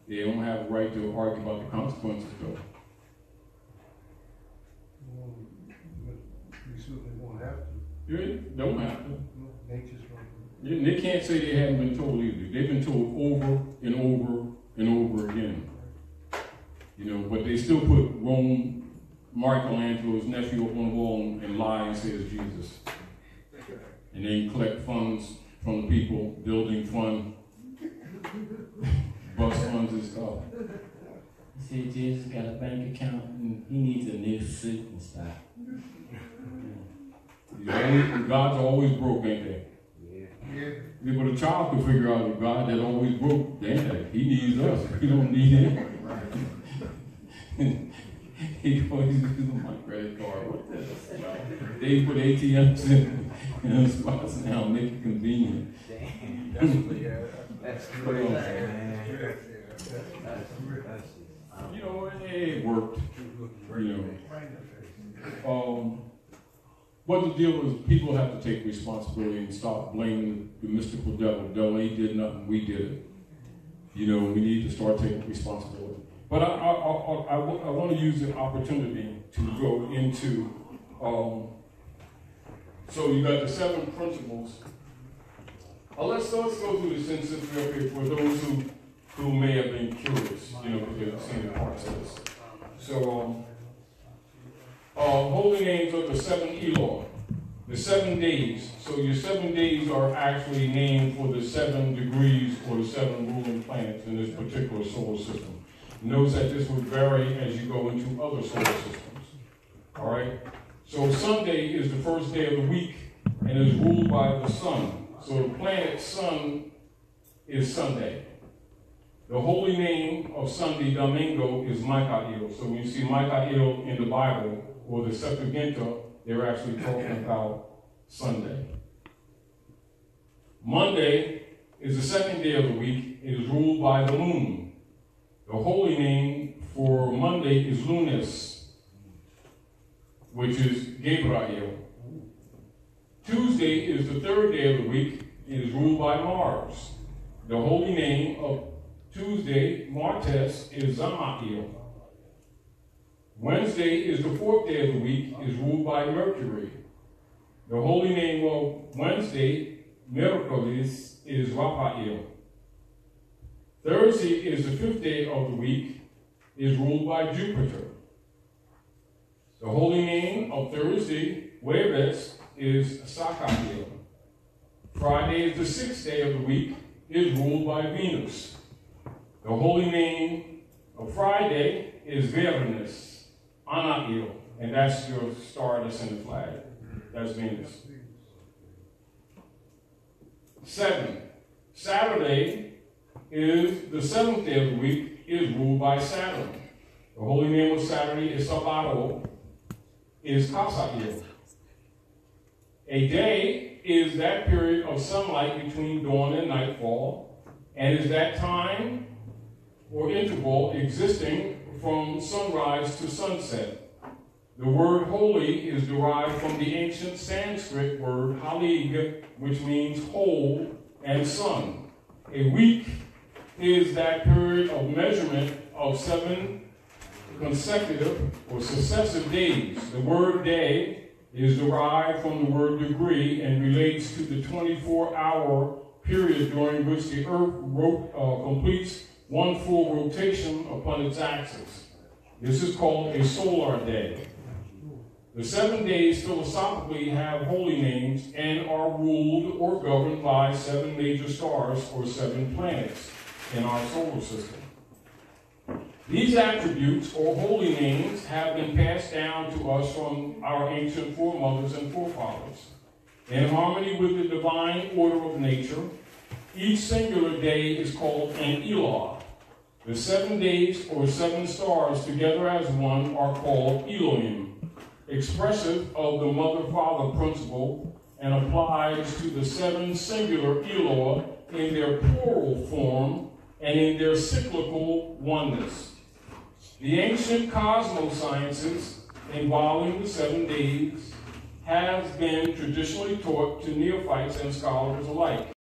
They don't have a right to argue about the consequences, though. Well, we certainly won't have to. They don't have to. Nature's right. Yeah, they can't say they haven't been told either. They've been told over and over and over again. You know, but they still put Rome, Michelangelo's nephew up on the wall and lie and say it's Jesus. And they collect funds from the people, building fund, bus funds and stuff. See, Jesus got a bank account and he needs a new suit and stuff. God's always broke, ain't they? Yeah. But a child can figure out a God that always broke. Damn, he needs us. He don't need him. He always uses my credit card. What the hell? They put ATMs in spots now, make it convenient. That's crazy. You know, it worked. You know. But the deal is, people have to take responsibility and stop blaming the mystical devil. The devil ain't did nothing, we did it. You know, we need to start taking responsibility. But I want to use the opportunity to go into, so you got the 7 principles. Let's go through the census real quick for those who may have been curious, you know, because they've seen the parts of this. So, holy names of the 7 Eloi, the 7 days. So your 7 days are actually named for the 7 degrees or the 7 ruling planets in this particular solar system. Notice that this would vary as you go into other solar systems. All right? So Sunday is the first day of the week and is ruled by the sun. So the planet sun is Sunday. The holy name of Sunday, Domingo, is Michael. So when you see Michael in the Bible or the Septuaginta, they're actually talking about Sunday. Monday is the second day of the week. It is ruled by the moon. The holy name for Monday is Lunes, which is Gabriel. Tuesday is the third day of the week. It is ruled by Mars. The holy name of Tuesday, Martes, is Zamael. Wednesday is the fourth day of the week. It is ruled by Mercury. The holy name of Wednesday, Mercoles, is Raphael. Thursday is the 5th day of the week, is ruled by Jupiter. The holy name of Thursday, Jueves, is Sacael. Friday is the 6th day of the week, is ruled by Venus. The holy name of Friday is Viernes, Anael, and that's your star that's in the flag. That's Venus. 7. Saturday is the 7th day of the week, is ruled by Saturn. The holy name of Saturday is Sabado, is Casael. A day is that period of sunlight between dawn and nightfall, and is that time or interval existing from sunrise to sunset. The word holy is derived from the ancient Sanskrit word halig, which means whole and sun. A week is that period of measurement of 7 consecutive or successive days. The word day is derived from the word degree and relates to the 24-hour period during which the Earth completes one full rotation upon its axis. This is called a solar day. The 7 days philosophically have holy names and are ruled or governed by 7 major stars or 7 planets in our solar system. These attributes or holy names have been passed down to us from our ancient foremothers and forefathers. In harmony with the divine order of nature, each singular day is called an Elah. The 7 days or 7 stars together as one are called Elohim, expressive of the mother-father principle, and applies to the 7 singular Eloah in their plural form and in their cyclical oneness. The ancient cosmosciences involving the 7 days have been traditionally taught to neophytes and scholars alike.